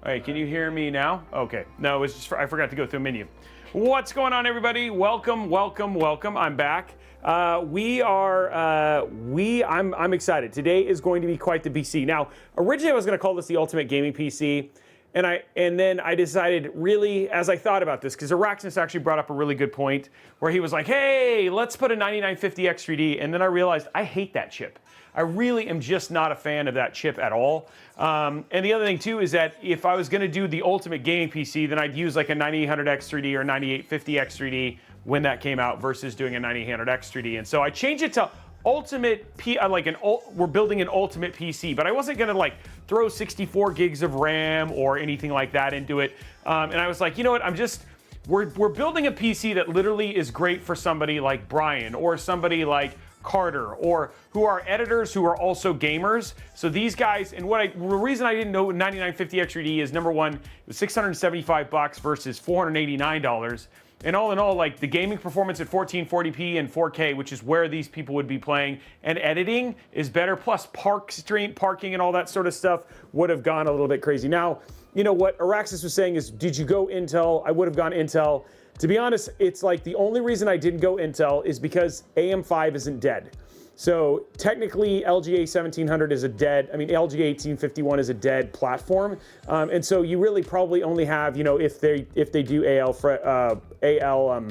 All right, can you hear me now? Okay, no, it was just I forgot to go through a menu. What's going on, everybody? Welcome. I'm back. I'm excited. Today is going to be quite the PC. Now, originally I was going to call this the Ultimate Gaming PC, and then I decided, really, as I thought about this, because Araxis actually brought up a really good point where he was like, hey, let's put a 9950 X3D, and then I realized I hate that chip. I really am just not a fan of that chip at all. And the other thing too is that if I was gonna do the ultimate gaming PC, then I'd use like a 9800X 3D or 9850X 3D when that came out versus doing a 9800X 3D. And so I changed it to ultimate, we're building an ultimate PC, but I wasn't gonna like throw 64 gigs of RAM or anything like that into it. And I was like, you know what, we're building a PC that literally is great for somebody like Brian or somebody like Carter, or who are editors who are also gamers. So these guys, and the reason I didn't know 9950 X3D is, number one, it was $675 versus $489. And all in all, like, the gaming performance at 1440p and 4K, which is where these people would be playing, and editing is better. Plus parking and all that sort of stuff would have gone a little bit crazy. Now, you know what Araxis was saying is, did you go Intel? I would have gone Intel. To be honest, it's like the only reason I didn't go Intel is because AM5 isn't dead. So technically LGA 1700 is LGA 1851 is a dead platform. And so you really probably only have, if they do AL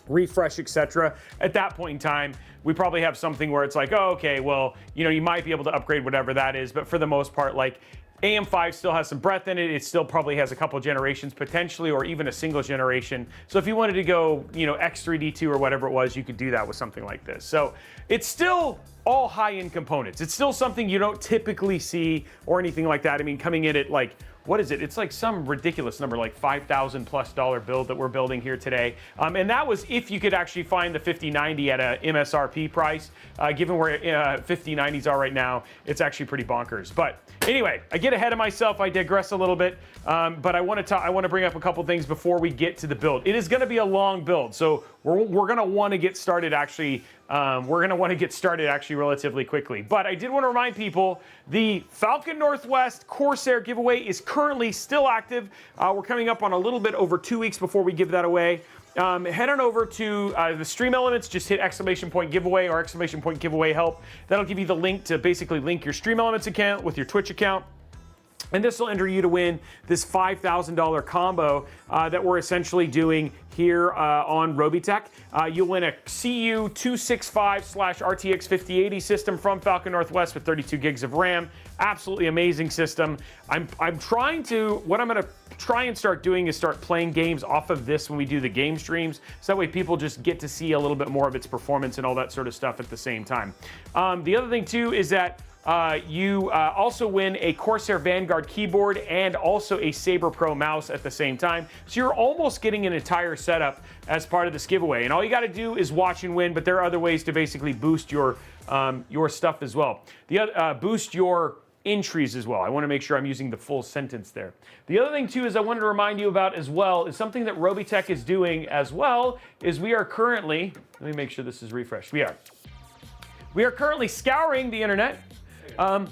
refresh, etc. At that point in time, we probably have something where it's like, oh, okay, well, you might be able to upgrade whatever that is, but for the most part, like, AM5 still has some breadth in it. It still probably has a couple generations potentially, or even a single generation. So if you wanted to go, X3D2 or whatever it was, you could do that with something like this. So it's still all high-end components. It's still something you don't typically see or anything like that. I mean, coming in at like, what is it? It's like some ridiculous number, like $5,000+ build that we're building here today. And that was if you could actually find the 5090 at a MSRP price. Given where 5090s are right now, it's actually pretty bonkers. But anyway, I get ahead of myself. I digress a little bit. But I want to bring up a couple things before we get to the build. It is going to be a long build, so we're going to want to get started actually. Relatively quickly. But I did want to remind people, the Falcon Northwest Corsair giveaway is currently still active. We're coming up on a little bit over 2 weeks before we give that away. Head on over to the Stream Elements, just hit !giveaway or !giveaway help. That'll give you the link to basically link your Stream Elements account with your Twitch account. And this will enter you to win this $5,000 combo that we're essentially doing here on Robeytech. You'll win a CU265/RTX 5080 system from Falcon Northwest with 32 gigs of RAM. Absolutely amazing system. What I'm going to try and start doing is start playing games off of this when we do the game streams. So that way people just get to see a little bit more of its performance and all that sort of stuff at the same time. The other thing too is that you also win a Corsair Vanguard keyboard and also a Saber Pro mouse at the same time. So you're almost getting an entire setup as part of this giveaway. And all you got to do is watch and win, but there are other ways to basically boost your stuff as well. Boost your entries as well. I want to make sure I'm using the full sentence there. The other thing too is I wanted to remind you about as well is something that Robeytech is doing as well is we are currently, let me make sure this is refreshed. We are currently scouring the internet.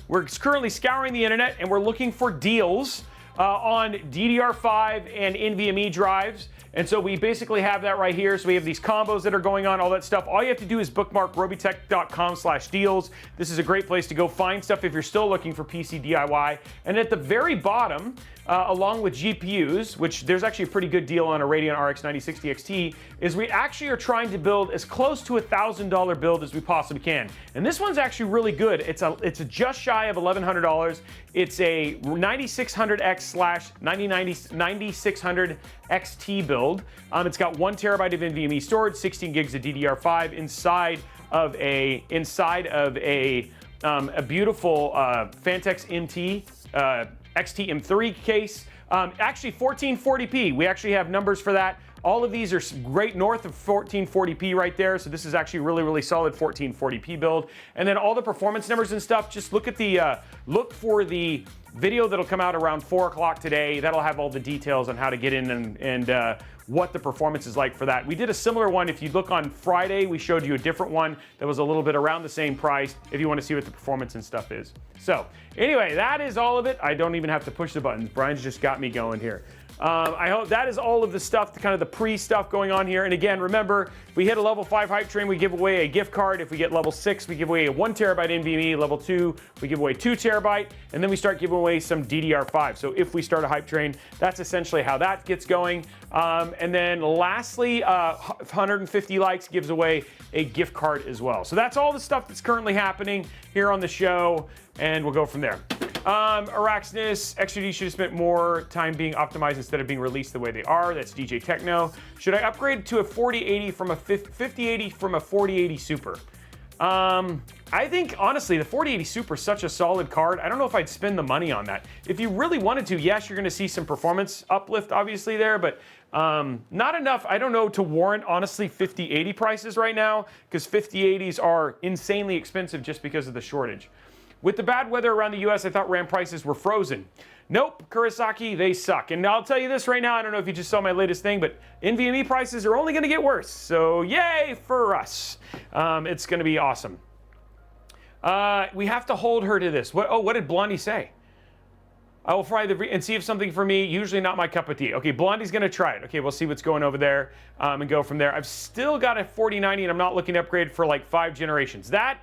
We're currently scouring the internet and we're looking for deals on DDR5 and NVMe drives. And so we basically have that right here. So we have these combos that are going on, all that stuff. All you have to do is bookmark robeytech.com/deals. This is a great place to go find stuff if you're still looking for PC DIY. And at the very bottom, along with GPUs, which there's actually a pretty good deal on a Radeon RX 9060 XT, is we actually are trying to build as close to $1,000 build as we possibly can. And this one's actually really good. It's a just shy of $1,100. It's a 9600X/9600 XT build. It's got 1 terabyte of NVMe storage, 16 gigs of DDR5 inside of a beautiful Phanteks XT M3 case. Actually 1440p. We actually have numbers for that. All of these are great north of 1440p right there. So this is actually really, really solid 1440p build. And then all the performance numbers and stuff, just look at the, look for the video that'll come out around 4 o'clock today. That'll have all the details on how to get in and what the performance is like for that. We did a similar one. If you look on Friday, we showed you a different one that was a little bit around the same price if you want to see what the performance and stuff is. So anyway, that is all of it. I don't even have to push the buttons. Brian's just got me going here. I hope that is all of the stuff, kind of the pre-stuff going on here. And again, remember, if we hit a level 5 hype train, we give away a gift card. If we get level 6, we give away a 1 terabyte NVMe. Level 2, we give away 2 terabyte. And then we start giving away some DDR5. So if we start a hype train, that's essentially how that gets going. And then lastly, 150 likes gives away a gift card as well. So that's all the stuff that's currently happening here on the show. And we'll go from there. Araxness, XGD should have spent more time being optimized instead of being released the way they are. That's DJ Techno. Should I upgrade to a 4080 from a 5080 from a 4080 Super? I think, honestly, the 4080 Super is such a solid card. I don't know if I'd spend the money on that. If you really wanted to, yes, you're going to see some performance uplift, obviously, there, but not enough, I don't know, to warrant, honestly, 5080 prices right now, because 5080s are insanely expensive just because of the shortage. With the bad weather around the US, I thought RAM prices were frozen. Nope, Kurosaki, they suck. And I'll tell you this right now, I don't know if you just saw my latest thing, but NVMe prices are only gonna get worse. So yay for us. It's gonna be awesome. We have to hold her to this. What did Blondie say? I will fry and see if something for me, usually not my cup of tea. Okay, Blondie's gonna try it. Okay, we'll see what's going over there and go from there. I've still got a 4090 and I'm not looking to upgrade for like 5 generations. That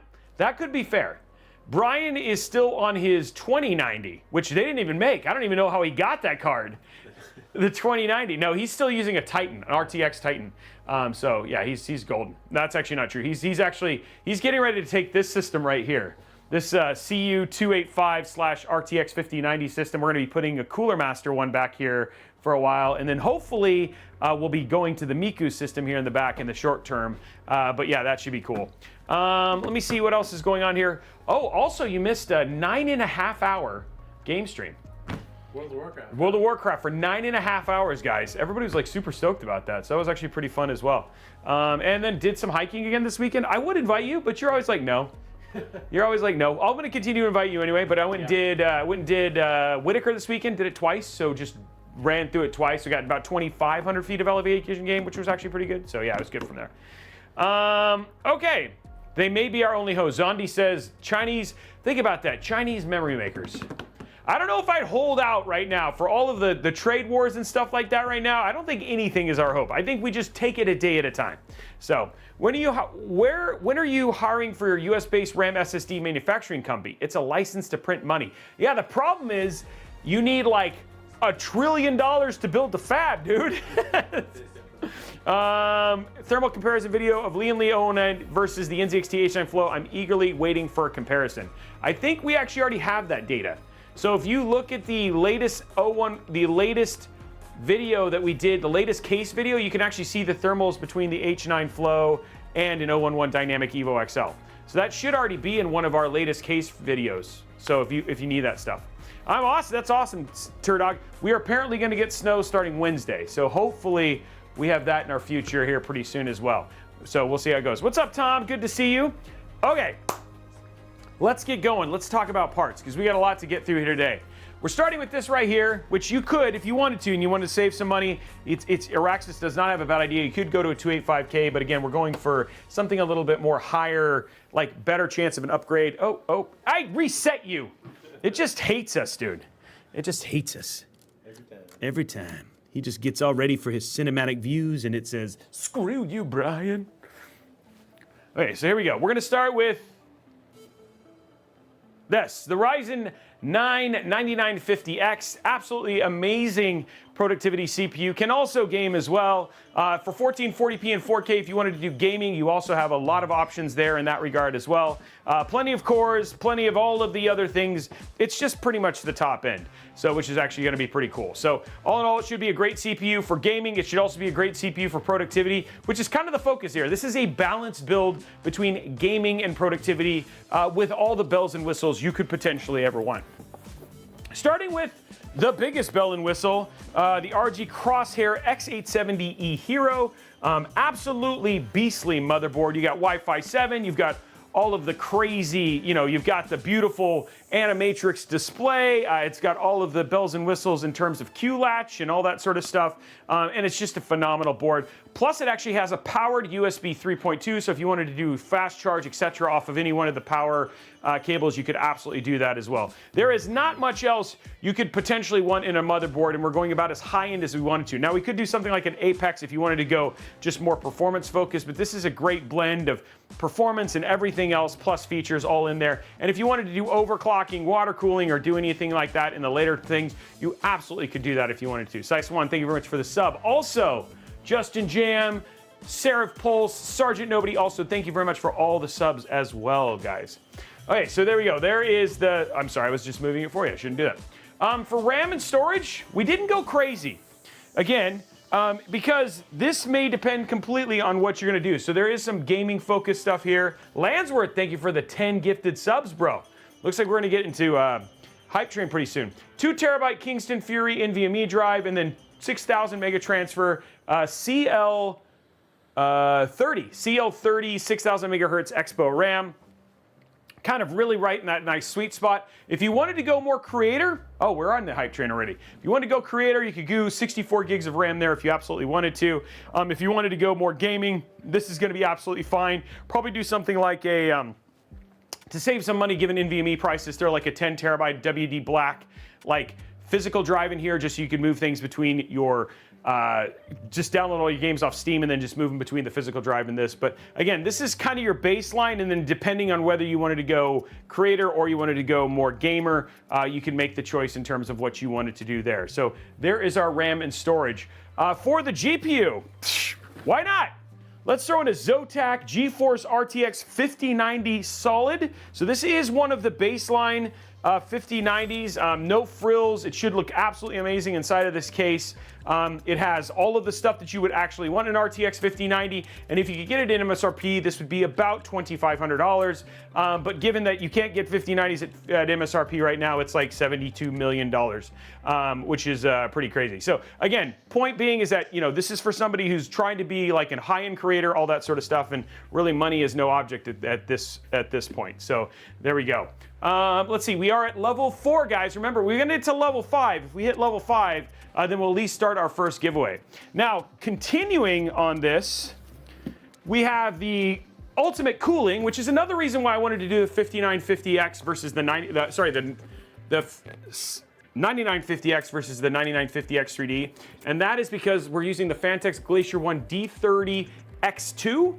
could be fair. Brian is still on his 2090, which they didn't even make. I don't even know how he got that card. The 2090. No, he's still using a Titan, an RTX Titan. So yeah, he's golden. That's actually not true. He's getting ready to take this system right here. This CU285/RTX 5090 system. We're going to be putting a Cooler Master one back here for a while, and then hopefully we'll be going to the Miku system here in the back in the short term. But yeah, that should be cool. Let me see what else is going on here. Oh, also you missed a 9.5 hour game stream. World of Warcraft. World of Warcraft for 9.5 hours, guys. Everybody was like super stoked about that, so that was actually pretty fun as well. And then did some hiking again this weekend. I would invite you, but you're always like no. You're always like no. I'm going to continue to invite you anyway, but I went and did Whitaker this weekend. Did it twice, so just ran through it twice. We got about 2,500 feet of elevation gain, which was actually pretty good. So yeah, it was good from there. Okay. They may be our only host. Zondi says, Chinese, think about that, Chinese memory makers. I don't know if I'd hold out right now for all of the trade wars and stuff like that right now. I don't think anything is our hope. I think we just take it a day at a time. So when are you hiring for your US-based RAM SSD manufacturing company? It's a license to print money. Yeah, the problem is you need like $1 trillion to build the fab, dude. Thermal comparison video of Lian Li 009 versus the NZXT H9 Flow. I'm eagerly waiting for a comparison. I think we actually already have that data. So if you look at the latest video that we did, the latest case video, you can actually see the thermals between the H9 Flow and an 011 Dynamic Evo XL. So that should already be in one of our latest case videos. So if you need that stuff. I'm awesome. That's awesome, Turdog. We are apparently going to get snow starting Wednesday. So hopefully we have that in our future here pretty soon as well. So we'll see how it goes. What's up, Tom? Good to see you. Okay, let's get going. Let's talk about parts because we got a lot to get through here today. We're starting with this right here, which you could, if you wanted to, and you wanted to save some money. Araxis does not have a bad idea. You could go to a 285K, but again, we're going for something a little bit more higher, like better chance of an upgrade. Oh, I reset you. It just hates us, dude. It just hates us. Every time. He just gets all ready for his cinematic views, and it says, screw you, Brian. Okay, so here we go. We're going to start with this, the Ryzen 9 9950X. Absolutely amazing productivity CPU. Can also game as well. For 1440p and 4K, if you wanted to do gaming, you also have a lot of options there in that regard as well. Plenty of cores, plenty of all of the other things. It's just pretty much the top end, so which is actually going to be pretty cool. So all in all, it should be a great CPU for gaming. It should also be a great CPU for productivity, which is kind of the focus here. This is a balanced build between gaming and productivity with all the bells and whistles you could potentially ever want. Starting with the biggest bell and whistle, the RG Crosshair X870E Hero. Absolutely beastly motherboard. You got Wi-Fi 7, you've got all of the crazy, you've got the beautiful Animatrix display. It's got all of the bells and whistles in terms of Q-latch and all that sort of stuff. And it's just a phenomenal board. Plus, it actually has a powered USB 3.2. So if you wanted to do fast charge, etc., off of any one of the power cables, you could absolutely do that as well. There is not much else you could potentially want in a motherboard, and we're going about as high-end as we wanted to. Now, we could do something like an Apex if you wanted to go just more performance-focused, but this is a great blend of performance and everything else, plus features all in there. And if you wanted to do overclocking, water cooling, or do anything like that in the later things, you absolutely could do that if you wanted to. Sice1, thank you very much for the sub. Also, Justin Jam, Seraph Pulse, Sergeant Nobody, also thank you very much for all the subs as well, guys. Okay, so there we go. There is the, I'm sorry, I was just moving it for you. I shouldn't do that. For RAM and storage, we didn't go crazy. Again, because this may depend completely on what you're gonna do. So there is some gaming focused stuff here. Landsworth, thank you for the 10 gifted subs, bro. Looks like we're gonna get into Hype Train pretty soon. 2 terabyte Kingston Fury NVMe drive, and then 6,000 mega transfer CL30, 6,000 megahertz Expo RAM. Kind of really right in that nice sweet spot. If you wanted to go more creator, oh, we're on the hype train already. If you wanted to go creator, you could go 64 gigs of RAM there if you absolutely wanted to. If you wanted to go more gaming, this is going to be absolutely fine. Probably do something like a, to save some money given NVMe prices, throw like a 10 terabyte WD Black, like physical drive in here, just so you can move things between your, just download all your games off Steam and then just move them between the physical drive and this. But again, this is kind of your baseline, and then depending on whether you wanted to go creator or you wanted to go more gamer, you can make the choice in terms of what you wanted to do there. So there is our RAM and storage. For the GPU, why not? Let's throw in a Zotac GeForce RTX 5090 solid. So this is one of the baseline 5090s, no frills. It should look absolutely amazing inside of this case. It has all of the stuff that you would actually want in an RTX 5090, and if you could get it in MSRP, this would be about $2,500. But given that you can't get 5090s at MSRP right now, it's like $72 million, which is pretty crazy. So again, point being is that, this is for somebody who's trying to be like a high-end creator, all that sort of stuff, and really money is no object at this point. So there we go. Let's see, we are at level 4, guys. Remember, we're gonna get to level 5. If we hit level 5, then we'll at least start our first giveaway. Now, continuing on this, we have the ultimate cooling, which is another reason why I wanted to do the 5950X versus the 9950X versus the 9950X 3D, and that is because we're using the Phanteks Glacier 1 D30 X2.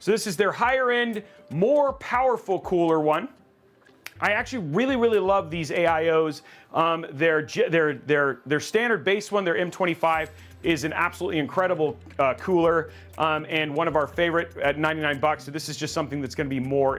So this is their higher end, more powerful cooler one. I actually really love these AIOs. Their standard base one, their M25, is an absolutely incredible cooler, and one of our favorite at 99 bucks. So this is just something that's going to be more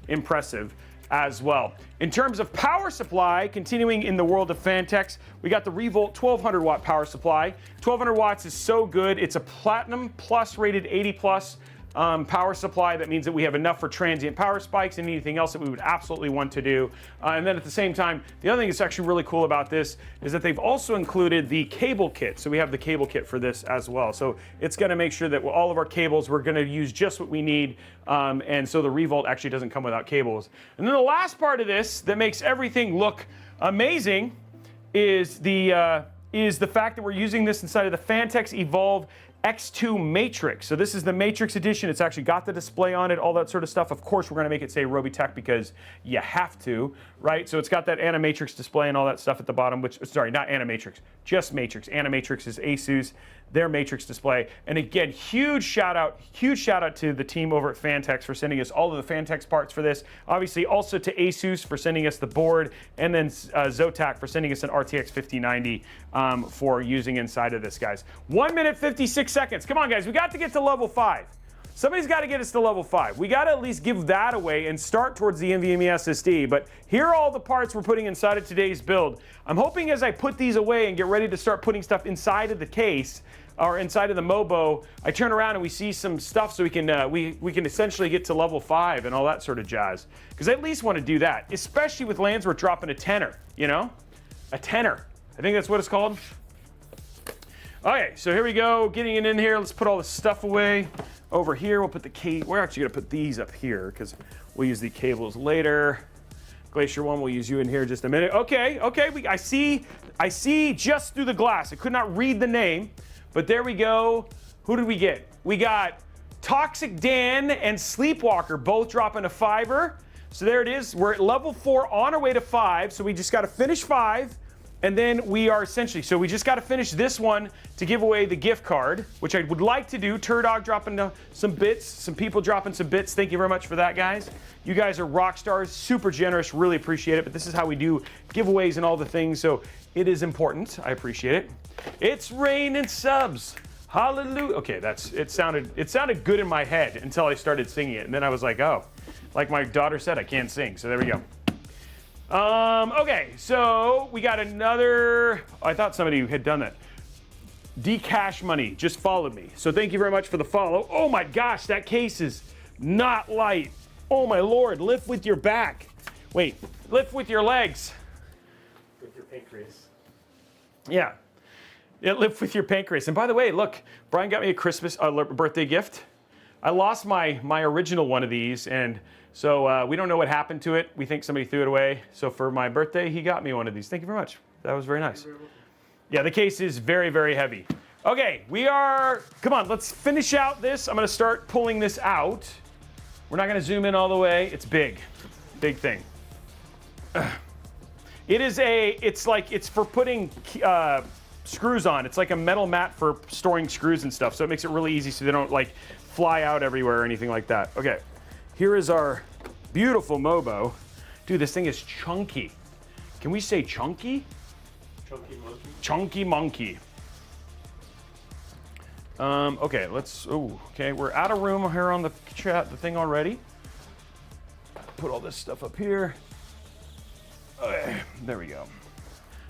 impressive as well. In terms of power supply, continuing in the world of Phanteks, we got the Revolt 1200 watt power supply. 1200 watts is so good. It's a Platinum Plus rated 80 plus. Power supply. That means that we have enough for transient power spikes and anything else that we would absolutely want to do. And then at the same time, the other thing that's actually really cool about this is that they've also included the cable kit. So we have the cable kit for this as well. So it's going to make sure that all of our cables, we're going to use just what we need. And so the Revolt actually doesn't come without cables. And then the last part of this that makes everything look amazing is the fact that we're using this inside of the Phanteks Evolv X2 Matrix. So this is the Matrix edition. It's actually got the display on it, all that sort of stuff. Of course, we're going to make it say Robeytech because you have to, right? So it's got that Animatrix display and all that stuff at the bottom, which, sorry, not Animatrix, just Matrix. Animatrix is Asus, their Matrix display. And again, huge shout out to the team over at Phanteks for sending us all of the Phanteks parts for this. Obviously, also to Asus for sending us the board, and then Zotac for sending us an RTX 5090 for using inside of this, guys. 1 minute 56 seconds. Come on, guys, we got to get to level 5. Somebody's got to get us to level 5. We got to at least give that away and start towards the NVMe SSD. But here are all the parts we're putting inside of today's build. I'm hoping as I put these away and get ready to start putting stuff inside of the case, or inside of the Mobo, I turn around and we see some stuff so we can essentially get to level 5 and all that sort of jazz. Because I at least want to do that, especially with lands we're dropping a tenner, you know? A tenner. I think that's what it's called. Okay, so here we go, getting it in here. Let's put all this stuff away. Over here, we'll put the cable. We're actually gonna put these up here because we'll use the cables later. Glacier 1, we'll use you in here in just a minute. Okay, I see just through the glass. I could not read the name, but there we go. Who did we get? We got Toxic Dan and Sleepwalker both dropping a 5er. So there it is. We're at level 4 on our way to 5. So we just got to finish 5. And then we are essentially, so we just got to finish this one to give away the gift card, which I would like to do. Turdog dropping some bits, some people dropping some bits. Thank you very much for that, guys. You guys are rock stars, super generous, really appreciate it. But this is how we do giveaways and all the things, so it is important. I appreciate it. It's rain and subs. Hallelujah. Okay, it sounded good in my head until I started singing it, and then I was like, oh, like my daughter said, I can't sing. So there we go. Okay, so we got another, I thought somebody had done that. Dcash Money just followed me. So thank you very much for the follow. Oh my gosh, that case is not light. Oh my Lord, lift with your back. Wait, lift with your legs. With your pancreas. Yeah, lift with your pancreas. And by the way, look, Brian got me a birthday gift. I lost my original one of these, and so we don't know what happened to it. We think somebody threw it away. So for my birthday, he got me one of these. Thank you very much. That was very nice. Yeah, the case is very, very heavy. Okay, come on, let's finish out this. I'm gonna start pulling this out. We're not gonna zoom in all the way. It's big thing. It's for putting screws on. It's like a metal mat for storing screws and stuff. So it makes it really easy so they don't like fly out everywhere or anything like that. Okay, here is our beautiful Mobo. Dude, this thing is chunky. Can we say chunky? Chunky monkey. Chunky monkey. Okay, okay, we're out of room here on the thing already. Put all this stuff up here. Okay, there we go.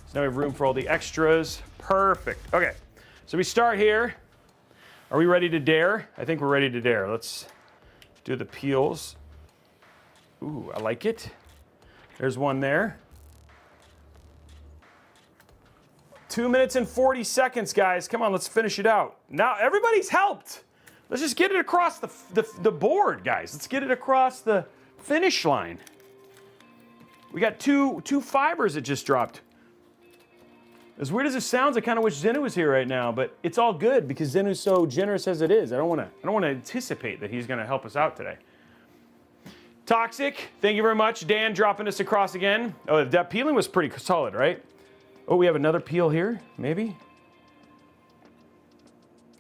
So now we have room for all the extras. Perfect. Okay, so we start here. Are we ready to dare? I think we're ready to dare. Let's do the peels. Ooh, I like it. There's one there. 2 minutes and 40 seconds, guys. Come on, let's finish it out. Now, everybody's helped. Let's just get it across the board, guys. Let's get it across the finish line. We got two fibers that just dropped. As weird as it sounds, I kind of wish Zenu was here right now, but it's all good because Zenu's so generous as it is. I don't want to anticipate that he's going to help us out today. Toxic, thank you very much. Dan dropping us across again. Oh, that peeling was pretty solid, right? Oh, we have another peel here, maybe?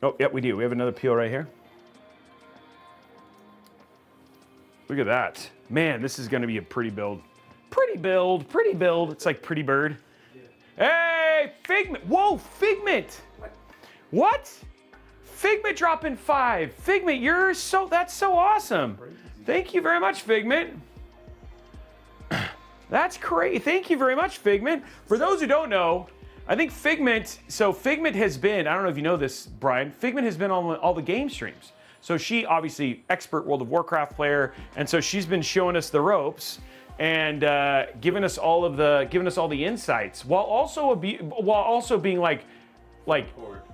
Oh, yep, we do. We have another peel right here. Look at that. Man, this is going to be a pretty build. Pretty build, pretty build. It's like Pretty Bird. Yeah. Hey, Figment. Whoa, Figment. What? Figment dropping 5. Figment, that's so awesome. Thank you very much, Figment. That's great. Thank you very much, Figment. For those who don't know, I think Figment has been, I don't know if you know this, Brian, Figment has been on all the game streams. So she, obviously, expert World of Warcraft player, and so she's been showing us the ropes and giving us all the insights, while also being like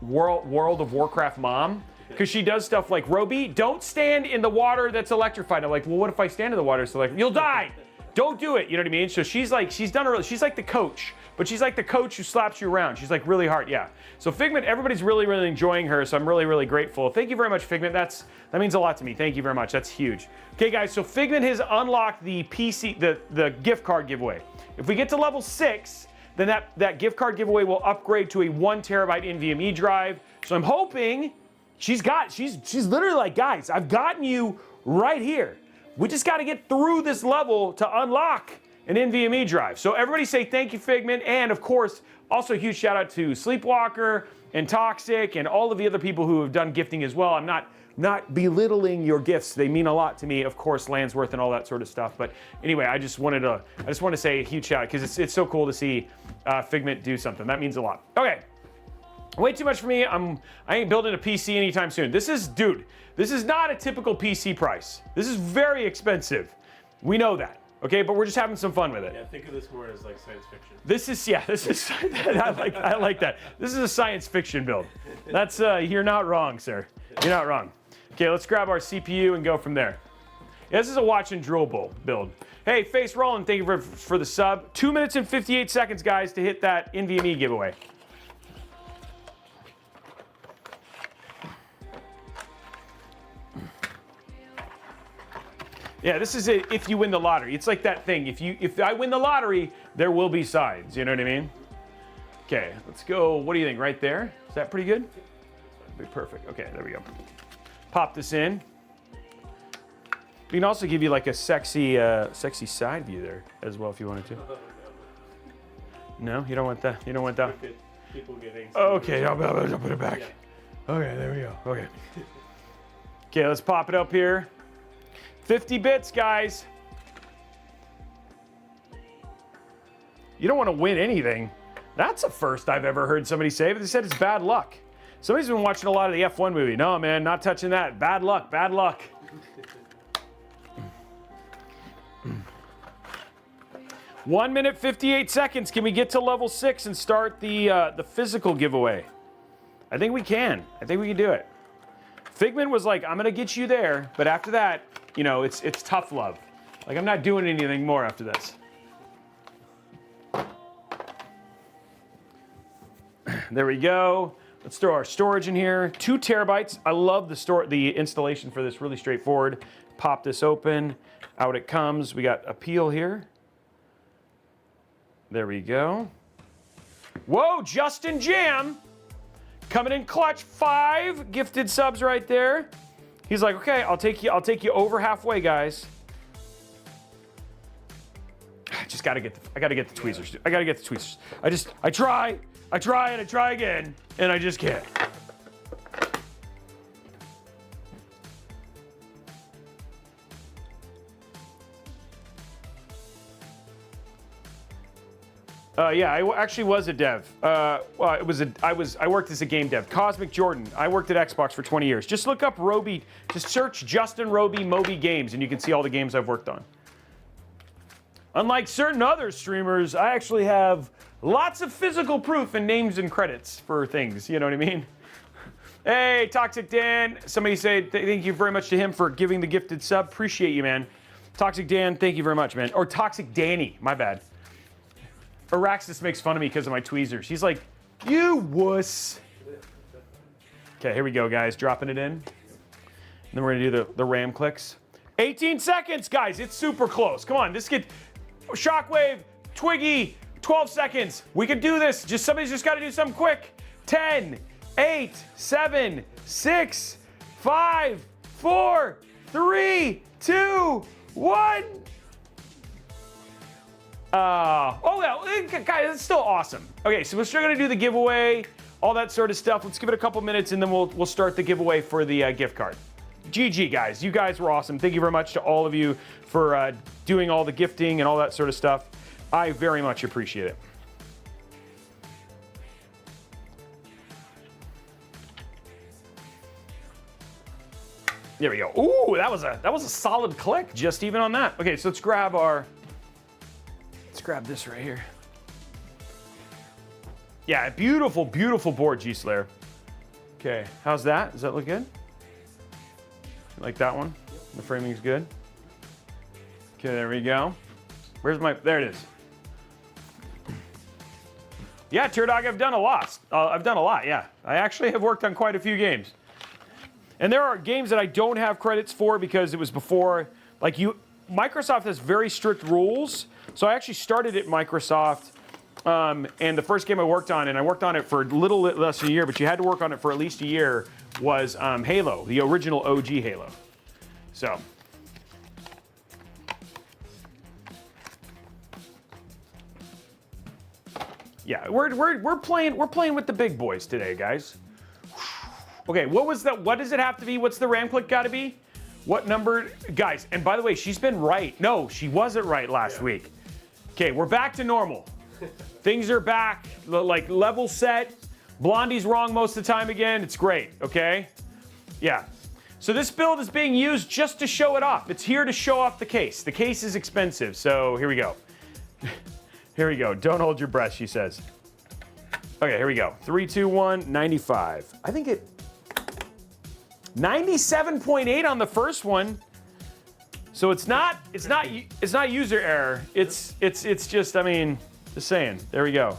World of Warcraft mom. Because she does stuff like, Robey, don't stand in the water that's electrified. I'm like, well, what if I stand in the water that's electrified? You'll die. Don't do it, you know what I mean? So she's like the coach, but she's like the coach who slaps you around. She's like really hard, yeah. So Figment, everybody's really, really enjoying her, so I'm really, really grateful. Thank you very much, Figment. That means a lot to me. Thank you very much, that's huge. Okay, guys, so Figment has unlocked the PC, the gift card giveaway. If we get to level 6, then that gift card giveaway will upgrade to a 1 terabyte NVMe drive. So I'm hoping she's literally like, guys, I've gotten you right here. We just got to get through this level to unlock an NVMe drive. So everybody say thank you, Figment. And of course, also a huge shout out to Sleepwalker and Toxic and all of the other people who have done gifting as well. I'm not belittling your gifts. They mean a lot to me. Of course, Landsworth and all that sort of stuff. But anyway, I just want to say a huge shout out because it's so cool to see Figment do something. That means a lot. Okay. Way too much for me. I ain't building a PC anytime soon. This is not a typical PC price. This is very expensive. We know that, okay? But we're just having some fun with it. Yeah, think of this more as like science fiction. This is I like that. This is a science fiction build. That's you're not wrong, sir. You're not wrong. Okay, let's grab our CPU and go from there. Yeah, this is a watch and drill build. Hey, Face Roland, thank you for the sub. 2 minutes and 58 seconds, guys, to hit that NVMe giveaway. Yeah, this is it if you win the lottery. It's like that thing. If I win the lottery, there will be sides. You know what I mean? Okay, let's go. What do you think? Right there? Is that pretty good? That'd be perfect. Okay, there we go. Pop this in. We can also give you like a sexy side view there as well if you wanted to. No, you don't want that. You don't want that. People getting. Okay, I'll put it back. Yeah. Okay, there we go. Okay. Okay, let's pop it up here. 50 bits, guys. You don't want to win anything. That's a first I've ever heard somebody say, but they said it's bad luck. Somebody's been watching a lot of the F1 movie. No, man, not touching that. Bad luck, bad luck. 1 minute, 58 seconds. Can we get to level 6 and start the physical giveaway? I think we can. I think we can do it. Figment was like, I'm gonna get you there, but after that, you know, it's tough love. Like, I'm not doing anything more after this. There we go. Let's throw our storage in here. 2 terabytes. I love the installation for this. Really straightforward. Pop this open. Out it comes. We got a peel here. There we go. Whoa, Justin Jam. Coming in clutch. 5 gifted subs right there. He's like, okay, I'll take you over halfway, guys. I gotta get the tweezers. I gotta get the tweezers. I try and I try again, and I just can't. Yeah, I actually was a dev. I worked as a game dev. Cosmic Jordan. I worked at Xbox for 20 years. Just look up Robey. Just search Justin Robey Moby Games, and you can see all the games I've worked on. Unlike certain other streamers, I actually have lots of physical proof and names and credits for things. You know what I mean? Hey, Toxic Dan. Somebody say thank you very much to him for giving the gifted sub. Appreciate you, man. Toxic Dan, thank you very much, man. Or Toxic Danny. My bad. Araxis makes fun of me because of my tweezers. He's like, you wuss. Okay, here we go, guys. Dropping it in. And then we're gonna do the RAM clicks. 18 seconds, guys. It's super close. Come on, this kid. Shockwave, Twiggy, 12 seconds. We can do this. Somebody's just gotta do something quick. 10, 8, 7, 6, 5, 4, 3, 2, 1. Oh yeah, guys, it's still awesome. Okay, so we're still gonna do the giveaway, all that sort of stuff. Let's give it a couple minutes and then we'll start the giveaway for the gift card. GG, guys. You guys were awesome. Thank you very much to all of you for doing all the gifting and all that sort of stuff. I very much appreciate it. There we go. Ooh, that was a solid click, just even on that. Okay, so let's grab this right here. Yeah, beautiful, beautiful board, G-Slayer. Okay, how's that? Does that look good? You like that one? Yep. The framing's good. Okay, there we go. There it is. Yeah, Turdog, I've done a lot. Yeah. I actually have worked on quite a few games. And there are games that I don't have credits for because it was before, Microsoft has very strict rules. So I actually started at Microsoft, and the first game I worked on, and I worked on it for a little less than a year, but you had to work on it for at least a year, was Halo, the original OG Halo. So. Yeah, we're playing with the big boys today, guys. Okay, what was that? What does it have to be? What's the RAM click got to be? What number, guys? And by the way, she's been right. No, she wasn't right last week. Okay, we're back to normal. Things are back, like level set. Blondie's wrong most of the time again. It's great, okay? Yeah. So this build is being used just to show it off. It's here to show off the case. The case is expensive, so here we go. Here we go. Don't hold your breath, she says. Okay, here we go. 3, 2, 1, 95. I think it... 97.8 on the first one. So it's not user error. It's just, I mean, just saying. There we go.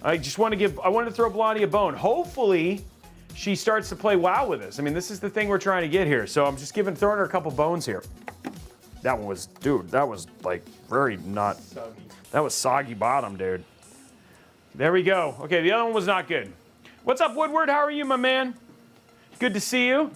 I wanted to throw Blondie a bone. Hopefully, she starts to play WoW with us. I mean, this is the thing we're trying to get here. So I'm just throwing her a couple bones here. That one was, dude, that was like very not, Soggy. that was soggy bottom, dude. There we go. Okay, the other one was not good. What's up, Woodward? How are you, my man? Good to see you.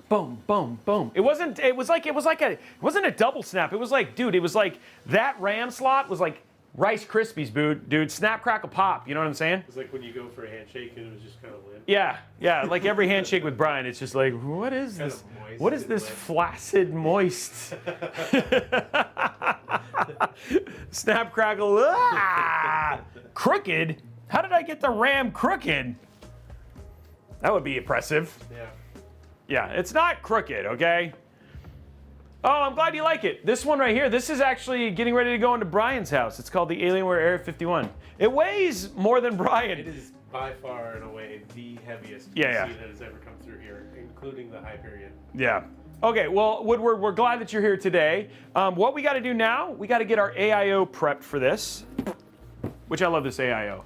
Boom, boom, boom. It wasn't a double snap. It was like, dude, it was like that RAM slot was like Rice Krispies, dude. Snap, crackle, pop. You know what I'm saying? It's like when you go for a handshake and it was just kind of limp. Yeah. Like every handshake with Brian, it's just like, what is Kind this? of moist What is and this limp. flaccid, moist? Snap, crackle, crooked? How did I get the RAM crooked? That would be impressive. Yeah. Yeah, it's not crooked, okay? Oh, I'm glad you like it. This one right here, this is actually getting ready to go into Brian's house. It's called the Alienware Area 51. It weighs more than Brian. It is by far and away the heaviest PC Yeah. that has ever come through here, including the Hyperion. Yeah. Okay, well, Woodward, we're glad that you're here today. What we got to do now, we got to get our AIO prepped for this, which I love this AIO.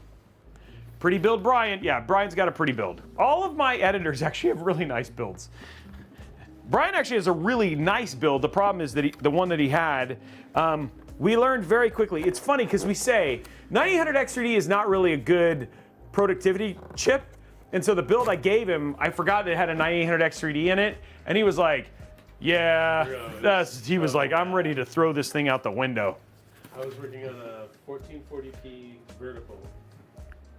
Pretty build, Brian. Yeah, Brian's got a pretty build. All of my editors actually have really nice builds. Brian actually has a really nice build. The problem is that the one that he had, we learned very quickly. It's funny because we say 9950x RTX is not really a good productivity chip. And so the build I gave him, I forgot that it had a 9800X 3D in it. And he was like, yeah, he was like, I'm ready to throw this thing out the window. I was working on a 1440p vertical,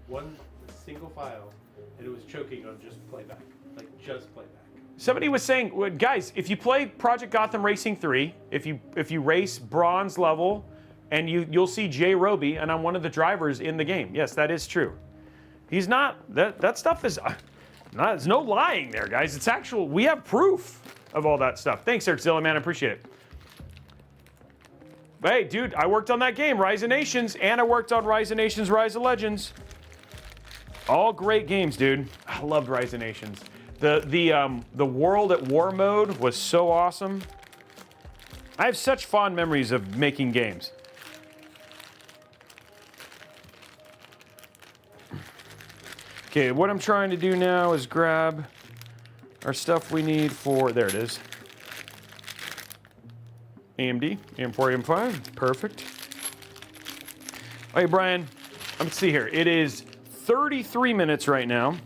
one single file, and it was choking on just playback, like just playback. Somebody was saying, well, guys, if you play Project Gotham Racing 3, if you race bronze level, and you'll see Jay Robey, and I'm one of the drivers in the game. Yes, that is true. He's not, that stuff is, there's no lying there, guys. It's actual, we have proof of all that stuff. Thanks, Eric Zilla, man, I appreciate it. But hey, dude, I worked on that game, Rise of Nations, and I worked on Rise of Nations, Rise of Legends. All great games, dude. I loved Rise of Nations. The World at War mode was so awesome. I have such fond memories of making games. Okay, what I'm trying to do now is grab our stuff we need for, there it is. AMD, AM4, AM5, perfect. Okay, Brian, let's see here. It is 33 minutes right now.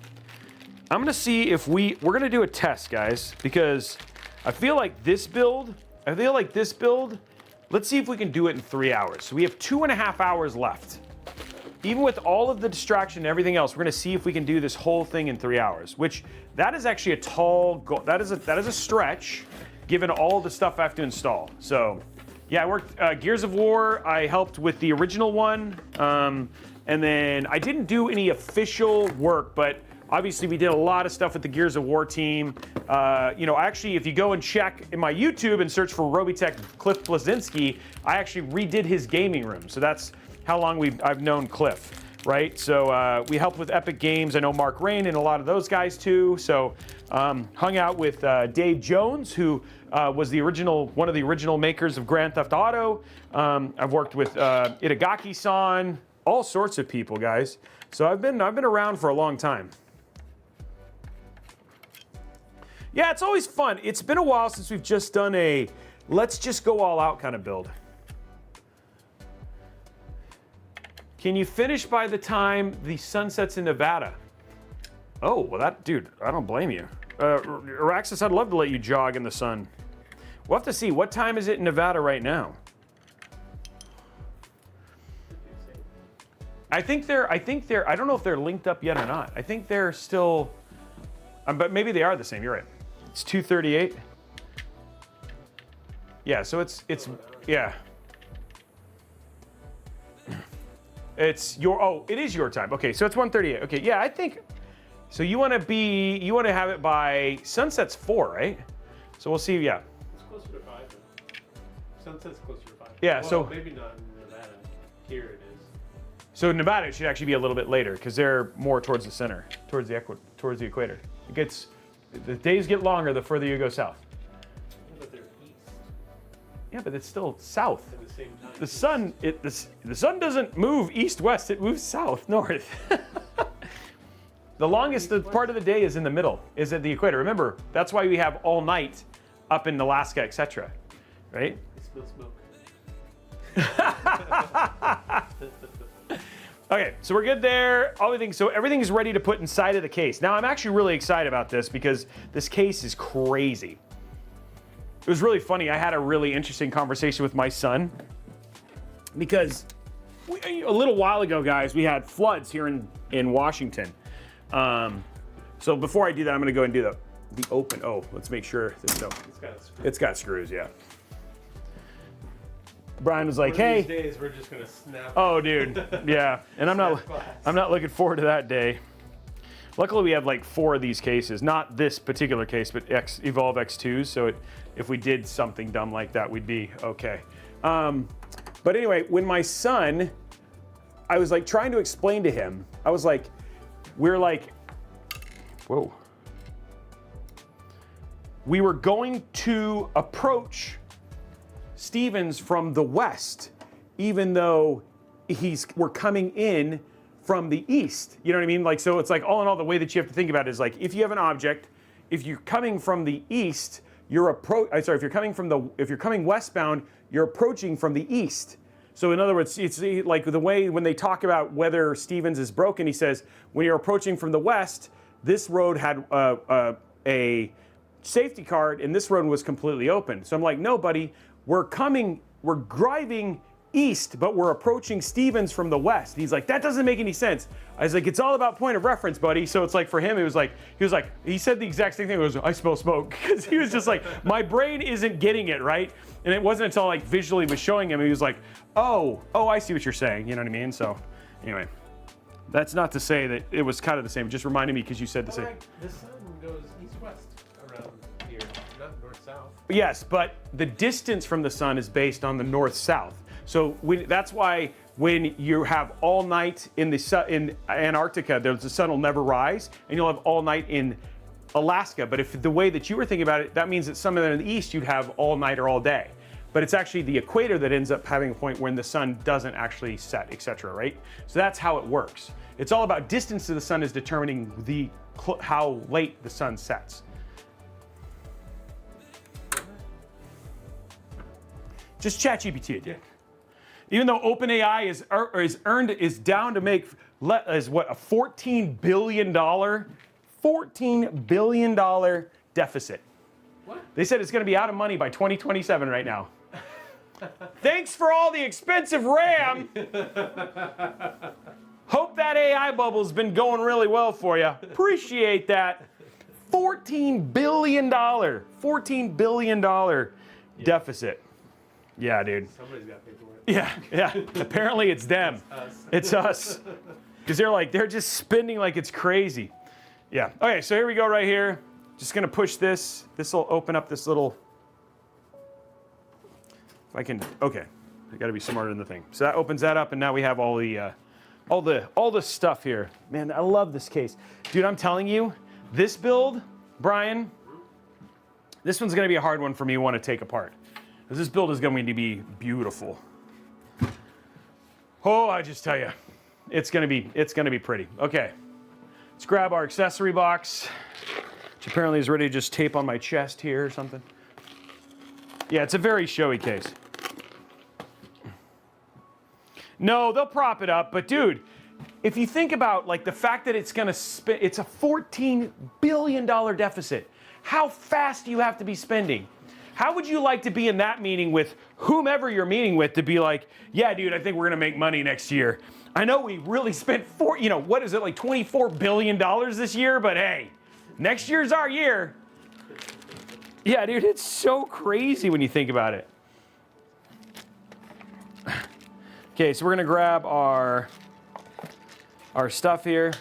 I'm gonna see if we're gonna do a test, guys, because I feel like this build, let's see if we can do it in 3 hours. So we have 2.5 hours left. Even with all of the distraction and everything else, we're gonna see if we can do this whole thing in 3 hours, which that is actually a tall goal. That is a stretch, given all the stuff I have to install. So yeah, I worked Gears of War, I helped with the original one, and then I didn't do any official work, but obviously we did a lot of stuff with the Gears of War team. You know, actually, if you go and check in my YouTube and search for Robeytech Cliff Blazinski, I actually redid his gaming room. So that's how long I've known Cliff, right? So we helped with Epic Games. I know Mark Rain and a lot of those guys too. So hung out with Dave Jones, who was one of the original makers of Grand Theft Auto. I've worked with Itagaki-san, all sorts of people, guys. So I've been around for a long time. Yeah, it's always fun. It's been a while since we've just done a let's just go all out kind of build. Can you finish by the time the sun sets in Nevada? Oh, well dude, I don't blame you. Araxis, I'd love to let you jog in the sun. We'll have to see, what time is it in Nevada right now? I don't know if they're linked up yet or not. I think they're still, but maybe they are the same, you're right. It's 2:38. Yeah, so it's yeah. It's your, oh, it is your time. Okay, so it's 1:38. Okay, yeah, I think, so you want to have it by, sunset's 4, right? So we'll see, yeah. It's closer to 5. Sunset's closer to 5. Yeah, well, so. Maybe not in Nevada. Here it is. So in Nevada, it should actually be a little bit later because they're more towards the center, towards the equator. It gets, the days get longer the further you go south. Yeah, but they're east Yeah, but it's still south. at the same time. The sun doesn't move east-west, it moves south-north. The longest part of the day is in the middle, is at the equator. Remember, that's why we have all night up in Alaska, etc. Right? I smell smoke. Okay, so we're good there. So everything's ready to put inside of the case. Now I'm actually really excited about this because this case is crazy. It was really funny. I had a really interesting conversation with my son because a little while ago, guys, we had floods here in Washington. So before I do that, I'm gonna go and do the open. Oh, let's make sure there's no. It's got screws, yeah. Brian was like, "Hey." These days we're just gonna snap. Oh, dude, yeah. And I'm not looking forward to that day. Luckily, we have like 4 of these cases. Not this particular case, but Evolv X2s. So if we did something dumb like that, we'd be okay. But anyway, when my son, I was like trying to explain to him. I was like, whoa. We were going to approach Stevens from the west, even though we're coming in from the east. You know what I mean? Like, so it's like all in all, the way that you have to think about it is like, if you have an object, if you're coming from the east, if you're coming westbound, you're approaching from the east. So in other words, it's like the way when they talk about whether Stevens is broken, he says, when you're approaching from the west, this road had a safety card and this road was completely open. So I'm like, no, buddy, we're driving east, but we're approaching Stevens from the west. He's like, that doesn't make any sense. I was like, it's all about point of reference, buddy. So it's like for him, he said the exact same thing. It was, I smell smoke. Because he was just like, my brain isn't getting it, right? And it wasn't until like visually was showing him, he was like, oh, I see what you're saying. You know what I mean? So anyway, that's not to say that it was kind of the same. It just reminded me because you said the same. The sun goes east-west around here, not north-south. Yes, but the distance from the sun is based on the north-south. So that's why when you have all night in Antarctica, the sun will never rise, and you'll have all night in Alaska. But if the way that you were thinking about it, that means that somewhere in the east you'd have all night or all day. But it's actually the equator that ends up having a point when the sun doesn't actually set, etc. Right? So that's how it works. It's all about distance to the sun is determining how late the sun sets. Just ChatGPT it, Dick. Even though OpenAI is down to make a $14 billion deficit. What? They said it's going to be out of money by 2027 right now. Thanks for all the expensive RAM. Hope that AI bubble's been going really well for you. Appreciate that. $14 billion deficit. Yeah, dude. Somebody's got to pay for it. Yeah. Apparently it's them. It's us. Because they're just spending like it's crazy. Yeah. Okay, so here we go right here. Just gonna push this. This will open up this little. If I can. Okay. I gotta be smarter than the thing. So that opens that up, and now we have all the stuff here. Man, I love this case, dude. I'm telling you, this build, Brian. This one's gonna be a hard one for me to want to take apart. This build is going to be beautiful. Oh, I just tell you, it's gonna be pretty. Okay, let's grab our accessory box, which apparently is ready to just tape on my chest here or something. Yeah, it's a very showy case. No, they'll prop it up, but dude, if you think about like the fact that it's gonna it's a $14 billion deficit. How fast do you have to be spending? How would you like to be in that meeting with whomever you're meeting with to be like, yeah, dude, I think we're gonna make money next year. I know we really spent what is it, like $24 billion this year, but hey, next year's our year. Yeah, dude, it's so crazy when you think about it. Okay, so we're gonna grab our our stuff here.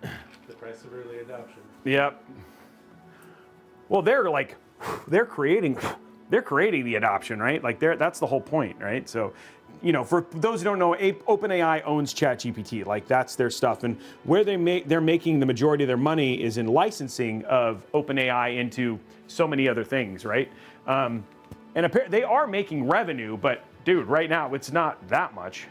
The price of early adoption. Yep. Well, they're creating the adoption, right? Like that's the whole point, right? So, you know, for those who don't know, OpenAI owns ChatGPT. Like that's their stuff, and where they're making the majority of their money is in licensing of OpenAI into so many other things, right? And they are making revenue, but dude, right now it's not that much.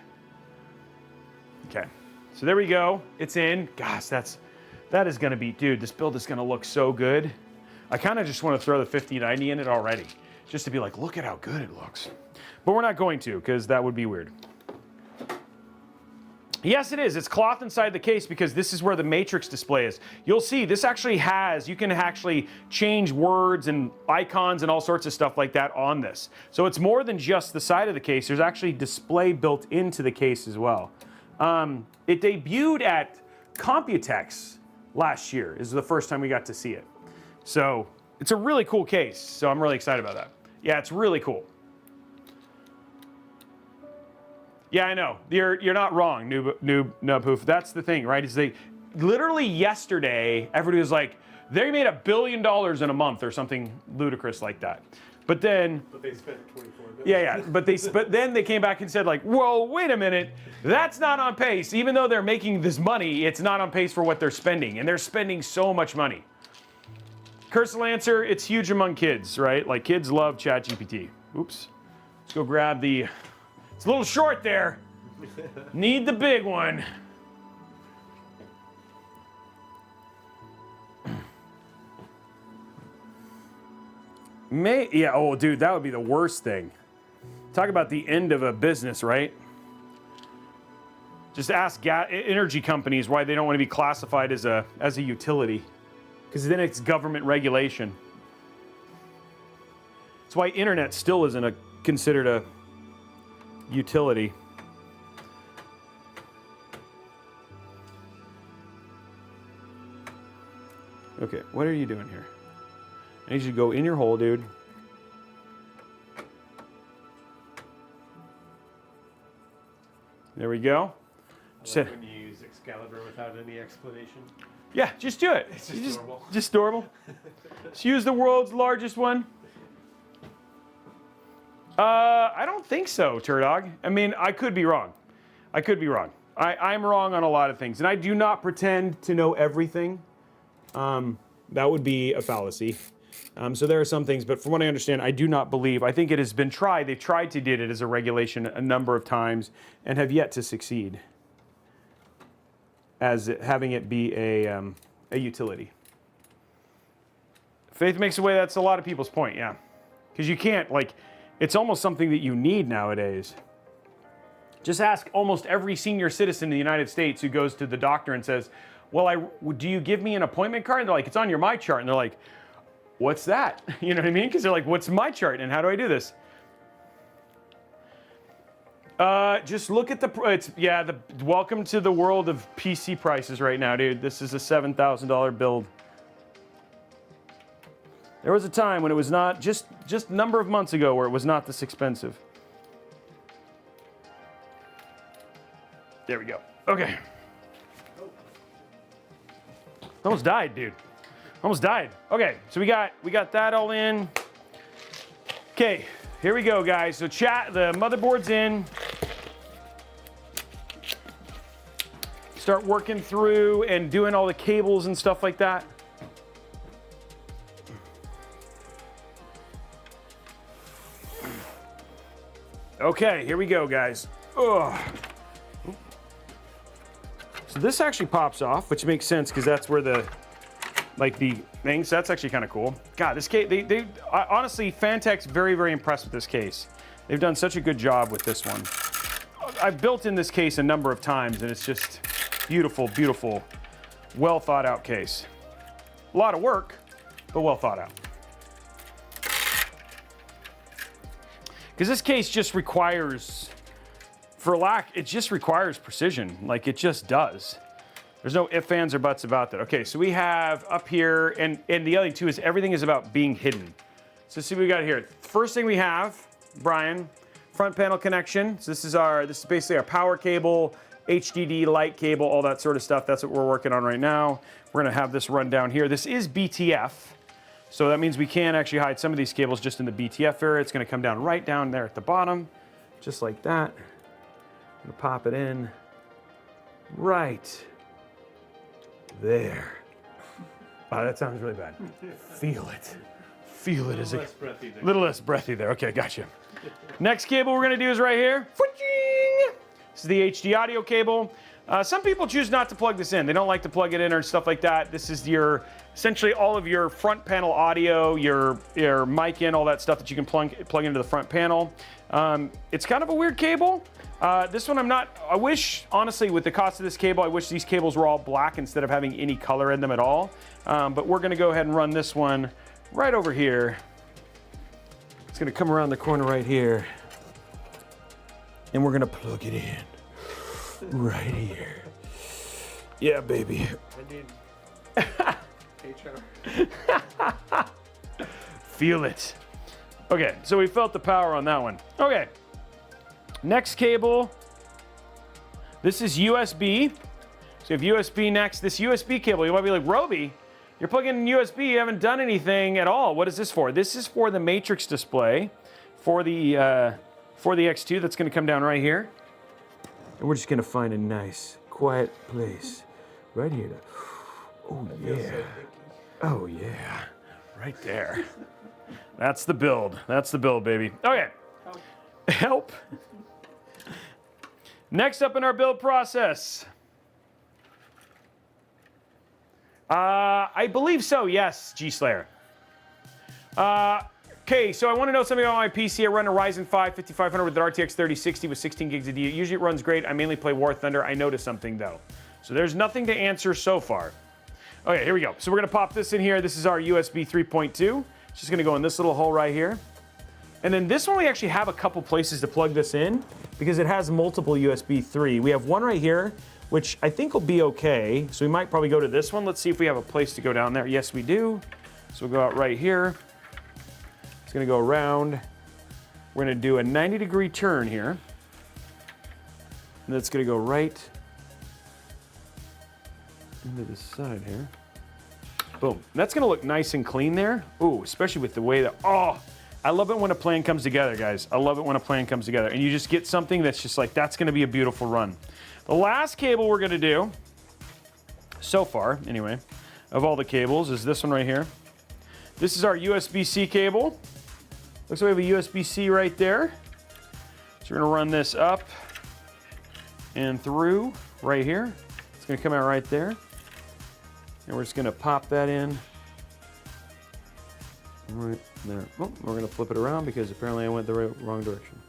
Okay, so there we go. It's in. Gosh, that is gonna be, dude. This build is gonna look so good. I kind of just want to throw the 5090 in it already, just to be like, look at how good it looks. But we're not going to, because that would be weird. Yes, it is. It's cloth inside the case because this is where the matrix display is. You'll see this actually has, you can actually change words and icons and all sorts of stuff like that on this. So it's more than just the side of the case. There's actually display built into the case as well. It debuted at Computex last year. This is the first time we got to see it. So it's a really cool case. So I'm really excited about that. Yeah, it's really cool. Yeah, I know. You're not wrong, Nubhoof. That's the thing, right? Is they literally yesterday, everybody was like, they made $1 billion in a month or something ludicrous like that. But then, But they spent 24 billion. yeah. But then they came back and said like, whoa, wait a minute, that's not on pace. Even though they're making this money, it's not on pace for what they're spending, and they're spending so much money. Curse Lancer, it's huge among kids, right? Like kids love ChatGPT. Oops. Let's go grab the. It's a little short there. Need the big one. Yeah, oh dude, that would be the worst thing. Talk about the end of a business, right? Just ask energy companies why they don't want to be classified as a utility. Because then it's government regulation. That's why internet still isn't considered a utility. Okay, what are you doing here? I need you to go in your hole, dude. There we go. I like when you use Excalibur without any explanation. Yeah, just do it. It's just adorable. Just adorable. Let's use the world's largest one. I don't think so, Turdog. I mean, I could be wrong. I'm wrong on a lot of things, and I do not pretend to know everything. That would be a fallacy. So there are some things, but from what I understand, I do not believe. I think it has been tried. They've tried to do it as a regulation a number of times and have yet to succeed as having it be a utility. Faith makes a way. That's a lot of people's point, yeah. Because you can't, like, it's almost something that you need nowadays. Just ask almost every senior citizen in the United States who goes to the doctor and says, well, do you give me an appointment card? And they're like, it's on your My Chart. And they're like, what's that? You know what I mean? Because they're like, what's My Chart and how do I do this? Just look at welcome to the world of PC prices right now, dude. This is a $7,000 build. There was a time when it was not, just a number of months ago, where it was not this expensive. There we go. Okay. Almost died, dude. Almost died. Okay, so we got that all in. Okay, here we go, guys. So the motherboard's in. Start working through and doing all the cables and stuff like that. Okay, here we go, guys. Ugh. So this actually pops off, which makes sense because that's where the things. That's actually kind of cool. God, this case, honestly, Phanteks very, very impressed with this case. They've done such a good job with this one. I've built in this case a number of times, and it's just beautiful, beautiful, well thought out case. A lot of work, but well thought out. Because this case just requires, it just requires precision. Like, it just does. There's no ifs, ands, or buts about that. Okay, so we have up here, and the other thing too is everything is about being hidden. So let's see what we got here. First thing we have, Brian, front panel connection. So this is basically our power cable HDD light cable, all that sort of stuff. That's what we're working on right now. We're gonna have this run down here. This is BTF, so that means we can actually hide some of these cables just in the BTF area. It's gonna come down right down there at the bottom, just like that. I'm gonna pop it in right there. Wow, that sounds really bad. Feel it. Feel it as a little less breathy there. Okay, gotcha. Next cable we're gonna do is right here. This is the HD audio cable. Some people choose not to plug this in. They don't like to plug it in or stuff like that. This is your, essentially all of your front panel audio, your mic in, all that stuff that you can plug into the front panel. It's kind of a weird cable. This one I wish, honestly, with the cost of this cable, I wish these cables were all black instead of having any color in them at all. But we're gonna go ahead and run this one right over here. It's gonna come around the corner right here. And we're gonna plug it in right here. Yeah, baby. I need HR. Feel it. Okay, so we felt the power on that one. Okay, next cable. This is USB. So you have USB next. This USB cable, you might be like, Robey, you're plugging in USB, you haven't done anything at all. What is this for? This is for the Matrix display for the X2 that's gonna come down right here. And we're just gonna find a nice, quiet place right here. Oh yeah. Oh yeah. Right there. That's the build. That's the build, baby. Okay. Help. Next up in our build process. I believe so, yes, G-Slayer. Okay, so I want to know something about my PC. I run a Ryzen 5 5500 with the RTX 3060 with 16 gigs of DRAM. Usually it runs great. I mainly play War Thunder. I noticed something though. So there's nothing to answer so far. Okay, here we go. So we're gonna pop this in here. This is our USB 3.2. It's just gonna go in this little hole right here. And then this one, we actually have a couple places to plug this in because it has multiple USB 3. We have one right here, which I think will be okay. So we might probably go to this one. Let's see if we have a place to go down there. Yes, we do. So we'll go out right here. It's gonna go around. We're gonna do a 90-degree turn here. And that's gonna go right into the side here. Boom. That's gonna look nice and clean there. Ooh, especially with the way that, oh, I love it when a plan comes together, guys. I love it when a plan comes together. And you just get something that's just like, that's gonna be a beautiful run. The last cable we're gonna do, so far anyway, of all the cables is this one right here. This is our USB-C cable. Looks like we have a USB-C right there. So we're gonna run this up and through right here. It's gonna come out right there. And we're just gonna pop that in right there. Oh, we're gonna flip it around because apparently I went the wrong direction.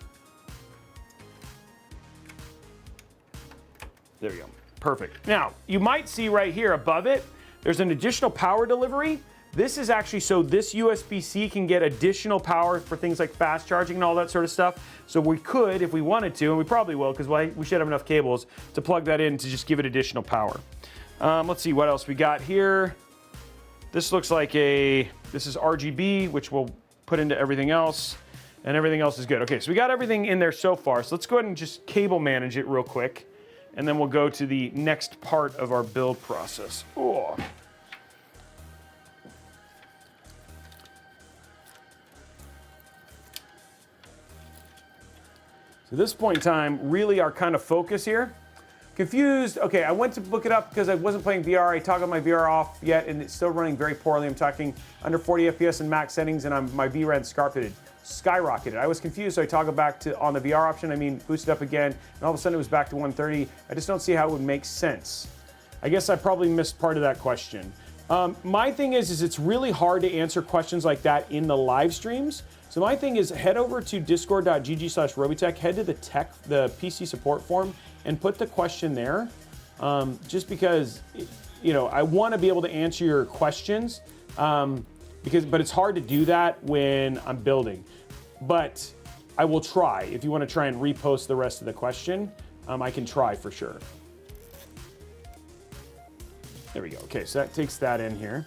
There we go, perfect. Now, you might see right here above it, there's an additional power delivery. This is actually so this USB-C can get additional power for things like fast charging and all that sort of stuff. So we could, if we wanted to, and we probably will, because we should have enough cables to plug that in to just give it additional power. Let's see what else we got here. This looks like this is RGB, which we'll put into everything else, and everything else is good. Okay, so we got everything in there so far. So let's go ahead and just cable manage it real quick, and then we'll go to the next part of our build process. Oh. So at this point in time, really our kind of focus here. Confused, okay, I went to look it up because I wasn't playing VR. I toggled my VR off yet, and it's still running very poorly. I'm talking under 40 FPS in max settings, and my VRAM skyrocketed. I was confused, so I toggled back to on the VR option. I mean, boosted up again, and all of a sudden it was back to 130. I just don't see how it would make sense. I guess I probably missed part of that question. My thing is it's really hard to answer questions like that in the live streams. So my thing is head over to discord.gg/Robeytech, head to the PC support forum, and put the question there. Just because, you know, I want to be able to answer your questions, but it's hard to do that when I'm building. But I will try. If you want to try and repost the rest of the question, I can try for sure. There we go. Okay, so that takes that in here.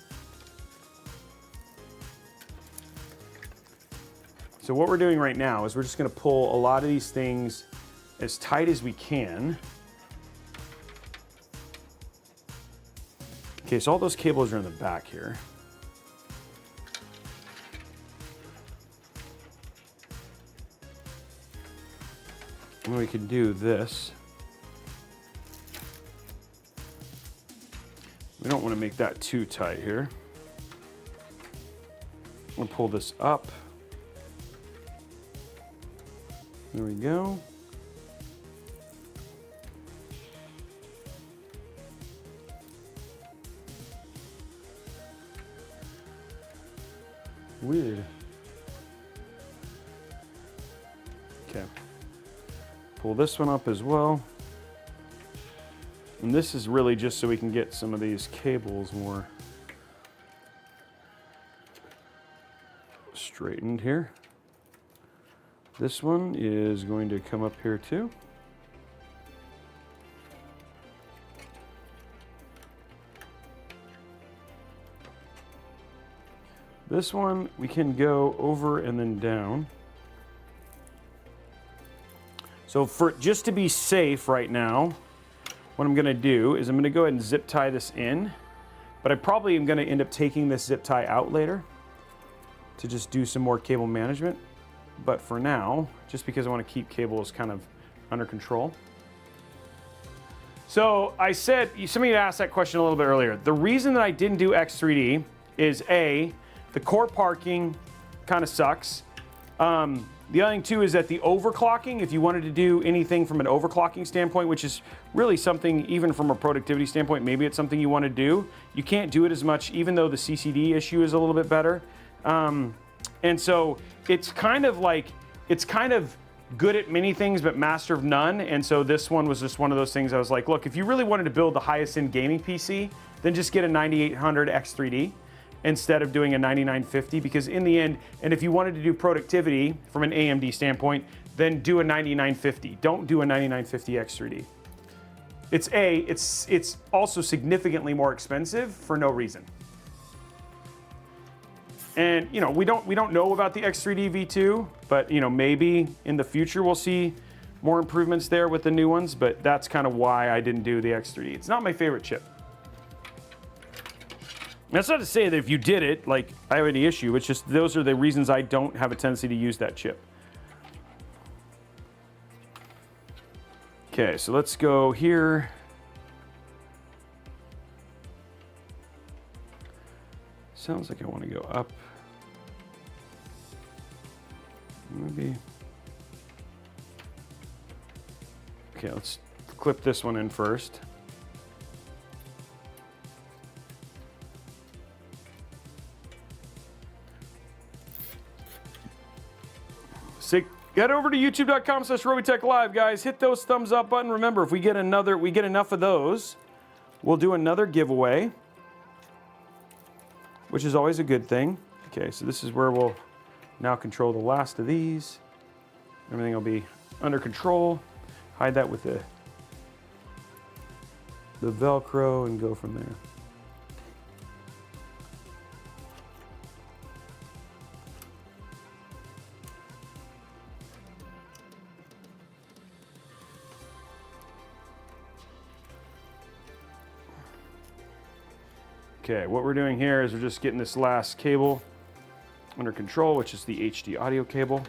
So what we're doing right now is we're just going to pull a lot of these things as tight as we can. Okay, so all those cables are in the back here. And we can do this. We don't want to make that too tight here. We'll pull this up. There we go. Weird. Okay. Pull this one up as well. And this is really just so we can get some of these cables more straightened here. This one is going to come up here too. This one we can go over and then down. So for just to be safe right now, what I'm going to do is I'm going to go ahead and zip tie this in, but I probably am going to end up taking this zip tie out later to just do some more cable management. But for now, just because I want to keep cables kind of under control. So I said, somebody asked that question a little bit earlier. The reason that I didn't do X3D is A, the core parking kind of sucks. The other thing too is that the overclocking, if you wanted to do anything from an overclocking standpoint, which is really something even from a productivity standpoint, maybe it's something you want to do, you can't do it as much, even though the CCD issue is a little bit better. And so it's kind of like, it's kind of good at many things, but master of none. And so this one was just one of those things I was like, look, if you really wanted to build the highest end gaming PC, then just get a 9800 X3D. Instead of doing a 9950, because in the end, and if you wanted to do productivity from an AMD standpoint, then do a 9950. Don't do a 9950 X3D. It's also significantly more expensive for no reason. And you know, we don't know about the X3D V2, but you know, maybe in the future we'll see more improvements there with the new ones, but that's kind of why I didn't do the X3D. It's not my favorite chip. That's not to say that if you did it, like, I have any issue. It's just those are the reasons I don't have a tendency to use that chip. Okay, so let's go here. Sounds like I want to go up. Maybe. Okay, let's clip this one in first. Get over to youtube.com/Robeytech Live, guys. Hit those thumbs up button. Remember, if we get enough of those, we'll do another giveaway, which is always a good thing. Okay, so this is where we'll now control the last of these. Everything will be under control. Hide that with the Velcro and go from there. Okay, what we're doing here is we're just getting this last cable under control, which is the HD audio cable.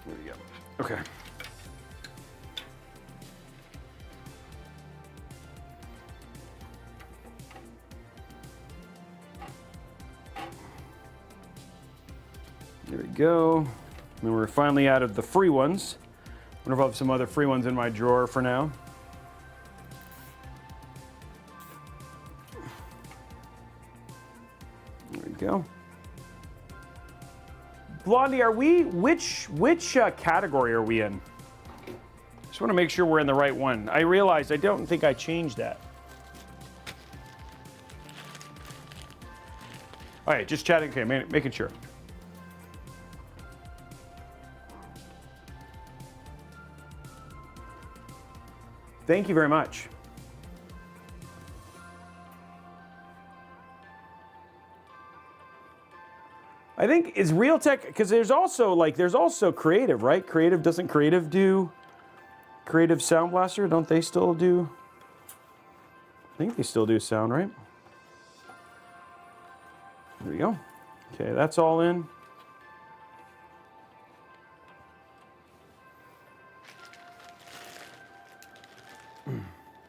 There we go. Okay. There we go. And then we're finally out of the free ones. I wonder if I'll have some other free ones in my drawer for now. Go. Blondie, are we, which category are we in? Just want to make sure we're in the right one. I realized I don't think I changed that. All right, just chatting, okay, making sure. Thank you very much. I think is Realtek, because there's also Creative, right? Doesn't Creative do Creative Sound Blaster? Don't they still do? think they still do sound, right? There we go. Okay, that's all in.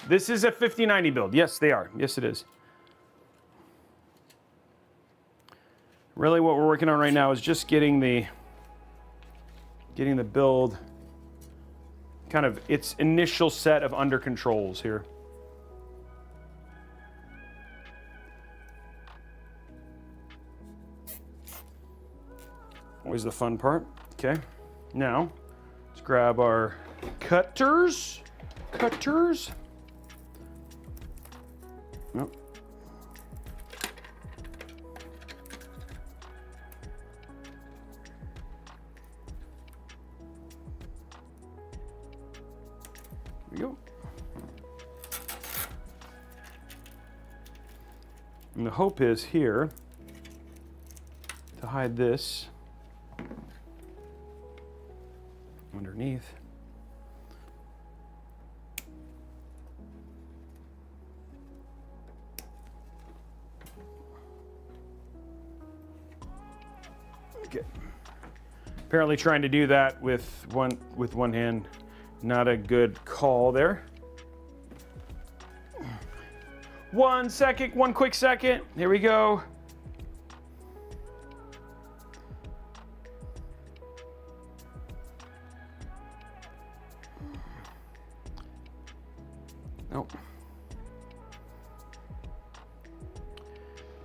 This is a 5090 build. Yes, they are. Yes, it is. Really what we're working on right now is just getting the build kind of its initial set of under controls here. Always the fun part. Okay, now let's grab our cutters. Nope. There we go. And the hope is here to hide this underneath. Okay. Apparently trying to do that with one hand, not a good call there. 1 second, one quick second. Here we go. Nope.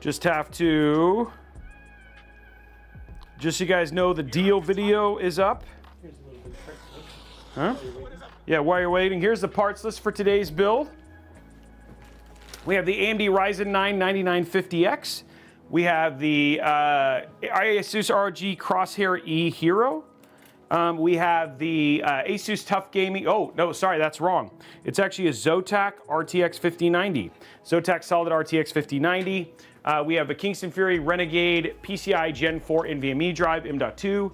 Just have to, just so you guys know, the deal video is up. Here's a little bit of parts list. Huh? Yeah, while you're waiting, here's the parts list for today's build. We have the AMD Ryzen 9 9950X. We have the Asus ROG Crosshair E Hero. We have the Asus Tough Gaming. Oh, no, sorry, that's wrong. It's actually a Zotac RTX 5090. Zotac Solid RTX 5090. We have a Kingston Fury Renegade PCI Gen 4 NVMe drive, M.2.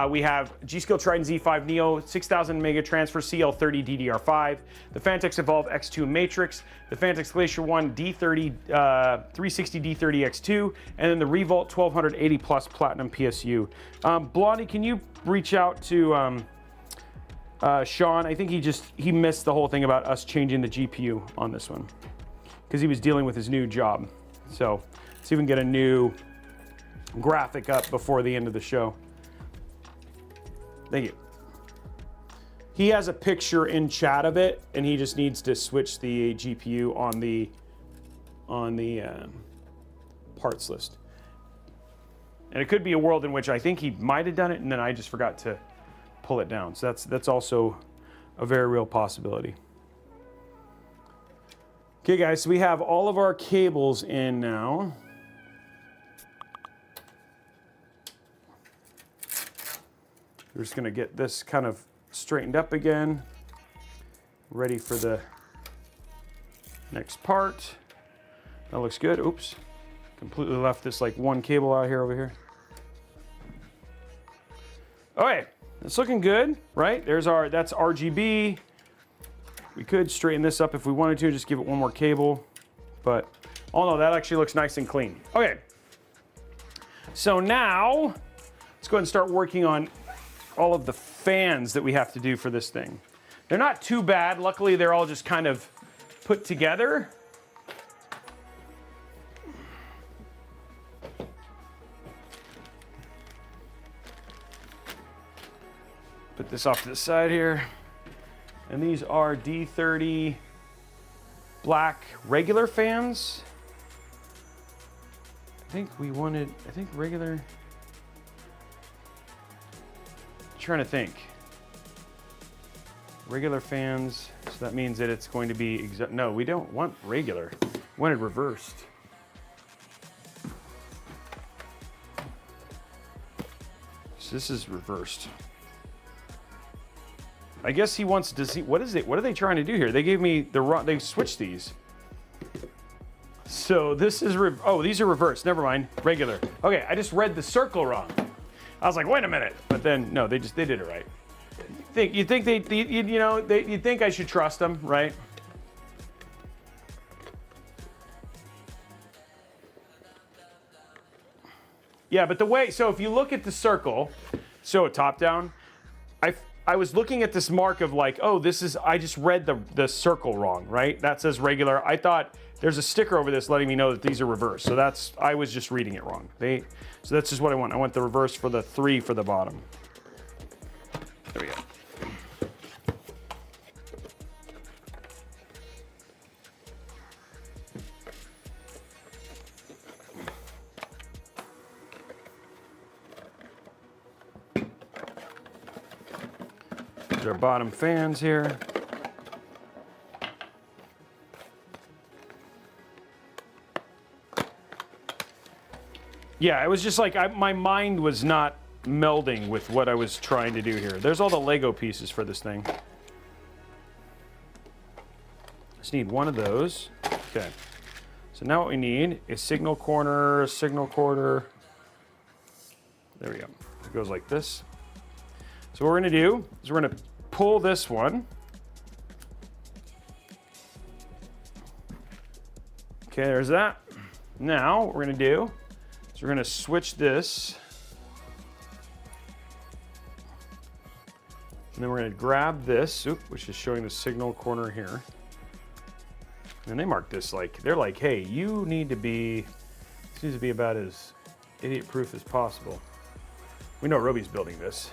We have G.Skill Trident Z5 Neo, 6000 mega transfer CL30 DDR5, the Phanteks Evolv X2 Matrix, the Phanteks Glacier 1 D30 360 D30 X2, and then the Revolt 1280 Plus Platinum PSU. Blondie, can you reach out to Sean? I think he missed the whole thing about us changing the GPU on this one because he was dealing with his new job. So let's see if we can get a new graphic up before the end of the show. Thank you. He has a picture in chat of it, and he just needs to switch the GPU on the parts list. And it could be a world in which I think he might have done it, and then I just forgot to pull it down. So that's also a very real possibility. Okay, guys, so we have all of our cables in now. We're just gonna get this kind of straightened up again, ready for the next part. That looks good. Oops, completely left this like one cable out here over here. Okay, it's looking good, right? That's RGB. We could straighten this up if we wanted to, just give it one more cable, but oh no, that actually looks nice and clean. Okay, so now let's go ahead and start working on all of the fans that we have to do for this thing. They're not too bad. Luckily, they're all just kind of put together. Put this off to the side here. And these are D30 black regular fans. I think regular. Trying to think. Regular fans, so that means that it's going to be no, we don't want regular. We want it reversed. So this is reversed. I guess he wants to see what is it? What are they trying to do here? They gave me they switched these. So this is these are reversed. Never mind. Regular. Okay, I just read the circle wrong. I was like, wait a minute, but then no, they did it right. You think I should trust them, right? Yeah, but the way, so if you look at the circle, so top down, I was looking at this mark of like, oh, this is, I just read the circle wrong, right? That says regular. I thought there's a sticker over this letting me know that these are reversed. So that's, I was just reading it wrong. So that's just what I want. I want the reverse for the 3 for the bottom. There we go. There's our bottom fans here. Yeah, it was just like my mind was not melding with what I was trying to do here. There's all the Lego pieces for this thing. Just need one of those. Okay. So now what we need is signal corner, signal quarter. There we go. It goes like this. So what we're going to do is we're going to pull this one. Okay, there's that. Now what we're going to do is we're going to switch this. And then we're going to grab this, which is showing the signal corner here. And they mark this like, they're like, hey, you need to be, this needs to be about as idiot-proof as possible. We know Robey's building this.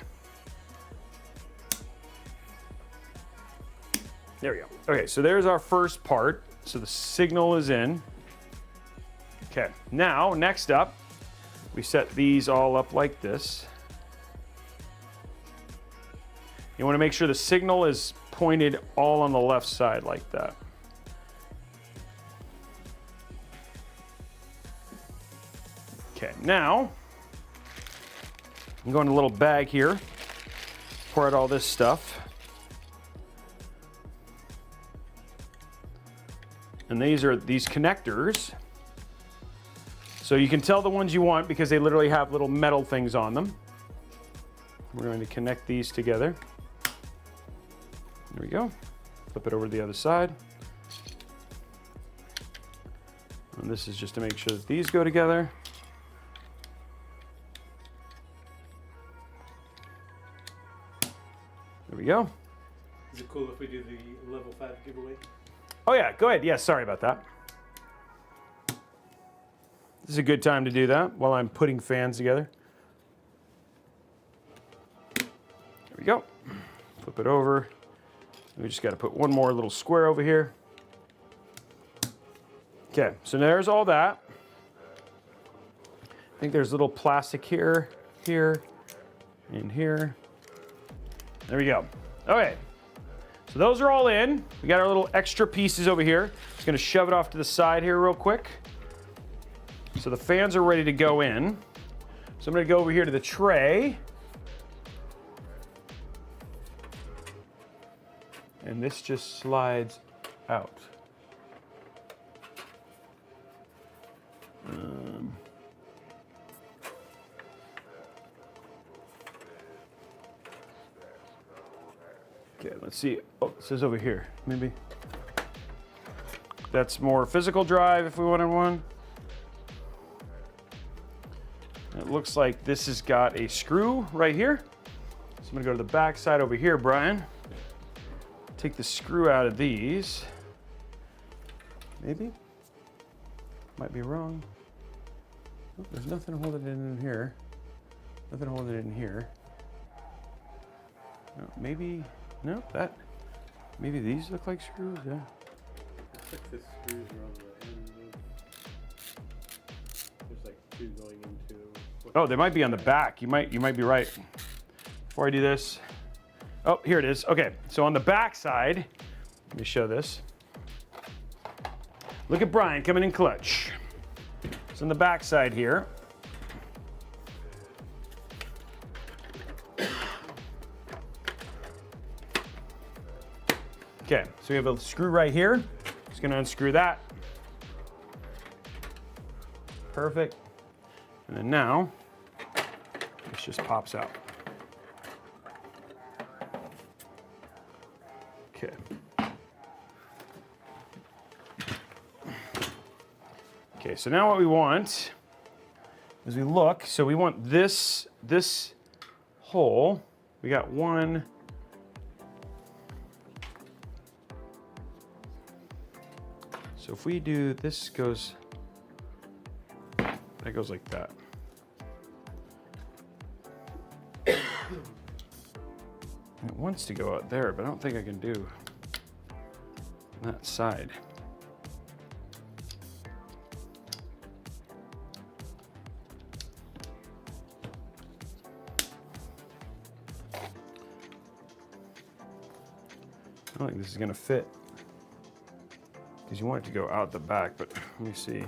There we go. Okay, so there's our first part. So the signal is in. Okay, now next up, we set these all up like this. You want to make sure the signal is pointed all on the left side like that. Okay, now I'm going to a little bag here, pour out all this stuff. And these are these connectors. So you can tell the ones you want because they literally have little metal things on them. We're going to connect these together. There we go. Flip it over to the other side. And this is just to make sure that these go together. There we go. Is it cool if we do the level 5 giveaway? Oh yeah, go ahead. Yeah, sorry about that. This is a good time to do that while I'm putting fans together. There we go. Flip it over. We just got to put one more little square over here. Okay, so there's all that. I think there's little plastic here, here, and here. There we go. Okay. So those are all in. We got our little extra pieces over here. Just gonna shove it off to the side here real quick. So the fans are ready to go in. So I'm gonna go over here to the tray. And this just slides out. Okay, let's see. Oh, it says over here, maybe. That's more physical drive if we wanted one. It looks like this has got a screw right here. So I'm gonna go to the back side over here, Brian. Take the screw out of these. Maybe. Might be wrong. Oh, there's nothing holding it in here. Nothing holding it in here. No, maybe. No, that. Maybe these look like screws. Yeah. Looks like the screws are on the end of. There's like 2 going into. Oh, they might be on the back. You might be right. Before I do this. Oh, here it is. Okay, so on the back side, let me show this. Look at Brian coming in clutch. So on the back side here. Okay, so we have a screw right here. Just gonna unscrew that. Perfect. And then now, this just pops out. Okay. Okay, so now what we want as we look, so we want this hole. We got one. So if we do, this goes, that goes like that. It wants to go out there, but I don't think I can do that side. I don't think this is gonna fit because you want it to go out the back, but let me see.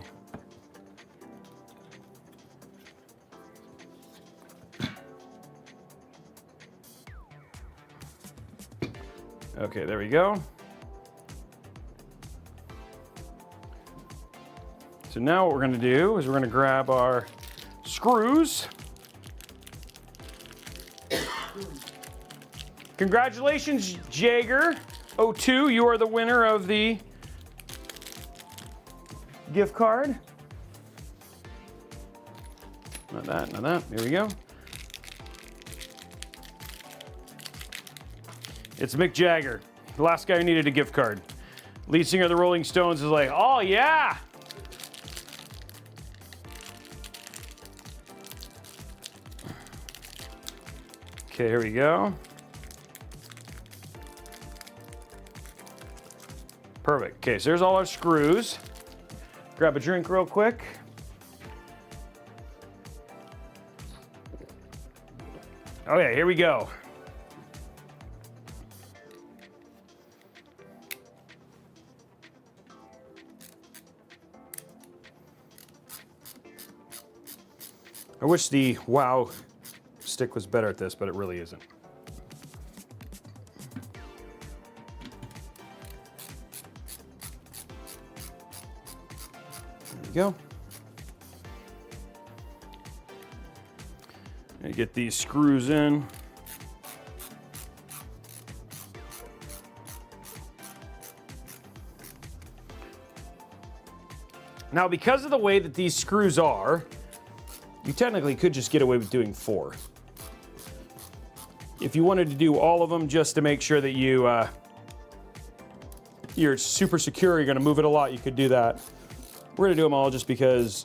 Okay, there we go. So now what we're gonna do is we're gonna grab our screws. Congratulations, Jager02, you are the winner of the gift card. Not that, not that, there we go. It's Mick Jagger, the last guy who needed a gift card. Lead singer of the Rolling Stones is like, oh yeah! Okay, here we go. Perfect. Okay, so there's all our screws. Grab a drink real quick. Okay, here we go. I wish the Wow stick was better at this, but it really isn't. There we go. And get these screws in. Now, because of the way that these screws are, you technically could just get away with doing 4. If you wanted to do all of them just to make sure that you're super secure, you're gonna move it a lot, you could do that. We're gonna do them all just because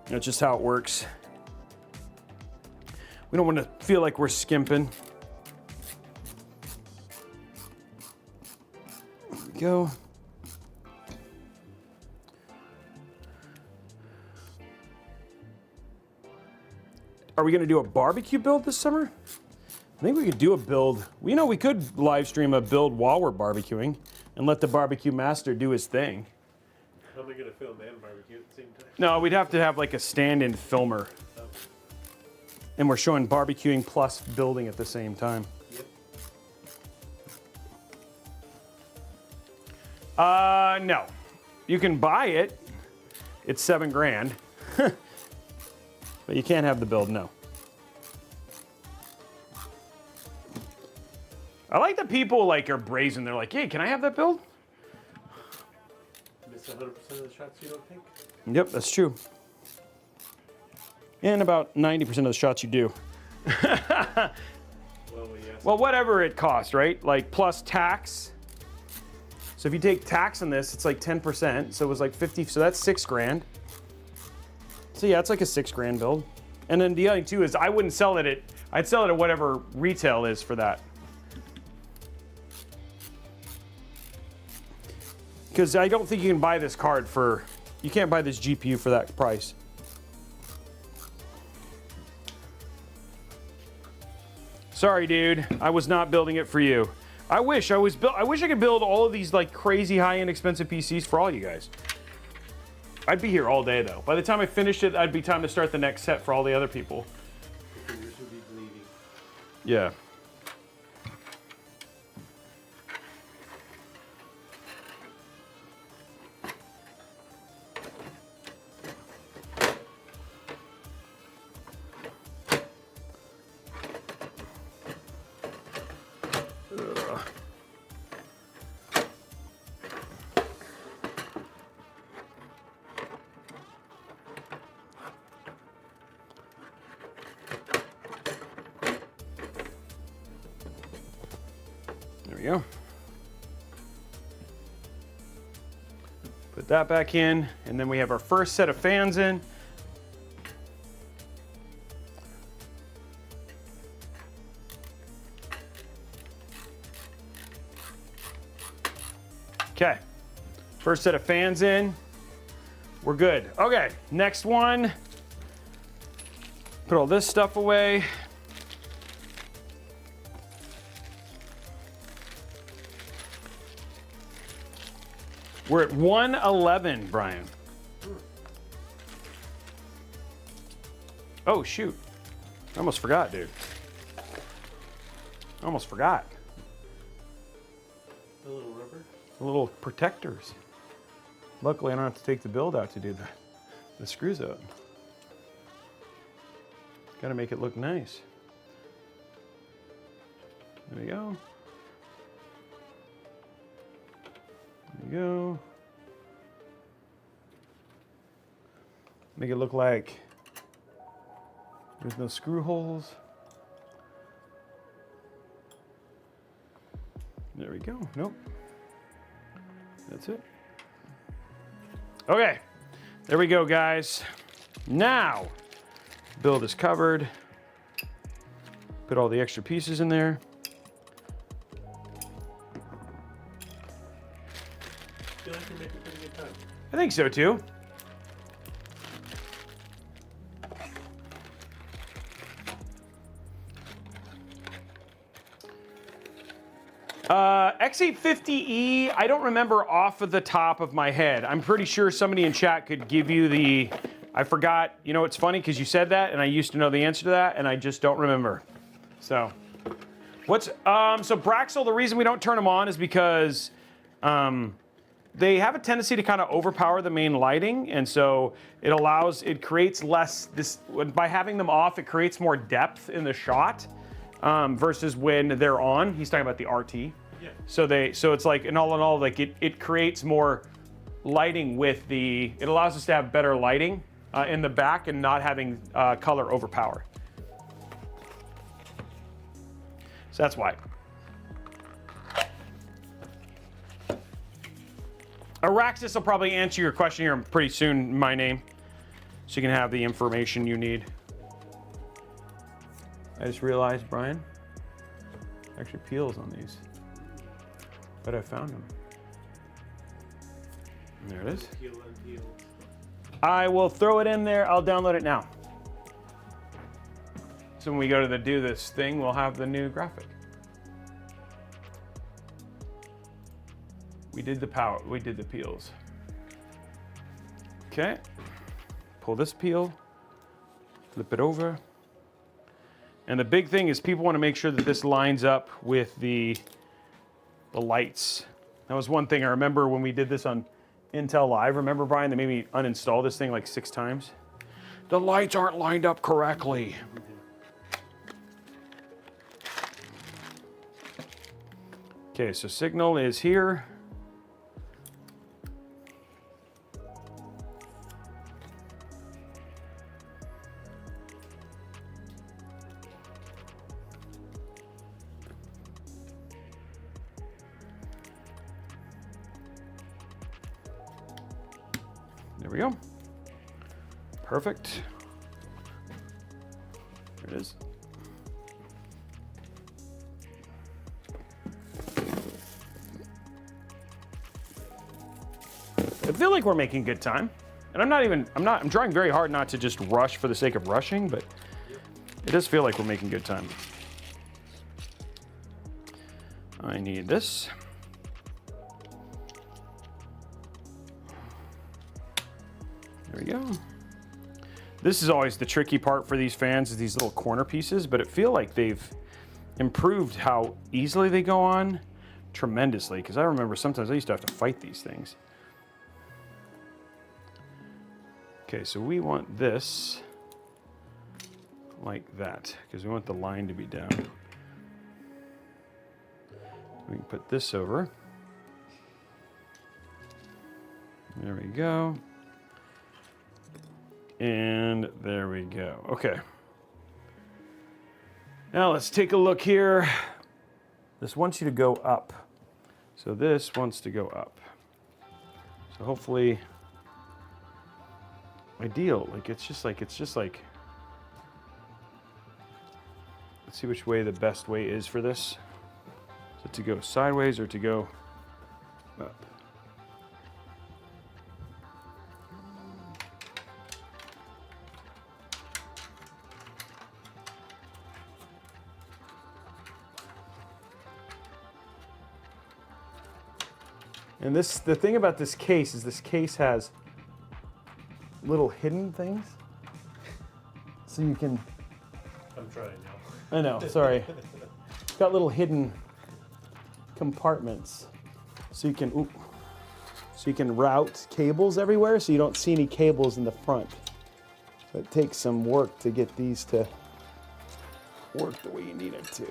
that's just how it works. We don't want to feel like we're skimping. There we go. Are we gonna do a barbecue build this summer? I think we could do a build. You know, we could live stream a build while we're barbecuing and let the barbecue master do his thing. How am I going to film and barbecue at the same time? No, we'd have to have like a stand-in filmer. Oh. And we're showing barbecuing plus building at the same time. Yep. No. You can buy it. It's $7 grand. But you can't have the build, no. I like that people like are brazen. They're like, hey, can I have that build? Miss 100% of the shots you don't take? Yep, that's true. And about 90% of the shots you do. Well, whatever it costs, right? Like plus tax. So if you take tax on this, it's like 10%. So it was like 50, so that's $6 grand. So yeah, it's like a $6 grand build. And then the other thing too is I wouldn't sell it at, I'd sell it at whatever retail is for that. Because I don't think you can buy this card for, you can't buy this GPU for that price. Sorry, dude, I was not building it for you. I wish I could build all of these like crazy high-end expensive PCs for all you guys. I'd be here all day though. By the time I finished it, I'd be time to start the next set for all the other people. Your fingers would be bleeding. Yeah. we go. Put that back in, and then we have our first set of fans in. Okay, first set of fans in. We're good. Okay, next one. Put all this stuff away. We're at 111, Brian. Oh, shoot. I almost forgot, dude. I almost forgot. The little rubber? The little protectors. Luckily, I don't have to take the build out to do the screws out. Gotta make it look nice. There we go. There we go. Make it look like there's no screw holes. There we go. Nope. That's it. Okay. There we go, guys. Now, build is covered. Put all the extra pieces in there. I feel like you're making pretty good time. I think so too. X850E, I don't remember off of the top of my head. I'm pretty sure somebody in chat could give you the, I forgot, you know, it's funny because you said that and I used to know the answer to that and I just don't remember. So, so Braxel, the reason we don't turn them on is because they have a tendency to kind of overpower the main lighting, and so it creates less, by having them off, it creates more depth in the shot versus when they're on. He's talking about the RT. Yeah. So it's like, in all, like it creates more lighting it allows us to have better lighting in the back and not having color overpower. So that's why. Araxis will probably answer your question here pretty soon in my name, so you can have the information you need. I just realized, Brian, actually peels on these, but I found them. There it is. Peel and peel. I will throw it in there. I'll download it now. So when we go to do this thing, we'll have the new graphic. We did the peels. Okay, pull this peel, flip it over. And the big thing is people want to make sure that this lines up with the lights. That was one thing I remember when we did this on Intel Live. Remember, Brian, they made me uninstall this thing like 6 times? The lights aren't lined up correctly. Okay, so signal is here. There we go. Perfect. There it is. I feel like we're making good time. And I'm trying very hard not to just rush for the sake of rushing, but it does feel like we're making good time. I need this. There we go. This is always the tricky part for these fans, is these little corner pieces, but it feels like they've improved how easily they go on tremendously, because I remember sometimes I used to have to fight these things. Okay, so we want this like that, because we want the line to be down. We can put this over. There we go. And there we go. Okay. Now let's take a look here. This wants you to go up. So this wants to go up. So hopefully, ideal. Like it's just like, let's see which way the best way is for this. Is it to go sideways or to go up? And this, the thing about this case is this case has little hidden things. So you can, I'm trying now. I know, sorry. It's got little hidden compartments. So you can, so you can route cables everywhere so you don't see any cables in the front. So it takes some work to get these to work the way you need it to.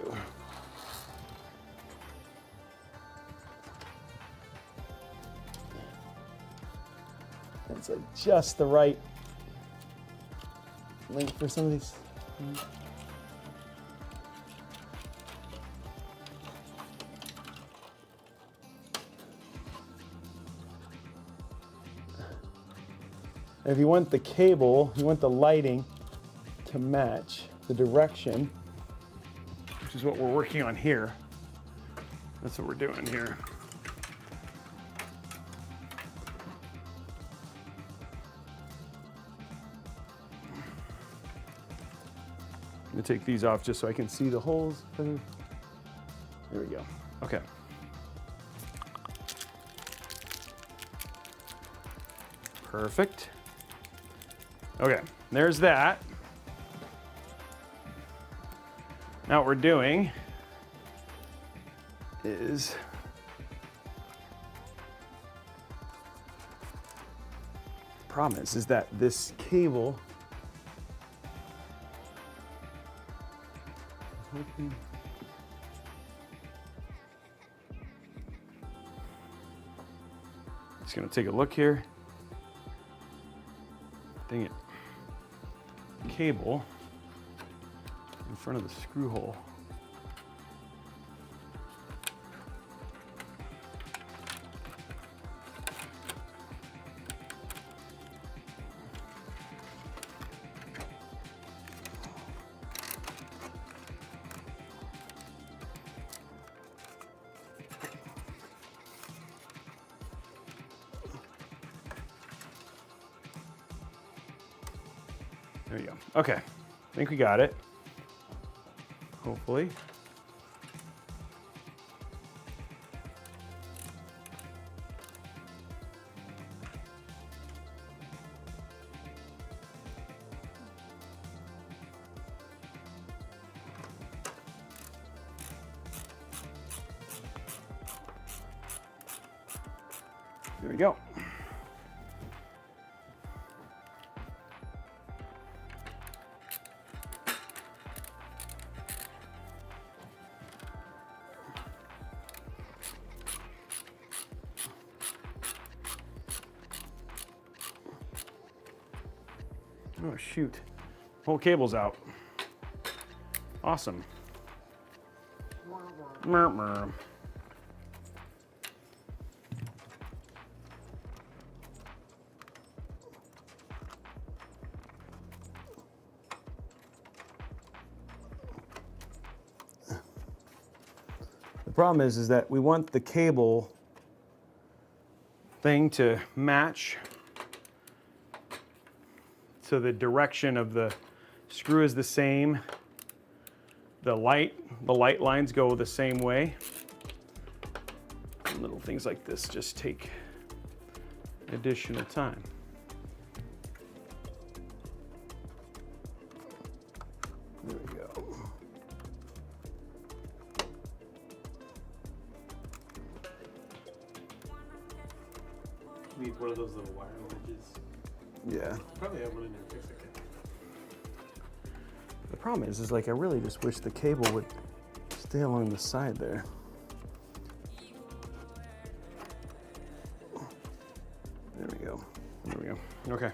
It's like just the right length for some of these. And if you want the cable, you want the lighting to match the direction, which is what we're working on here. That's what we're doing here. I'm gonna take these off just so I can see the holes. There we go. Okay. Perfect. Okay, there's that. Now what we're doing is the problem is that this cable just gonna take a look here. Dang it. Cable in front of the screw hole. There you go. Okay, I think we got it. Hopefully. There we go. Oh shoot, whole cable's out. Awesome. The problem is that we want the cable thing to match so the direction of the screw is the same. The light lines go the same way. And little things like this just take additional time. There we go. Need one of those little wire wedges. Yeah. Probably have one in your fix it. The problem is like I really just wish the cable would stay along the side there. There we go. There we go. Okay.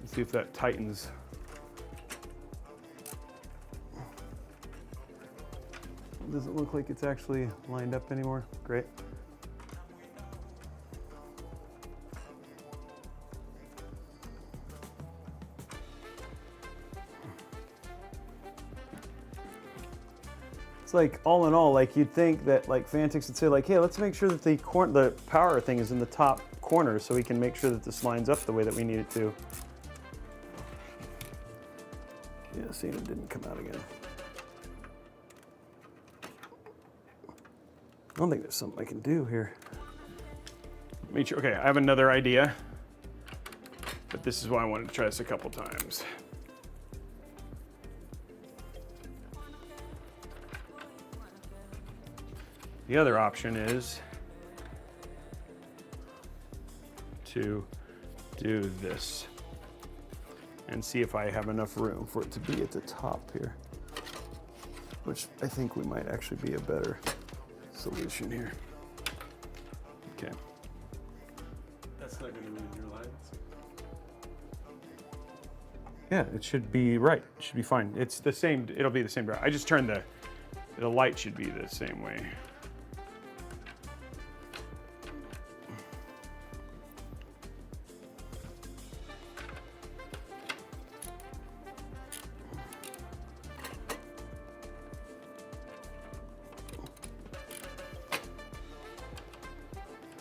Let's see if that tightens. doesn't look like it's actually lined up anymore. Great. It's like, all in all, like you'd think that like Phanteks would say like, hey, let's make sure that the power thing is in the top corner so we can make sure that this lines up the way that we need it to. Yeah, see, it didn't come out again. I don't think there's something I can do here. Okay, I have another idea, but this is why I wanted to try this a couple times. The other option is to do this and see if I have enough room for it to be at the top here, which I think we might actually be a better solution here. Okay. That's not going to ruin your lines. Yeah, it should be right. It should be fine. It's the same. It'll be the same. I just turned the light should be the same way.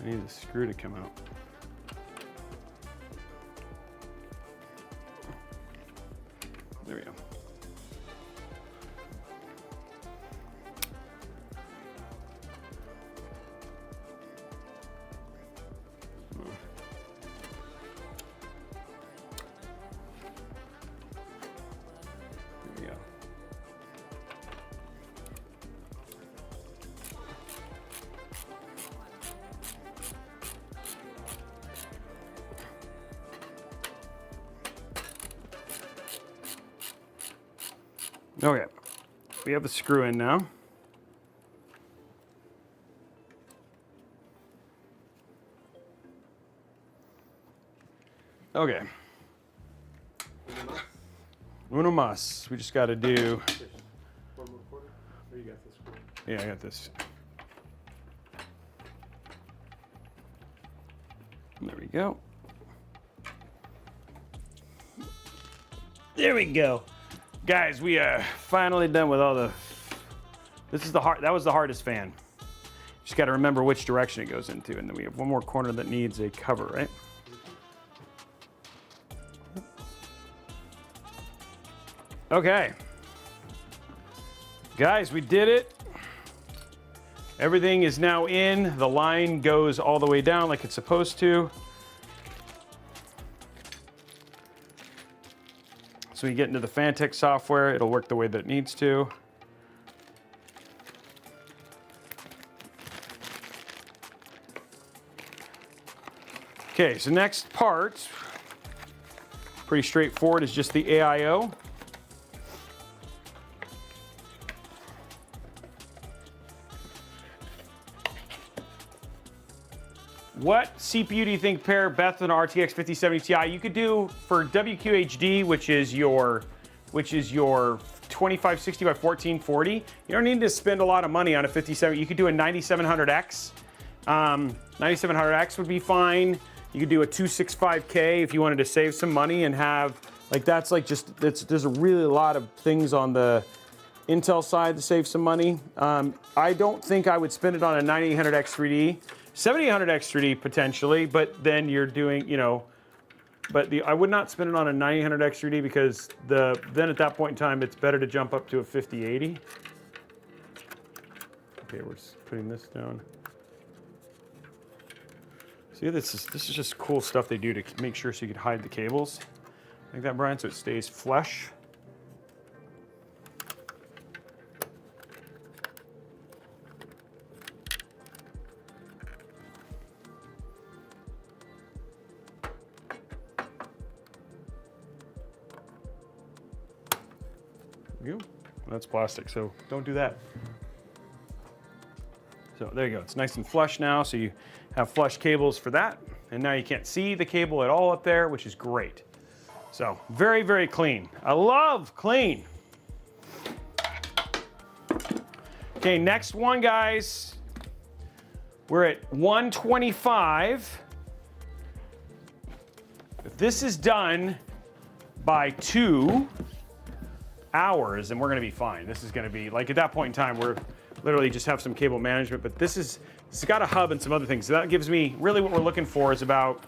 I need the screw to come out. There we go. There we go. Okay, we have the screw in now. Okay. Uno mas. We just got to do. One more quarter? Or you got this quarter? Yeah, I got this. There we go. There we go. Guys, we are finally done with all the, that was the hardest fan. Just got to remember which direction it goes into, and then we have one more corner that needs a cover, right? Okay. Guys, we did it. Everything is now in. The line goes all the way down like it's supposed to. So we get into the Phanteks software, it'll work the way that it needs to. Okay, so next part, pretty straightforward, is just the AIO. What CPU do you think pair best with an RTX 5070 Ti? You could do for WQHD, which is your 2560 by 1440. You don't need to spend a lot of money on a 57. You could do a 9700X. 9700X would be fine. You could do a 265K if you wanted to save some money and have, like, that's like just, there's a really lot of things on the Intel side to save some money. I don't think I would spend it on a 9800X 3D. 7800X 3D potentially, but then you're doing, you know, but I would not spend it on a 9800X 3D because then at that point in time, it's better to jump up to a 5080. Okay, we're just putting this down. See, this is just cool stuff they do to make sure so you can hide the cables like that, Brian, so it stays flush. That's plastic, so don't do that. So there you go, it's nice and flush now, so you have flush cables for that, and now you can't see the cable at all up there, which is great. So very, very clean. I love clean. Okay, next one, guys. We're at 125. If this is done by 2 hours, then we're gonna be fine. This is gonna be, like at that point in time, we're literally just have some cable management, but this has got a hub and some other things. So that gives me, really what we're looking for is about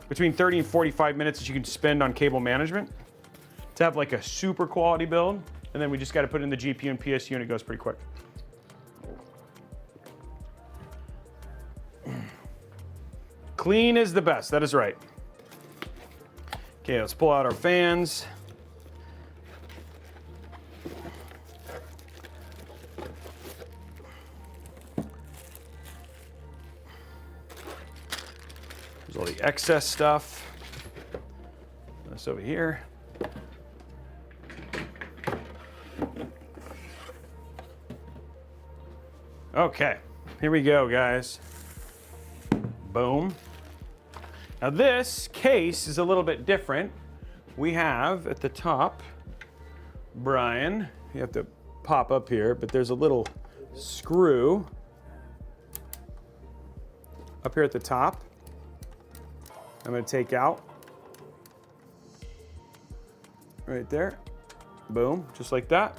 between 30 and 45 minutes that you can spend on cable management to have like a super quality build. And then we just gotta put in the GPU and PSU and it goes pretty quick. Clean is the best, that is right. Okay, let's pull out our fans. There's all the excess stuff. This over here. Okay, here we go, guys. Boom. Now this case is a little bit different. We have at the top, Brian, you have to pop up here, but there's a little screw up here at the top. I'm gonna take out right there. Boom, just like that.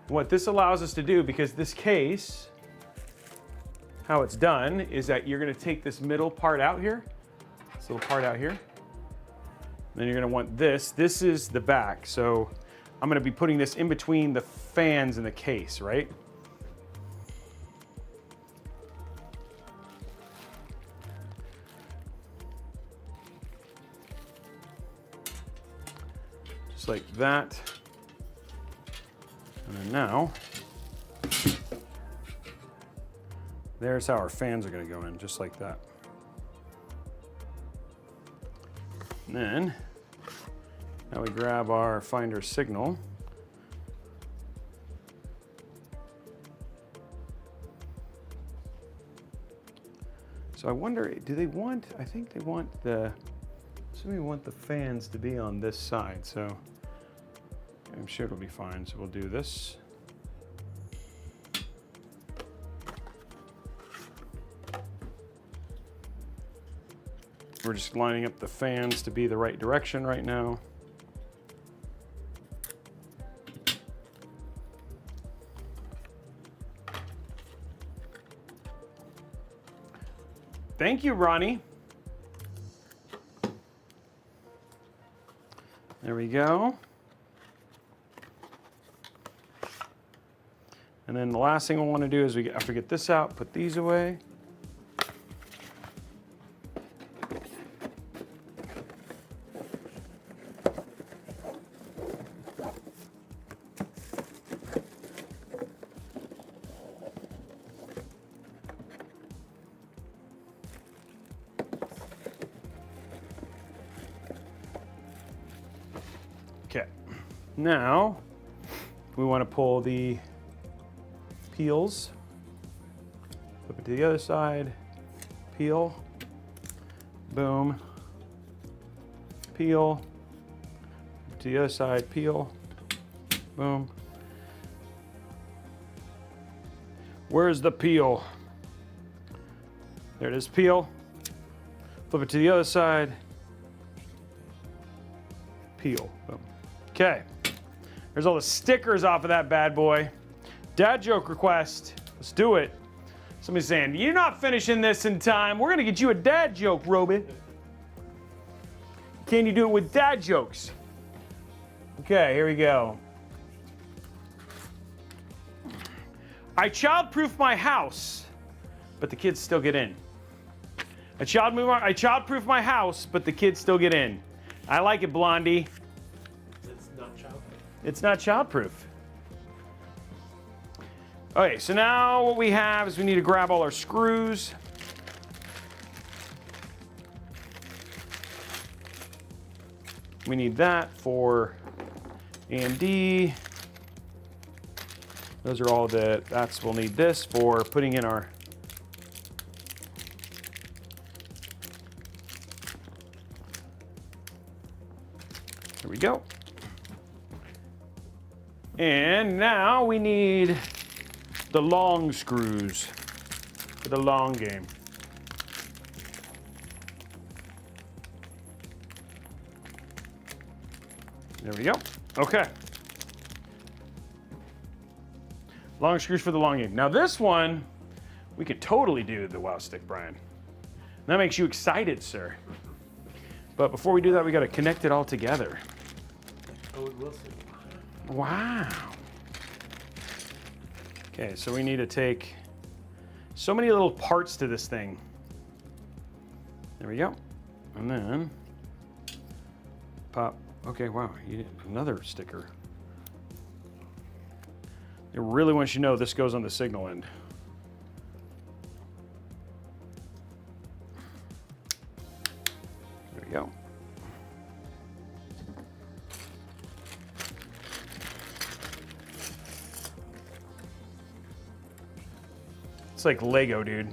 What this allows us to do, because this case, how it's done is that you're gonna take this middle part out here, this little part out here. Then you're gonna want this. This is the back. So I'm gonna be putting this in between the fans in the case, right? Just like that. And then now, there's how our fans are gonna go in, just like that. And then, now we grab our finder signal. So I wonder, do they want, I think they want the, we want the fans to be on this side, so I'm sure it'll be fine. So we'll do this. We're just lining up the fans to be the right direction right now. Thank you, Ronnie. There we go. And then the last thing we want to do is after we get this out, put these away. Okay, now we want to pull the peels, flip it to the other side, peel, boom, peel, to the other side, peel, boom. Where's the peel? There it is, peel, flip it to the other side, peel, boom. Okay, there's all the stickers off of that bad boy. Dad joke request, let's do it. Somebody's saying, you're not finishing this in time. We're gonna get you a dad joke, Robey. Can you do it with dad jokes? Okay, here we go. I child-proof my house, but the kids still get in. I child-proof my house, but the kids still get in. I like it, Blondie. It's not childproof. It's not child-proof. Okay, so now what we have is we need to grab all our screws. We need that for AMD. Those are all we'll need this for putting in our there we go. And now we need The long screws for the long game. There we go. Okay. Long screws for the long game. Now this one, we could totally do the wow stick, Brian. That makes you excited, sir. But before we do that, we got to connect it all together. Owen Wilson. Wow. Okay, so we need to take so many little parts to this thing. There we go. And then pop. Okay, wow, you did another sticker. It really wants you to know this goes on the signal end. There we go. It's like Lego, dude.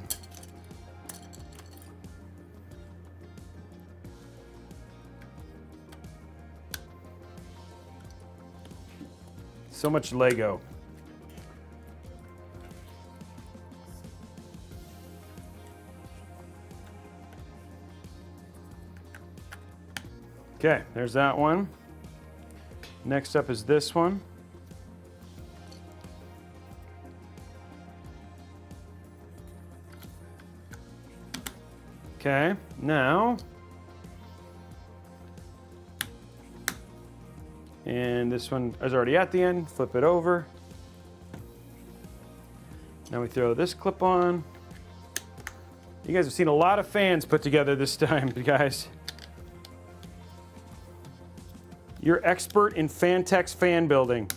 So much Lego. Okay, there's that one. Next up is this one. Okay, now, and this one is already at the end, flip it over. Now we throw this clip on. You guys have seen a lot of fans put together this time, guys. You're expert in Phanteks fan building.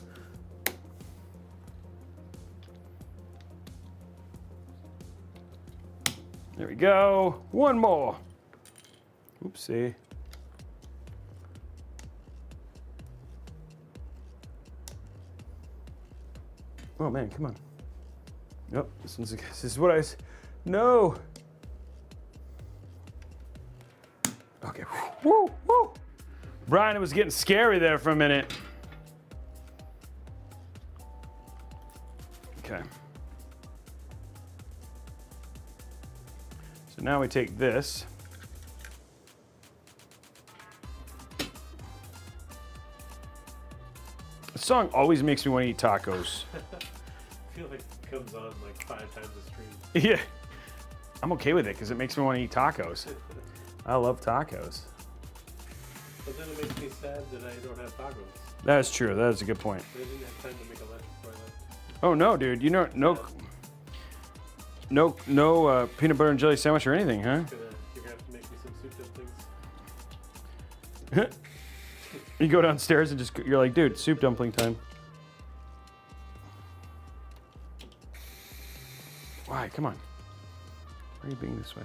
There we go. One more. Oopsie. Oh man, come on. Yep, this is what no. Okay. Woo, woo. Brian, it was getting scary there for a minute. Okay. So now we take this. The song always makes me want to eat tacos. I feel like it comes on like 5 times a stream. Yeah. I'm okay with it because it makes me want to eat tacos. I love tacos. But then it makes me sad that I don't have tacos. That is true. That is a good point. I didn't have time to make a lunch before I left. Oh no, dude! You know, no peanut butter and jelly sandwich or anything, huh? You're gonna have to make me some soup dumplings. You go downstairs and you're like, dude, soup dumpling time. Why? Come on. Why are you being this way?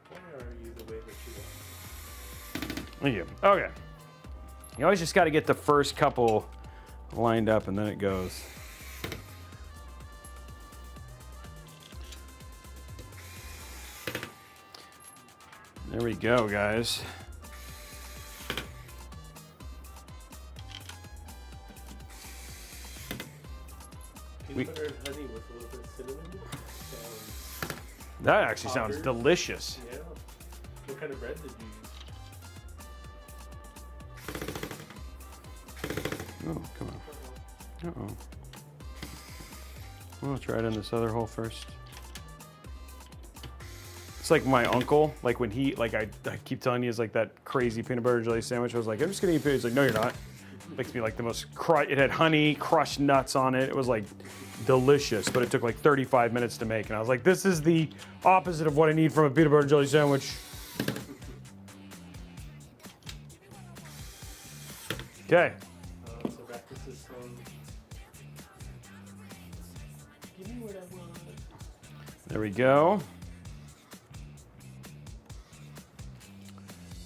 Why are you the way that you are? Thank you. Okay. You always just got to get the first couple lined up and then it goes. There we go, guys. Peanut butter and honey with a little bit of cinnamon. That actually sounds Poppers. delicious. Yeah. What kind of bread did you use? Oh, come on. Uh-oh. We'll try it in this other hole first. It's like my uncle, like when he, like I keep telling you, is like that crazy peanut butter and jelly sandwich. I was like, I'm just gonna eat peanut. He's like, no, you're not. Makes me like the most, it had honey, crushed nuts on it. It was like delicious, but it took like 35 minutes to make. And I was like, this is the opposite of what I need from a peanut butter and jelly sandwich. Okay. So back to this song. Give me what I want. There we go.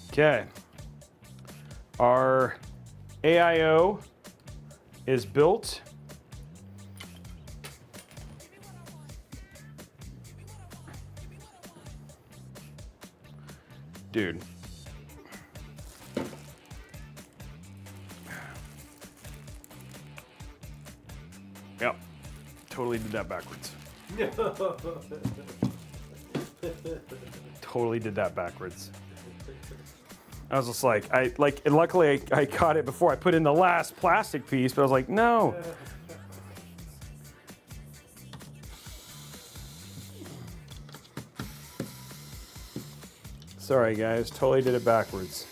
Okay. Our AIO is built. Dude. Totally did that backwards. Totally did that backwards. I was just like, and luckily I caught it before I put in the last plastic piece, but I was like, no. Sorry guys, totally did it backwards.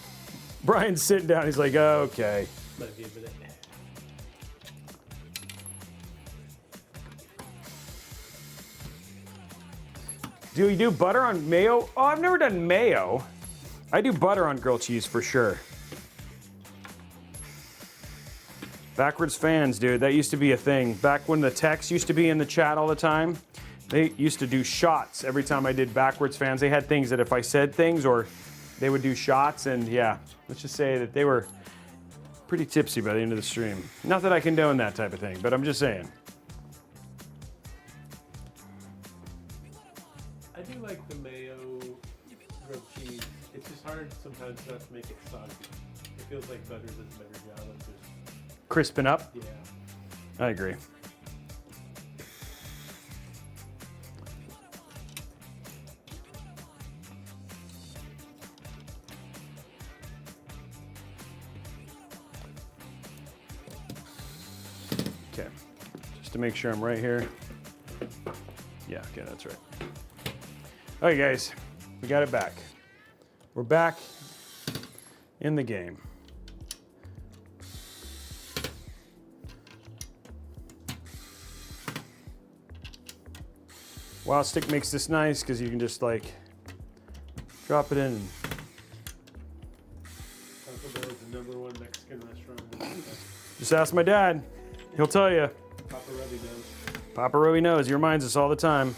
Brian's sitting down, he's like, oh, okay. Might be a minute. Do you do butter on mayo? Oh, I've never done mayo. I do butter on grilled cheese for sure. Backwards fans, dude, that used to be a thing. Back when the techs used to be in the chat all the time, they used to do shots every time I did backwards fans. They had things that if I said things or they would do shots, and yeah, let's just say that they were pretty tipsy by the end of the stream. Not that I condone that type of thing, but I'm just saying. I do like the mayo grilled cheese. It's just hard sometimes not to make it soggy. It feels like butter does a better job of just... Crisping up? Yeah. I agree. Okay, just to make sure I'm right here. Yeah, okay, that's right. Okay, guys, we got it back. We're back in the game. Wow Stick makes this nice because you can just like drop it in. Taco Bell is the #1 Mexican restaurant in America. Just ask my dad. He'll tell you. Papa Robey knows. Papa Robey knows. He reminds us all the time.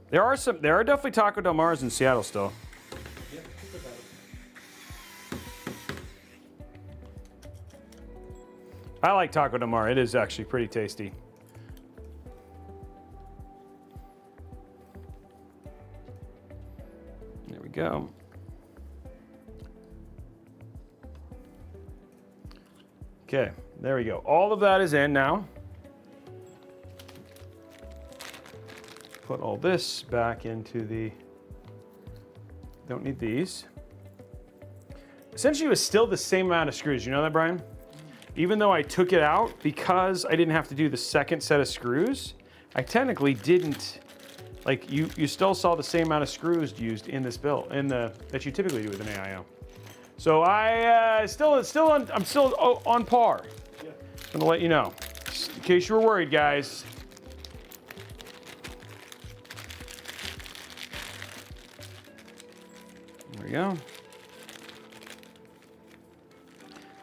There are definitely Taco Del Mars in Seattle still. Yeah, think about it. I like Taco Del Mar. It is actually pretty tasty. There we go. Okay, there we go. All of that is in now. Put all this back into the, don't need these. Essentially it was still the same amount of screws, you know that, Brian? Even though I took it out, because I didn't have to do the second set of screws, I technically didn't, like you still saw the same amount of screws used in this build, that you typically do with an AIO. So I'm still on par. Yeah. I'm gonna let you know, just in case you were worried, guys. There we go.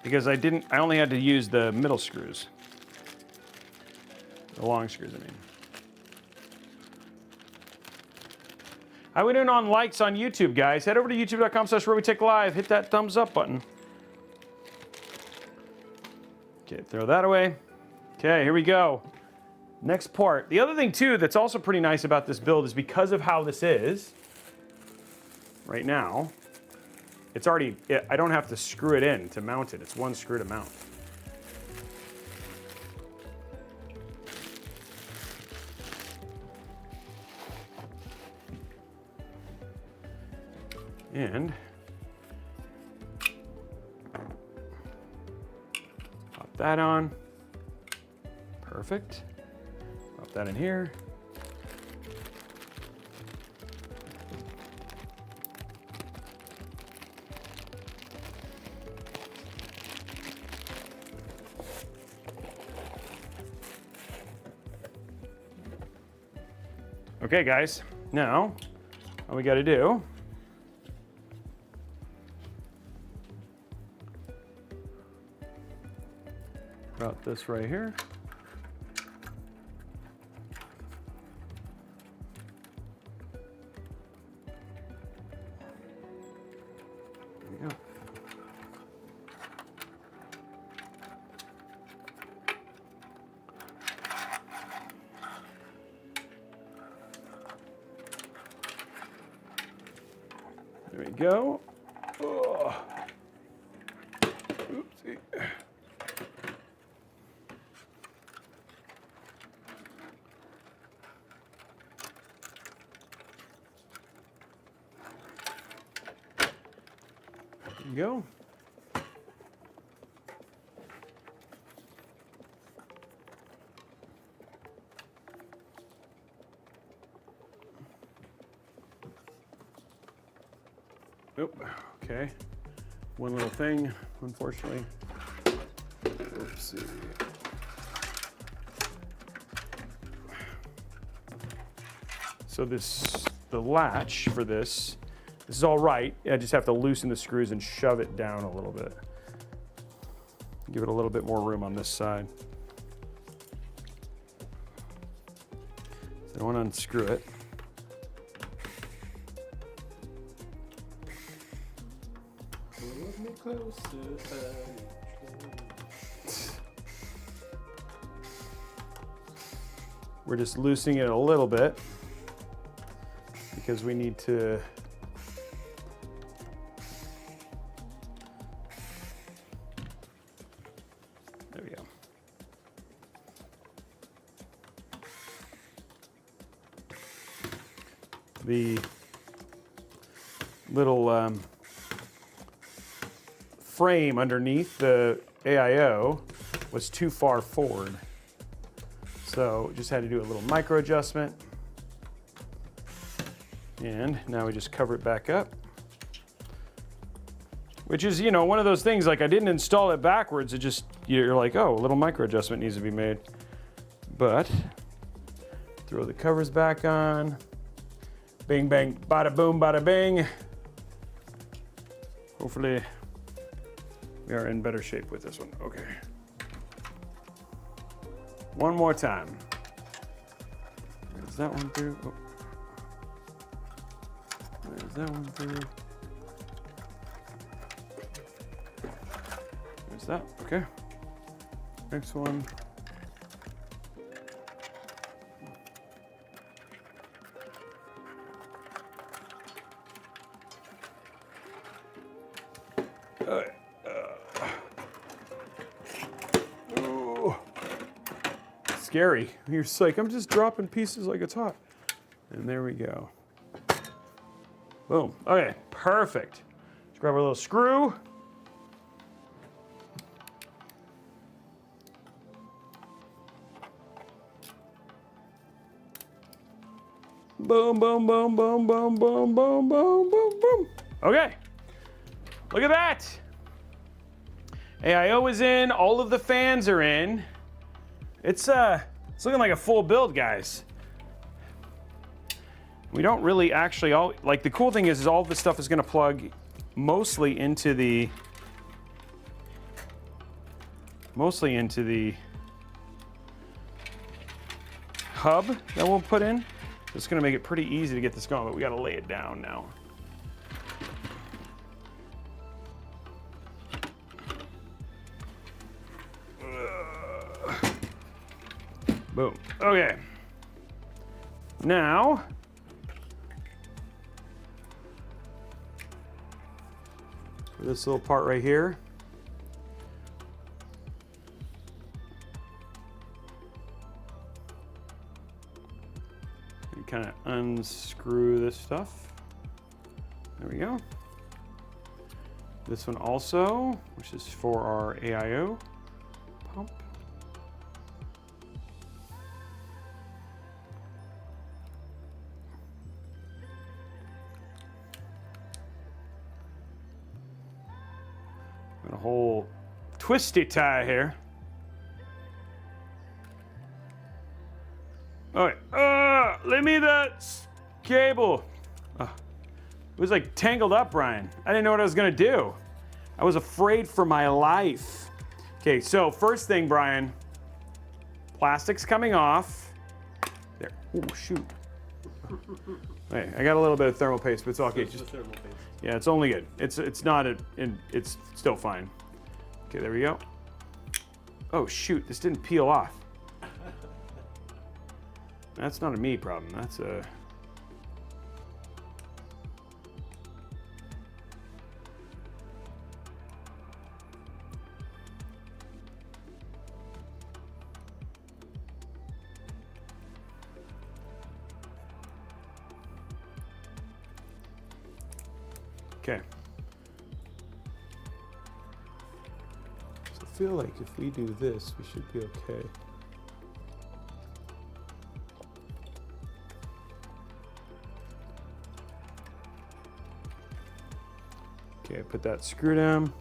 Because I only had to use the middle screws. The long screws, I mean. I went in on likes on YouTube, guys. Head over to youtube.com/Robeytech Live. Hit that thumbs up button. Okay, throw that away. Okay, here we go. Next part. The other thing, too, that's also pretty nice about this build is because of how this is, right now, it's already, I don't have to screw it in to mount it. It's one screw to mount. And pop that on. Perfect. Pop that in here. Okay, guys, now all we got to do about this right here. There we go. There we go. Oh. Oopsie. There you go. Oop, okay. One little thing, unfortunately. Oopsie. So the latch for this is all right. I just have to loosen the screws and shove it down a little bit. Give it a little bit more room on this side. So I want to unscrew it. We're just loosening it a little bit because we need to there we go. The little frame underneath the AIO was too far forward. So just had to do a little micro adjustment. And now we just cover it back up. Which is, you know, one of those things, like I didn't install it backwards. It just, you're like, oh, a little micro adjustment needs to be made. But throw the covers back on. Bing, bang, bada boom, bada bing. Hopefully we are in better shape with this one. Okay. One more time. There's that one through. Oh. There's that one through. There's that. Okay. Next one. Scary. You're just like, I'm just dropping pieces like it's hot. And there we go. Boom. Okay, perfect. Let's grab our little screw. Boom, boom, boom, boom, boom, boom, boom, boom, boom, boom. Okay. Look at that. AIO is in. All of the fans are in. It's looking like a full build, guys. We don't really actually like the cool thing is all this stuff is going to plug mostly into the hub that we'll put in. It's going to make it pretty easy to get this going, but we got to lay it down now. Boom. Okay. Now, for this little part right here, you kind of unscrew this stuff. There we go. This one also, which is for our AIO pump. A whole twisty tie here. All right, let me that cable. It was like tangled up, Brian. I didn't know what I was gonna do. I was afraid for my life. Okay, so first thing, Brian, plastic's coming off. There, oh shoot. Hey, I got a little bit of thermal paste, but it's okay. Just thermal paste. Yeah, it's only good. It's not it's still fine. Okay, there we go. Oh shoot, this didn't peel off. That's not a me problem. That's a okay. feel like if we do this, we should be okay. Okay, put that screw down.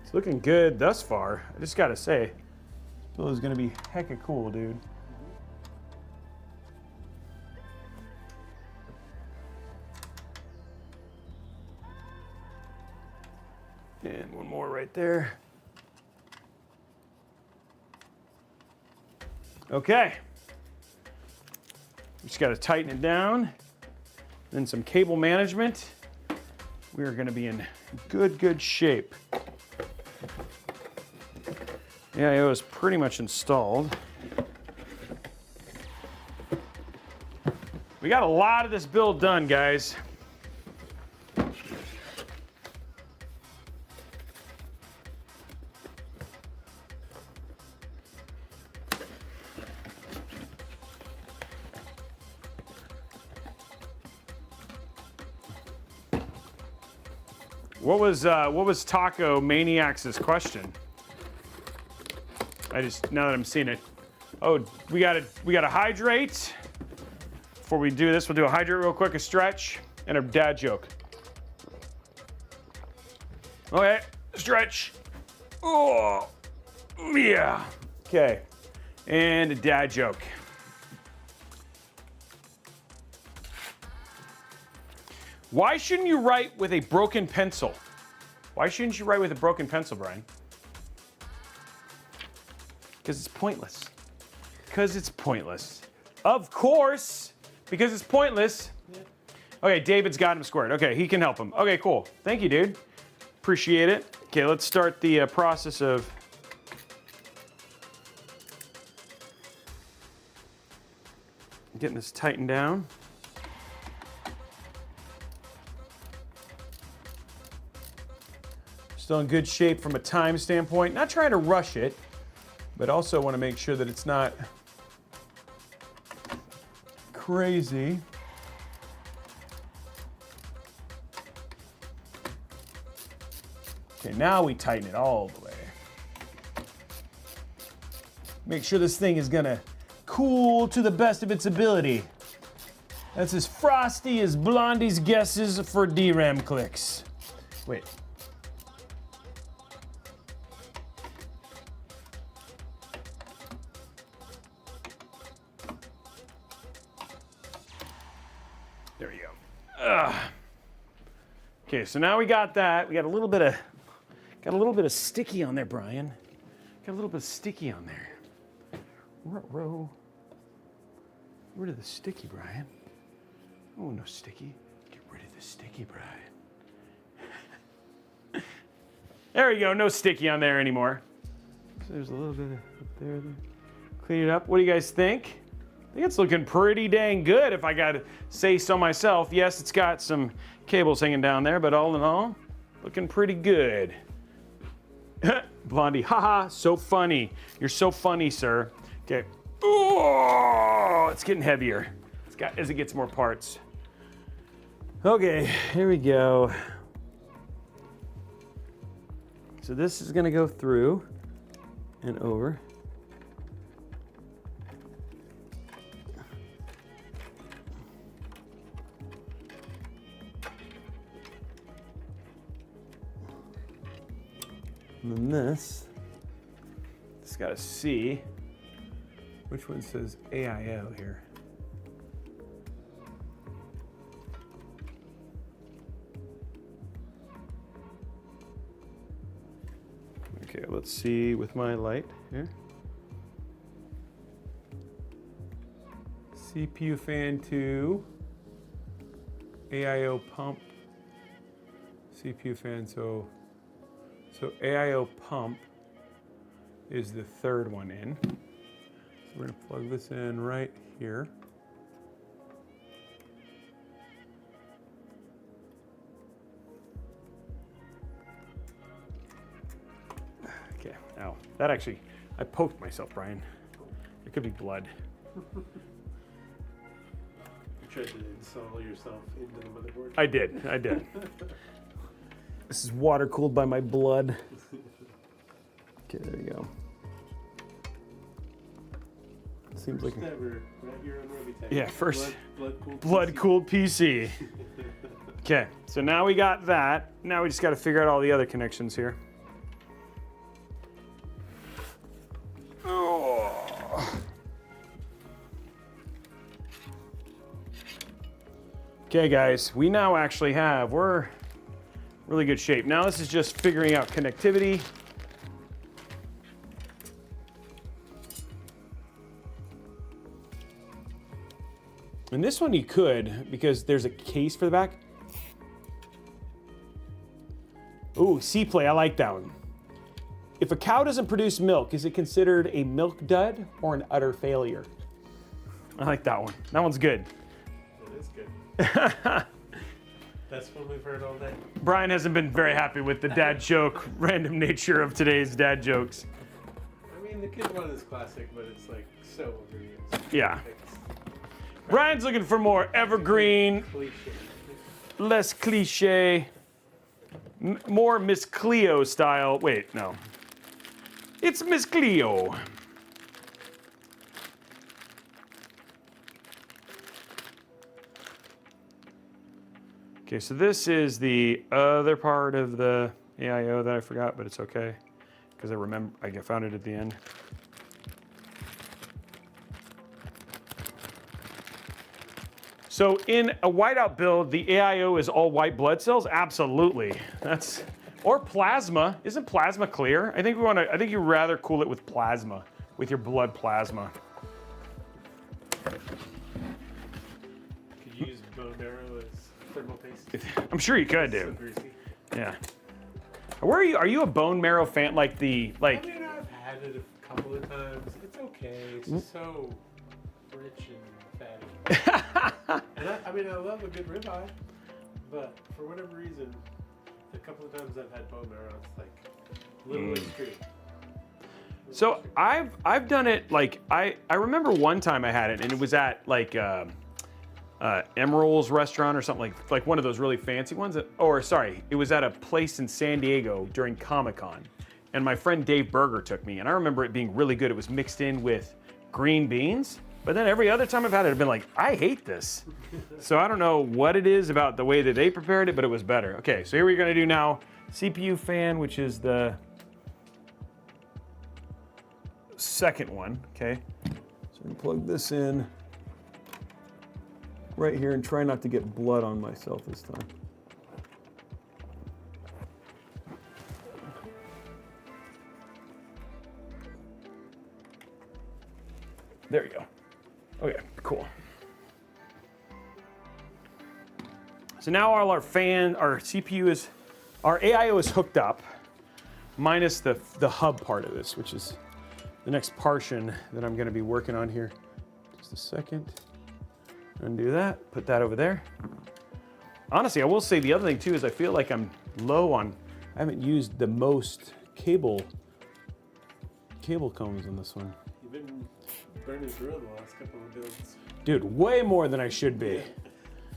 It's looking good thus far. I just gotta say, this build is gonna be hecka cool, dude. And one more right there. Okay. Just got to tighten it down. Then some cable management. We are going to be in good shape. Yeah, it was pretty much installed. We got a lot of this build done, guys. What was Taco Maniacs' question? Now that I'm seeing it. Oh, we gotta hydrate. Before we do this, we'll do a hydrate real quick, a stretch, and a dad joke. Okay, stretch. Oh, yeah. Okay, and a dad joke. Why shouldn't you write with a broken pencil? Why shouldn't you write with a broken pencil, Brian? Because it's pointless. Because it's pointless. Of course, because it's pointless. Yeah. Okay, David's got him squared. Okay, he can help him. Okay, cool. Thank you, dude. Appreciate it. Okay, let's start the process of getting this tightened down. Still in good shape from a time standpoint. Not trying to rush it, but also want to make sure that it's not crazy. Okay, now we tighten it all the way. Make sure this thing is gonna cool to the best of its ability. That's as frosty as Blondie's guesses for DRAM clicks. Wait. There we go. Okay, so now we got that. We got a little bit of sticky on there, Brian. Got a little bit of sticky on there. Row. Get rid of the sticky, Brian. Oh, no sticky. Get rid of the sticky, Brian. There we go. No sticky on there anymore. So there's a little bit up there. Clean it up. What do you guys think? I think it's looking pretty dang good, if I gotta say so myself. Yes, it's got some cables hanging down there, but all in all, looking pretty good. Blondie, haha, so funny. You're so funny, sir. Okay. Oh, it's getting heavier. As it gets more parts. Okay, here we go. So this is gonna go through and over. And then this got a C. Which one says AIO here? Okay, let's see with my light here. CPU fan 2, AIO pump, CPU fan, so AIO pump is the third one in. So we're gonna plug this in right here. Okay, ow. That actually, I poked myself, Brian. It could be blood. tried to install yourself into the motherboard? I did. This is water cooled by my blood. Okay, there you go. Seems like never right here on Robeytech. Yeah, first blood cooled PC. Okay, so now we got that. Now we just got to figure out all the other connections here. Oh. Okay, guys, we now actually have, we're really good shape. Now this is just figuring out connectivity. And this one you could, because there's a case for the back. Ooh, C-Play, I like that one. If a cow doesn't produce milk, is it considered a milk dud or an utter failure? I like that one. That one's good. That is good. That's one we've heard all day. Brian hasn't been very happy with the dad joke, random nature of today's dad jokes. I mean, the kid one is classic, but it's like so overused. Yeah. Brian's looking for more evergreen, Cliche. less cliche, more Miss Cleo style. Wait, no. It's Miss Cleo. Okay, so this is the other part of the AIO that I forgot, but it's okay because I found it at the end. So in a whiteout build, the AIO is all white blood cells? Absolutely. Or plasma. Isn't plasma clear? I think you'd rather cool it with plasma, with your blood plasma. Could you use bone marrow as thermal paste? I'm sure you could, So dude. greasy. Yeah. Where are you? Are you a bone marrow fan? I mean, I've had it a couple of times. It's okay. It's just so rich and fatty. And I love a good ribeye, but for whatever reason, the couple of times I've had bone marrow, it's like a little extreme. So I've done it like I remember one time I had it and it was at like Emerald's restaurant or something like one of those really fancy ones. It was at a place in San Diego during Comic-Con, and my friend Dave Berger took me, and I remember it being really good. It was mixed in with green beans, but then every other time I've had it, I've been like, I hate this. So I don't know what it is about the way that they prepared it, but it was better. Okay, so here we're gonna do now CPU fan, which is the second one, okay? So I'm gonna plug this in right here and try not to get blood on myself this time. There you go. Okay, cool. So now all our CPU our AIO is hooked up, minus the hub part of this, which is the next portion that I'm gonna be working on here. Just a second. Undo that, put that over there. Honestly, I will say the other thing too is I feel like I'm low on, I haven't used the most cable combs on this one. You've been burning through the last couple of builds. Dude, way more than I should be.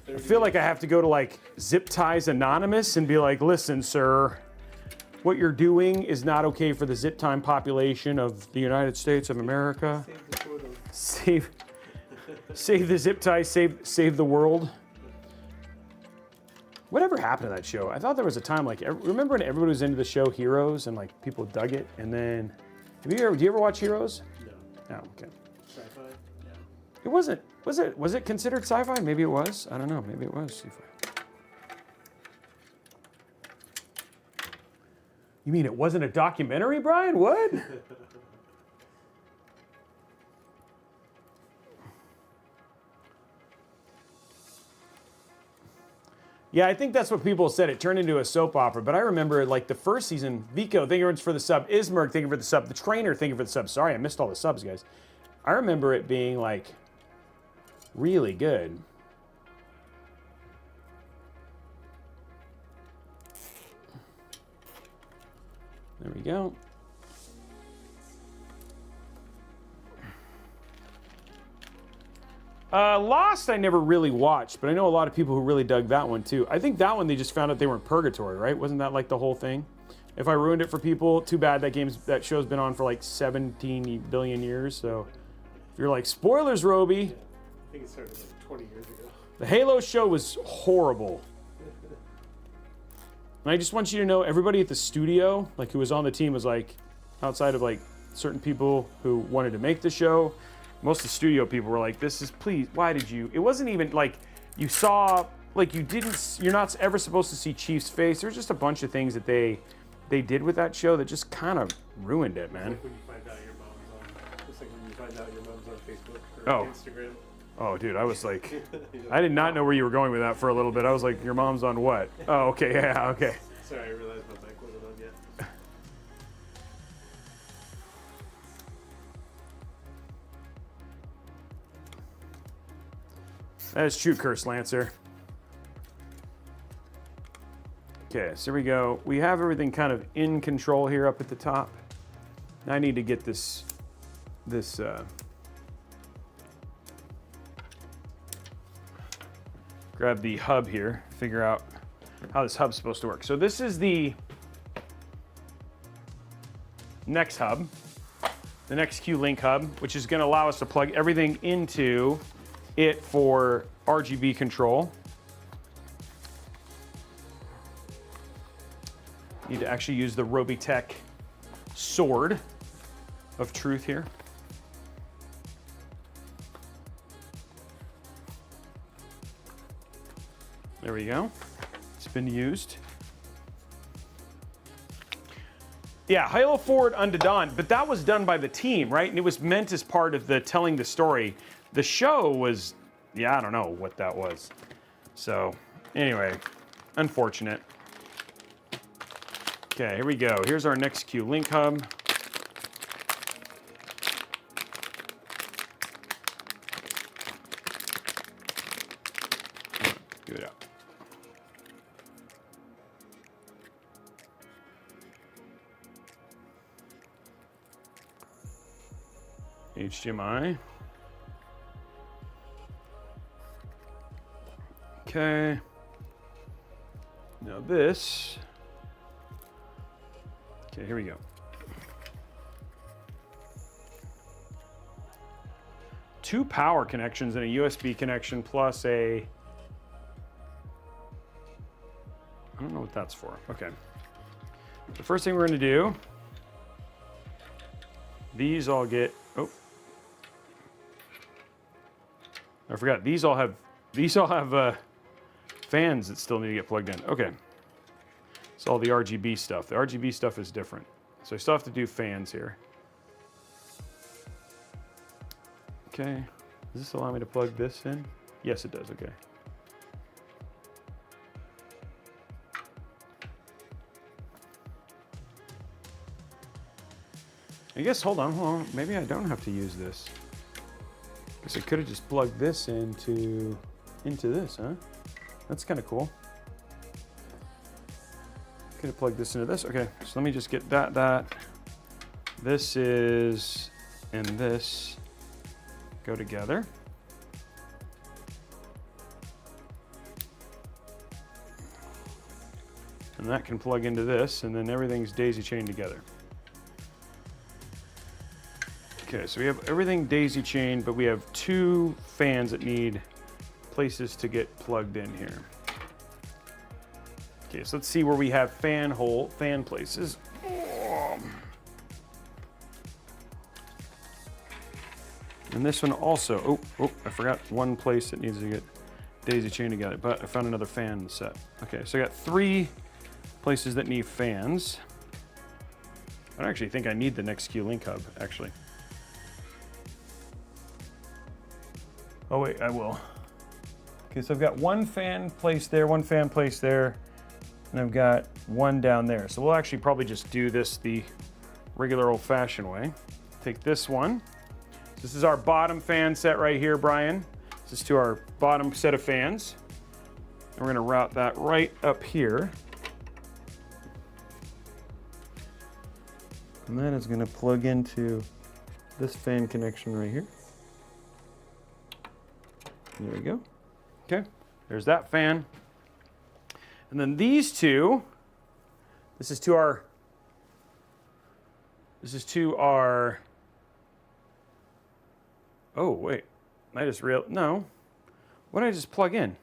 I feel like I have to go to like Zip Ties Anonymous and be like, listen, sir, what you're doing is not okay for the zip tie population of the United States of America. Save the photo. Save the zip tie, save the world. Whatever happened to that show? I thought there was a time like, remember when everybody was into the show Heroes and like people dug it, and then, do you ever watch Heroes? No. No, okay. Sci-fi? No. It wasn't, was it considered sci-fi? Maybe it was, I don't know, maybe it was sci-fi. You mean it wasn't a documentary, Brian? What? Yeah, I think that's what people said. It turned into a soap opera. But I remember, like, the first season, Vico, thank you for the sub. Ismerg, thank you for the sub. The Trainer, thank you for the sub. Sorry, I missed all the subs, guys. I remember it being, like, really good. There we go. Lost I never really watched, but I know a lot of people who really dug that one too. I think that one they just found out they were in purgatory, right? Wasn't that like the whole thing? If I ruined it for people, too bad. That show's been on for like 17 billion years. So if you're like, spoilers, Robey. I think it started like 20 years ago. The Halo show was horrible. And I just want you to know, everybody at the studio, like who was on the team, was like, outside of like certain people who wanted to make the show, most of the studio people were like, this is, please, why did you? It wasn't even like you saw, like you're not ever supposed to see Chief's face. There's just a bunch of things that they did with that show that just kind of ruined it, man. Like when you find out your mom's on, just like when you find out your mom's on Facebook or Instagram. Oh, dude, I was like, I did not know where you were going with that for a little bit. I was like, your mom's on what? Oh, okay, yeah, okay. Sorry, I realized my mic wasn't on yet. That is true, Curse Lancer. Okay, so here we go. We have everything kind of in control here up at the top. I need to get this grab the hub here, figure out how this hub's supposed to work. So this is the next hub, the next Q-Link hub, which is gonna allow us to plug everything into it for RGB control. Need to actually use the Robeytech sword of truth here. There we go. It's been used. Yeah, Halo Forward Unto Dawn, but that was done by the team, right? And it was meant as part of the telling the story. The show was, yeah, I don't know what that was. So, anyway, unfortunate. Okay, here we go. Here's our next Q-Link hub. Give it out. HDMI. Okay. Now this. Okay, here we go. Two power connections and a USB connection plus a, I don't know what that's for. Okay. The first thing we're going to do, these all get, oh, I forgot, these all have fans that still need to get plugged in. Okay. It's all the RGB stuff. The RGB stuff is different. So I still have to do fans here. Okay. Does this allow me to plug this in? Yes, it does. Okay. I guess, hold on. Maybe I don't have to use this. Guess I could have just plugged this into this, huh? That's kind of cool. Could have plugged this into this. Okay, so let me just get that. This is, and this go together. And that can plug into this, and then everything's daisy chained together. Okay, so we have everything daisy chained, but we have two fans that need places to get plugged in here. Okay, so let's see where we have fan places. And this one also, oh, I forgot one place that needs to get daisy chained together, but I found another fan set. Okay, so I got three places that need fans. I don't actually think I need the next Q-Link hub, actually. Oh wait, I will. Okay, so I've got one fan placed there, one fan placed there, and I've got one down there. So we'll actually probably just do this the regular old-fashioned way. Take this one. This is our bottom fan set right here, Brian. This is to our bottom set of fans. And we're gonna route that right up here. And then it's gonna plug into this fan connection right here. There we go. Okay, there's that fan. And then these two, this is to our, oh wait, no. What did I just plug in?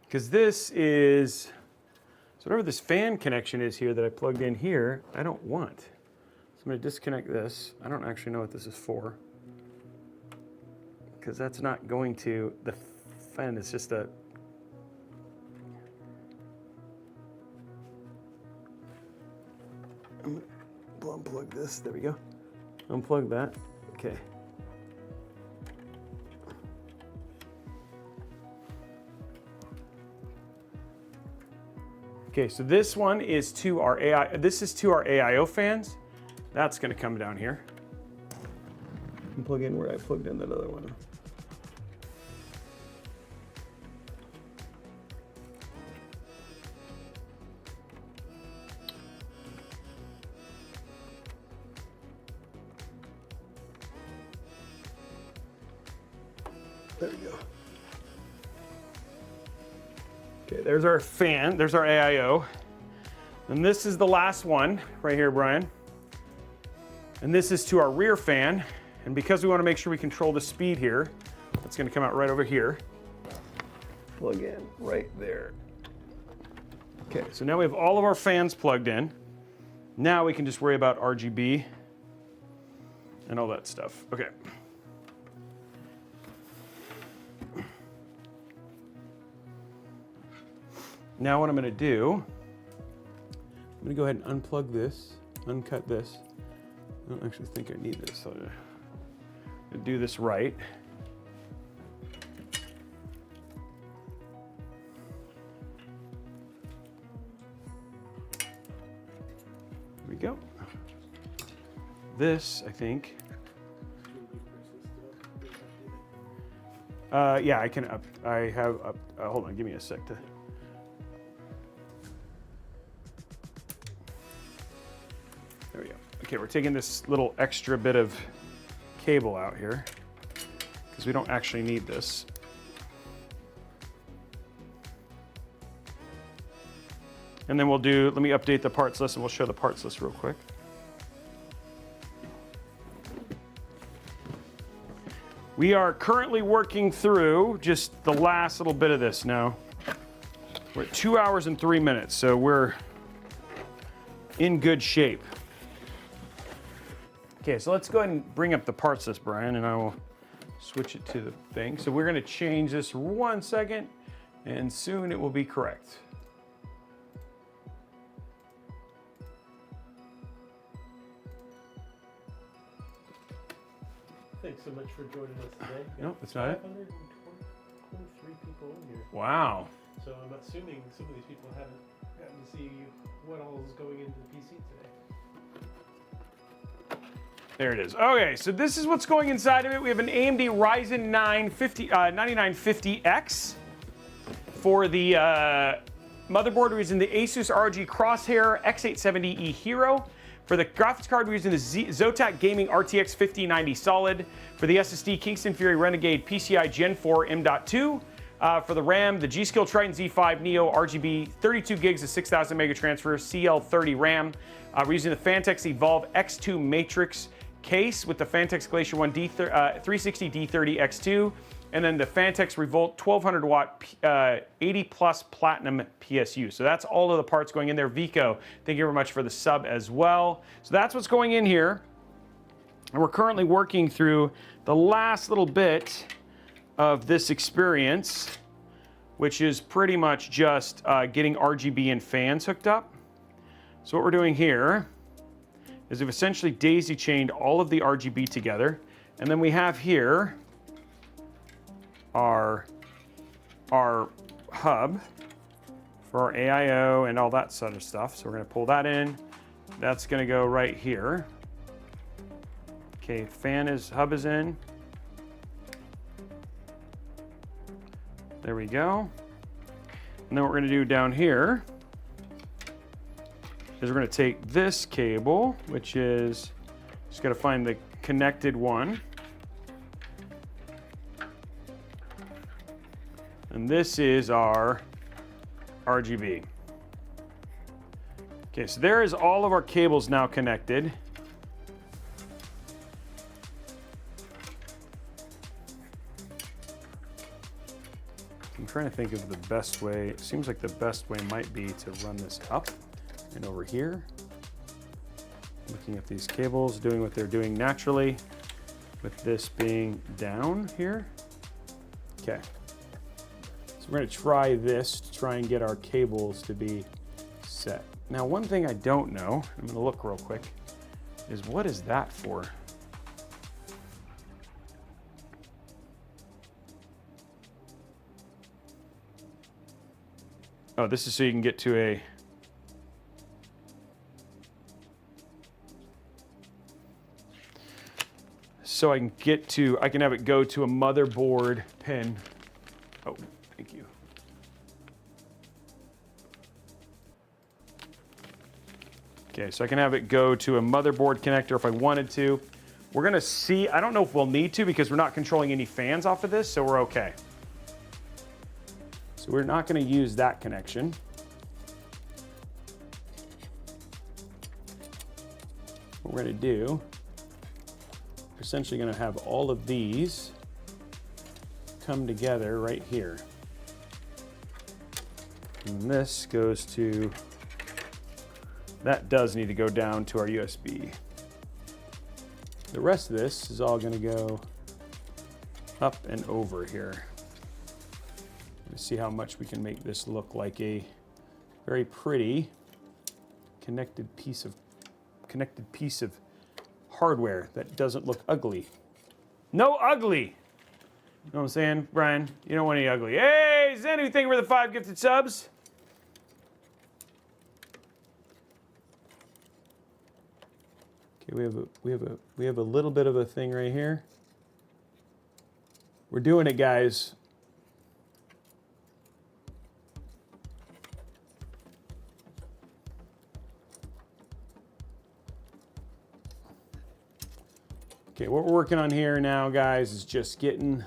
Because this is, so whatever this fan connection is here that I plugged in here, I don't want. So I'm going to disconnect this. I don't actually know what this is for. Because that's not going to, the fan is just a, I'm going to unplug this. There we go. Unplug that. Okay. Okay, so this one is to our AI. This is to our AIO fans. That's going to come down here. And plug in where I plugged in that other one. There we go. Okay, there's our fan, there's our AIO. And this is the last one right here, Brian. And this is to our rear fan. And because we want to make sure we control the speed here, it's going to come out right over here. Plug in right there. Okay, so now we have all of our fans plugged in. Now we can just worry about RGB and all that stuff. Okay. Now what I'm going to do, I'm going to go ahead and unplug this, uncut this. I don't actually think I need this, so I'm going to do this right. There we go. This, I think. Yeah, I can up. I have up. Hold on, give me a sec to. There we go. Okay, we're taking this little extra bit of cable out here because we don't actually need this. And then we'll do, let me update the parts list and we'll show the parts list real quick. We are currently working through just the last little bit of this now. We're at 2 hours and 3 minutes, so we're in good shape. Okay, so let's go ahead and bring up the parts list, Brian, and I will switch it to the thing. So we're going to change this 1 second, and soon it will be correct. Thanks so much for joining us today. No, that's not it. 523 people in here. Wow. So I'm assuming some of these people haven't gotten to see what all is going into the PC today. There it is. Okay, so this is what's going inside of it. We have an AMD Ryzen 9950X for the motherboard. We're using the Asus ROG Crosshair X870E Hero. For the graphics card, we're using the Zotac Gaming RTX 5090 Solid. For the SSD, Kingston Fury Renegade PCI Gen 4 M.2. For the RAM, the G.Skill Triton Z5 Neo RGB 32 gigs of 6000 mega transfer CL30 RAM. We're using the Phanteks Evolv X2 Matrix case with the Phanteks Glacier 1 360 D30 X2. And then the Phanteks Revolt 1200 watt 80 plus platinum PSU. So that's all of the parts going in there. Vico, thank you very much for the sub as well. So that's what's going in here. And we're currently working through the last little bit of this experience, which is pretty much just getting RGB and fans hooked up. So what we're doing here is we've essentially daisy chained all of the RGB together. And then we have here our hub for our AIO and all that sort of stuff. So we're going to pull that in. That's going to go right here. Okay, hub is in. There we go. And then what we're going to do down here is we're going to take this cable, which is just got to find the connected one. And this is our RGB. Okay, so there is all of our cables now connected. I'm trying to think of the best way. It seems like the best way might be to run this up and over here. Looking at these cables, doing what they're doing naturally, with this being down here. Okay. So we're gonna try this to try and get our cables to be set. Now, one thing I don't know, I'm gonna look real quick, is what is that for? Oh, this is so you can get to a... So I can have it go to a motherboard pin. Oh, thank you. Okay, so I can have it go to a motherboard connector if I wanted to. We're gonna see, I don't know if we'll need to because we're not controlling any fans off of this, so we're okay. So we're not gonna use that connection. What we're gonna do, we're essentially gonna have all of these come together right here. And this goes to, that does need to go down to our USB. The rest of this is all gonna go up and over here. Let's see how much we can make this look like a very pretty connected piece of hardware that doesn't look ugly. No ugly! You know what I'm saying, Brian? You don't want any ugly. Hey, Zen, who thank you for the 5 gifted subs? Okay, we have a little bit of a thing right here. We're doing it, guys. Okay, what we're working on here now, guys, is just getting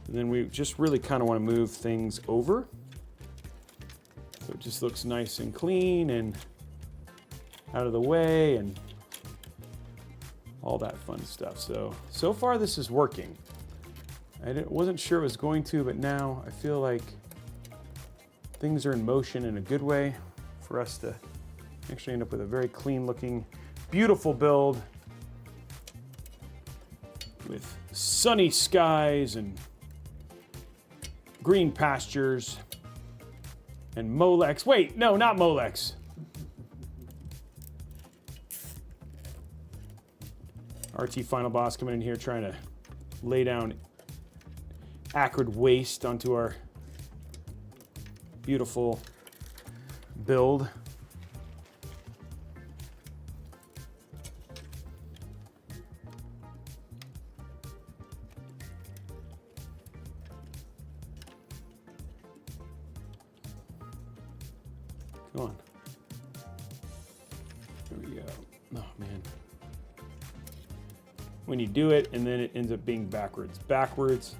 and then we just really kind of want to move things over so it just looks nice and clean and out of the way and all that fun stuff. So far this is working. I wasn't sure it was going to, but now I feel like things are in motion in a good way for us to actually end up with a very clean looking, beautiful build with sunny skies and green pastures and Molex. Wait, no, not Molex. RT Final Boss coming in here trying to lay down acrid waste onto our beautiful build. Come on. There we go. Oh, man. When you do it, and then it ends up being backwards. Backwards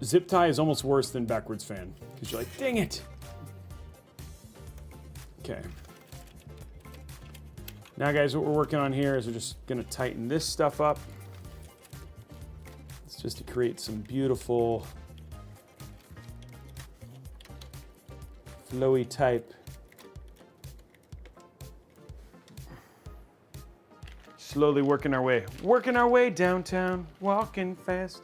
zip tie is almost worse than backwards fan. Because you're like, dang it. Okay. Now, guys, what we're working on here is we're just gonna tighten this stuff up. It's just to create some beautiful flowy type slowly working our way downtown, walking fast.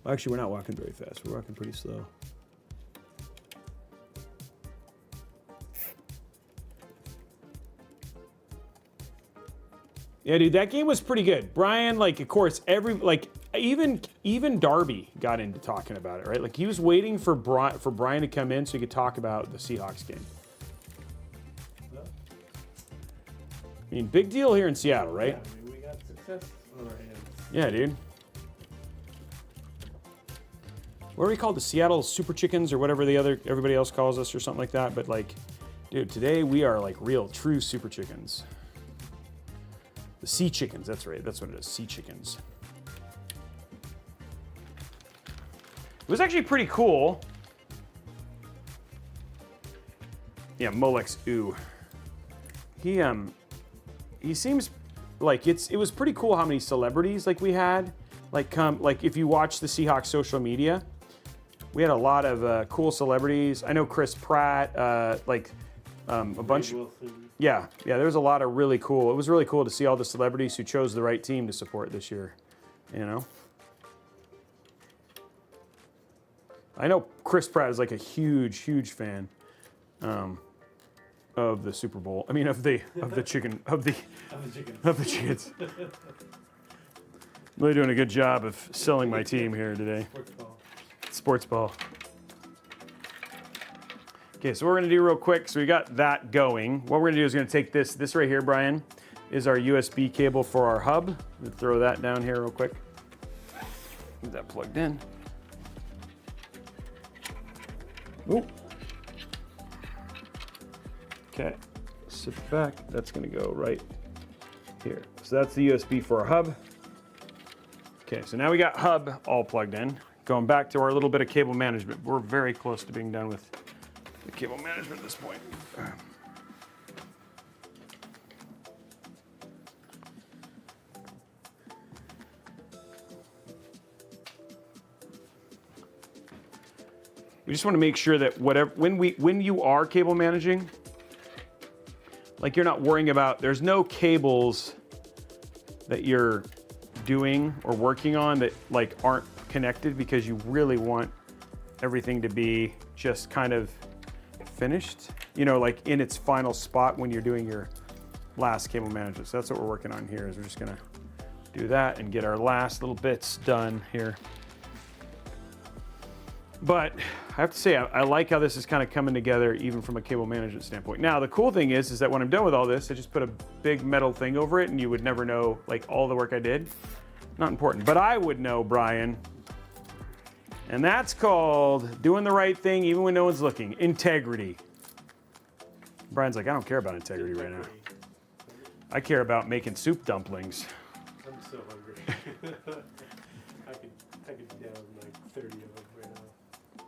Well, actually, we're not walking very fast. We're walking pretty slow. Yeah, dude, that game was pretty good. Brian, like, of course, even Darby got into talking about it, right? Like, he was waiting for Brian to come in so he could talk about the Seahawks game. I mean, big deal here in Seattle, right? Yeah, I mean, we got success on our hands. Yeah, dude. what are we called? The Seattle Super Chickens or whatever everybody else calls us or something like that. But like, dude, today we are like real, true Super Chickens. The Sea Chickens, that's right. That's what it is, Sea Chickens. It was actually pretty cool. Yeah, Molex, ooh. He seems like it was pretty cool how many celebrities like we had. Like if you watch the Seahawks social media, we had a lot of cool celebrities. I know Chris Pratt, a bunch. Yeah, there was a lot of really cool. It was really cool to see all the celebrities who chose the right team to support this year, you know? I know Chris Pratt is like a huge, huge fan of the Super Bowl. I mean, of the chickens. Really doing a good job of selling my team here today. Sports ball. Okay, so what we're gonna do real quick, so we got that going. What we're gonna do is gonna take this right here, Brian, is our USB cable for our hub. We'll throw that down here real quick. Get that plugged in. Ooh. Okay, sit back. That's gonna go right here. So that's the USB for our hub. Okay, so now we got hub all plugged in. Going back to our little bit of cable management. We're very close to being done with the cable management at this point. We just want to make sure that when you are cable managing, like you're not worrying about, there's no cables that you're doing or working on that like aren't connected, because you really want everything to be just kind of finished, you know, like in its final spot when you're doing your last cable management. So that's what we're working on here, is we're just gonna do that and get our last little bits done here. But I have to say, I like how this is kind of coming together even from a cable management standpoint. Now, the cool thing is that when I'm done with all this, I just put a big metal thing over it and you would never know like all the work I did. Not important, but I would know, Brian. And that's called doing the right thing even when no one's looking. Integrity. Brian's like, I don't care about integrity right now. I care about making soup dumplings. I'm so hungry. I could down like 30 of them right now.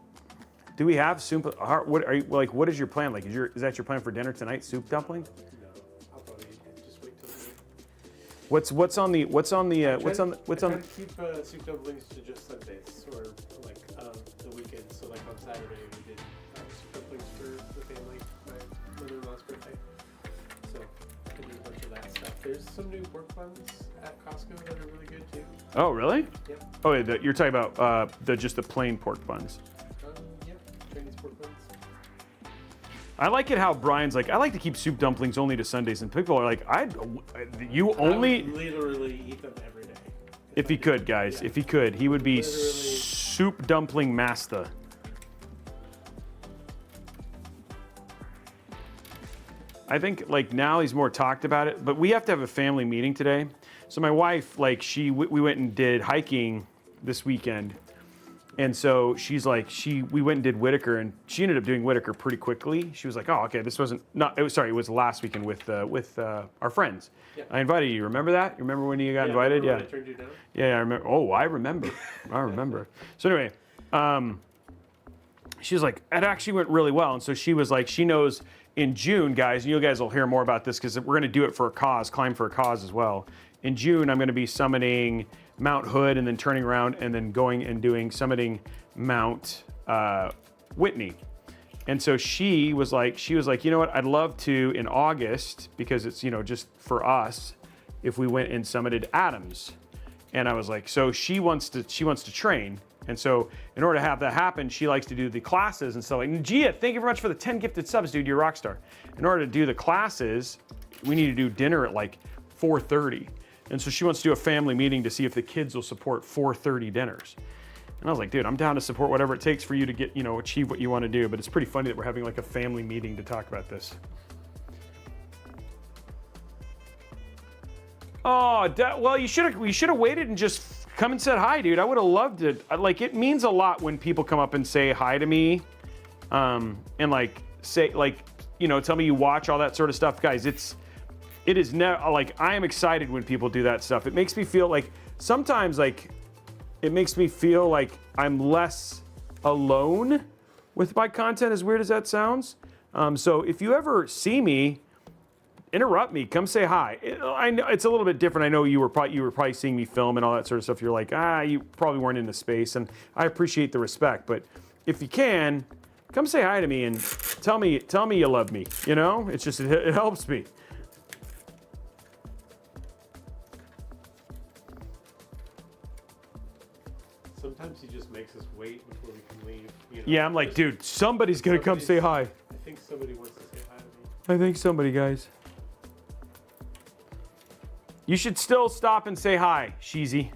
Do we have soup? What are you like? What is your plan? Like, is that your plan for dinner tonight? Soup dumpling? No, I'll probably just wait till later. What's on the I try to keep soup dumplings to just Sundays or like the weekend. So like on Saturday we did soup dumplings for the family, my mother-in-law's birthday. So I did a bunch of that stuff. There's some new pork buns at Costco that are really good too. Oh, really? Yep. Oh, you're talking about just the plain pork buns. Yep. Chinese pork buns. I like it how Brian's like, I like to keep soup dumplings only to Sundays, and people are like, you only. I would literally eat them every day. If he could, guys, Yeah. if he could, he would be Literally. soup dumpling master. I think like now he's more talked about it, but we have to have a family meeting today. So my wife, like we went and did hiking this weekend. And so she's like, we went and did Whitaker, and she ended up doing Whitaker pretty quickly. She was like, oh, okay, this wasn't, it was last weekend with our friends. Yeah. I invited you, remember that? You remember when you got invited? Remember when I turned you down? Yeah, I remember. Oh, I remember. I remember. So anyway, she was like, it actually went really well. And so she was like, she knows in June, guys, you guys will hear more about this because we're going to do it for a cause, climb for a cause as well. In June, I'm going to be summiting Mount Hood and then turning around and then going and doing summiting Mount Whitney. And so she was like, you know what, I'd love to in August, because it's, you know, just for us, if we went and summited Adams. And I was like, so she wants to train. And so in order to have that happen, she likes to do the classes and stuff. Like, Gia, thank you very much for the 10 gifted subs, dude, you're a rock star. In order to do the classes, we need to do dinner at like 4:30. And so she wants to do a family meeting to see if the kids will support 4:30 dinners. And I was like, dude, I'm down to support whatever it takes for you to get, you know, achieve what you want to do. But it's pretty funny that we're having like a family meeting to talk about this. Oh, well, you should have waited and just come and said hi, dude. I would have loved it. Like, it means a lot when people come up and say hi to me, and like say, like, you know, tell me you watch, all that sort of stuff. Guys, it is now, like, I am excited when people do that stuff. It makes me feel like, sometimes, like, it makes me feel like I'm less alone with my content, as weird as that sounds. So if you ever see me, interrupt me, come say hi. I know it's a little bit different. I know you were probably seeing me film and all that sort of stuff. You're like, you probably weren't in the space, and I appreciate the respect. But if you can, come say hi to me and tell me you love me. You know, it's just, it helps me. Sometimes he just makes us wait before we can leave. You know? Yeah, I'm like, dude, somebody's gonna come say hi. I think somebody wants to say hi to me. I think somebody, guys. You should still stop and say hi, Sheezy.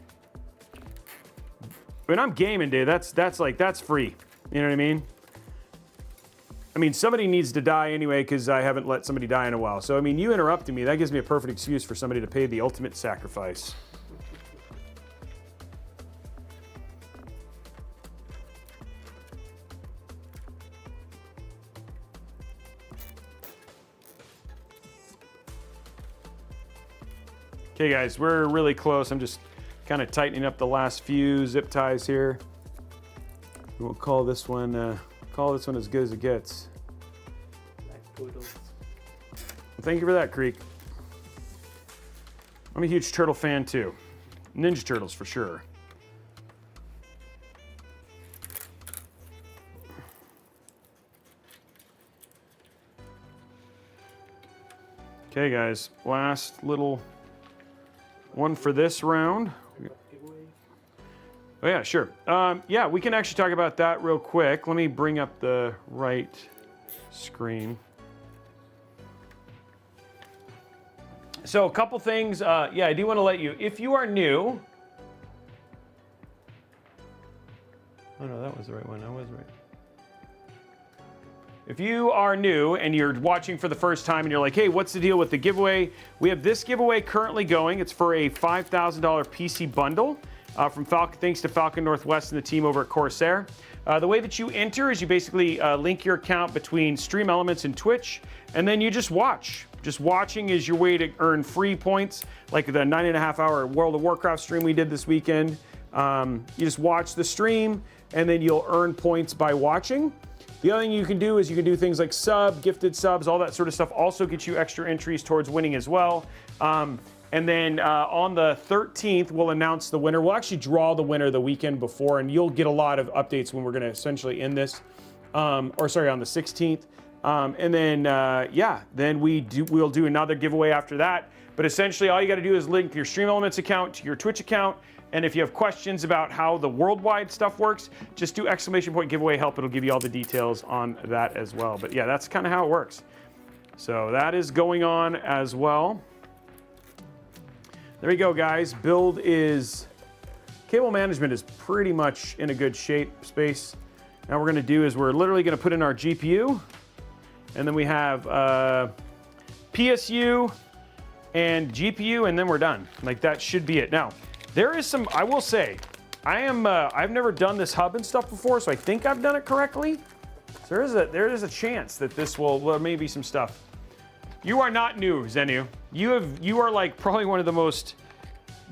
When I'm gaming, dude, that's free. You know what I mean? I mean, somebody needs to die anyway because I haven't let somebody die in a while. So, I mean, you interrupting me, that gives me a perfect excuse for somebody to pay the ultimate sacrifice. Okay, guys, we're really close. I'm just kind of tightening up the last few zip ties here. We'll call this one as good as it gets. Thank you for that, Creek. I'm a huge turtle fan too. Ninja Turtles for sure. Okay, guys, last little one for this round. Oh yeah, sure. Yeah, we can actually talk about that real quick. Let me bring up the right screen. So a couple things. Yeah, I do want to let you, if you are new. Oh no, that was the right one. I was right. If you are new and you're watching for the first time and you're like, hey, what's the deal with the giveaway? We have this giveaway currently going. It's for a $5,000 PC bundle from Falcon, thanks to Falcon Northwest and the team over at Corsair. The way that you enter is you basically link your account between Stream Elements and Twitch, and then you just watch. Just watching is your way to earn free points, like the 9.5-hour World of Warcraft stream we did this weekend. You just watch the stream, and then you'll earn points by watching. The other thing you can do is you can do things like gifted subs, all that sort of stuff also gets you extra entries towards winning as well. And then on the 13th, we'll announce the winner. We'll actually draw the winner the weekend before, and you'll get a lot of updates when we're going to essentially end this. On the 16th. And then, yeah, then we'll do another giveaway after that. But essentially, all you got to do is link your Stream Elements account to your Twitch account. And if you have questions about how the worldwide stuff works, just do !giveaway help. It'll give you all the details on that as well. But yeah, that's kind of how it works. So that is going on as well. There you go, guys. Cable management is pretty much in a good space. Now what we're going to do is we're literally going to put in our GPU. And then we have PSU and GPU, and then we're done. Like, that should be it. Now, there is some, I will say, I've never done this hub and stuff before, so I think I've done it correctly. So there is a chance that this will maybe some stuff. You are not new, Zenu. You are like probably one of the most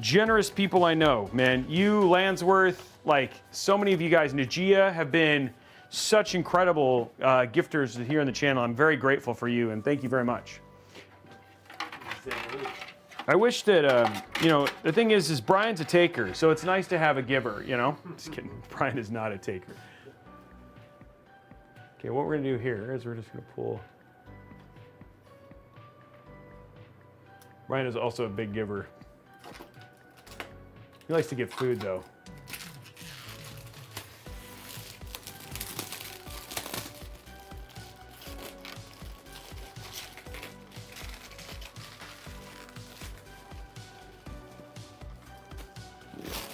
generous people I know, man. You, Landsworth, like so many of you guys, Najia, have been such incredible gifters here on the channel. I'm very grateful for you, and thank you very much. I wish that, you know, the thing is Brian's a taker, so it's nice to have a giver, you know? Just kidding. Brian is not a taker. Okay, what we're going to do here is we're just going to pull. Brian is also a big giver. He likes to give food, though.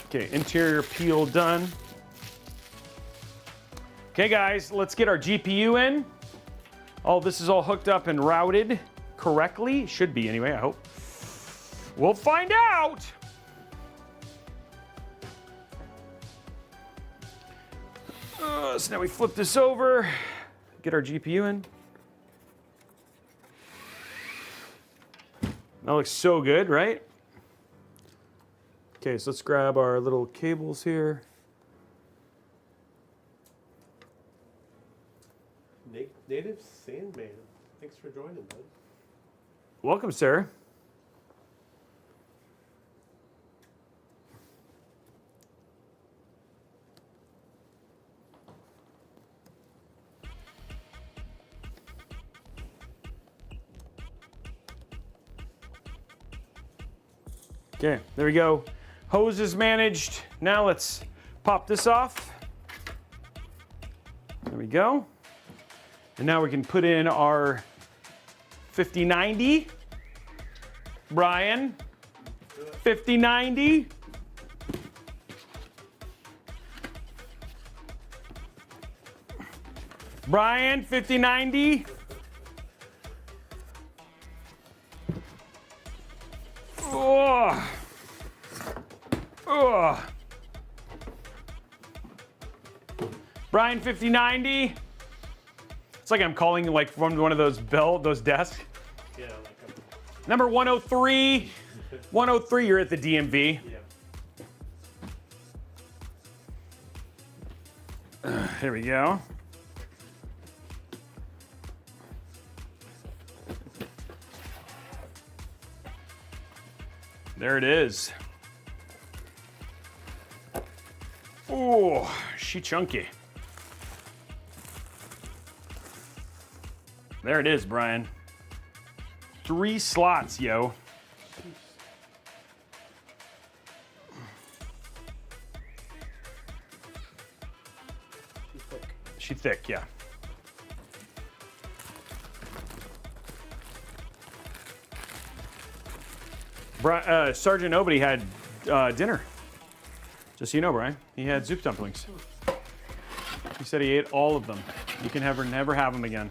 Okay, interior peel done. Okay, guys, let's get our GPU in. Oh, this is all hooked up and routed correctly. Should be anyway, I hope. We'll find out. So now we flip this over, get our GPU in. That looks so good, right? Okay, so let's grab our little cables here. Native Sandman, thanks for joining, bud. Welcome, sir. Okay, there we go. Hose is managed. Now let's pop this off. There we go. And now we can put in our 5090. Brian, 5090. Brian, 5090. Oh. Oh. Brian, 5090. It's like I'm calling like from one of those desks. Yeah, like Number 103. 103, you're at the DMV. Yeah. Here we go. There it is. Oh, she chunky. There it is, Brian. 3 slots, yo. She's thick, yeah. Sergeant Nobody had dinner. Just so you know, Brian. He had soup dumplings. He said he ate all of them. You can never have them again.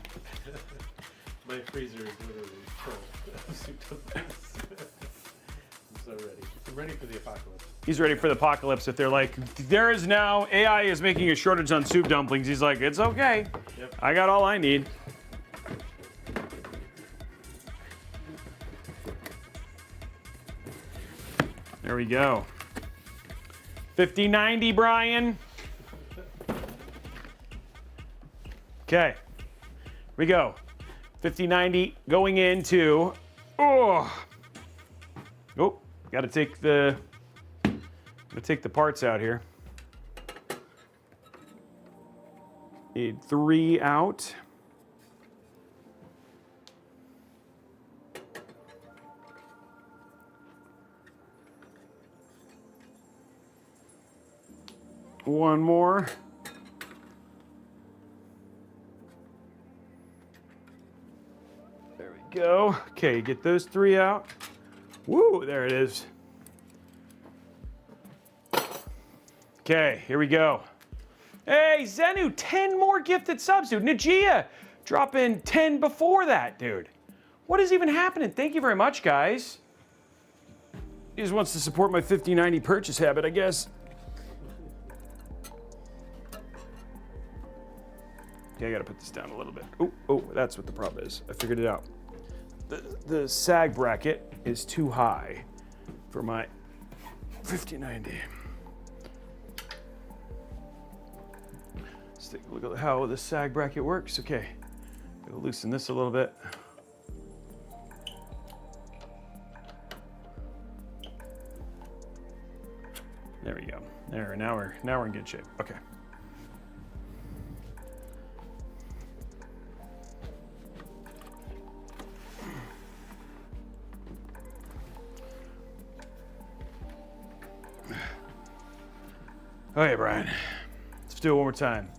My freezer is literally full of soup dumplings. I'm so ready. I'm ready for the apocalypse. He's ready for the apocalypse. If they're like, there is now, AI is making a shortage on soup dumplings. He's like, it's okay. Yep. I got all I need. There we go. 5090, Brian. Okay. Here we go. 5090 going into. Oh. Oh. Got to take the parts out here. Need 3 out. One more. There we go. Okay, get those 3 out. Woo, there it is. Okay, here we go. Hey, Zenu, 10 more gifted subs, dude. Najia, drop in 10 before that, dude. What is even happening? Thank you very much, guys. He just wants to support my 5090 purchase habit, I guess. Okay, I gotta put this down a little bit. Oh, that's what the problem is. I figured it out. The sag bracket is too high for my 5090. Let's take a look at how the sag bracket works. Okay, gotta loosen this a little bit. There we go. There, now we're in good shape. Okay. Okay, Brian. Let's do it one more time.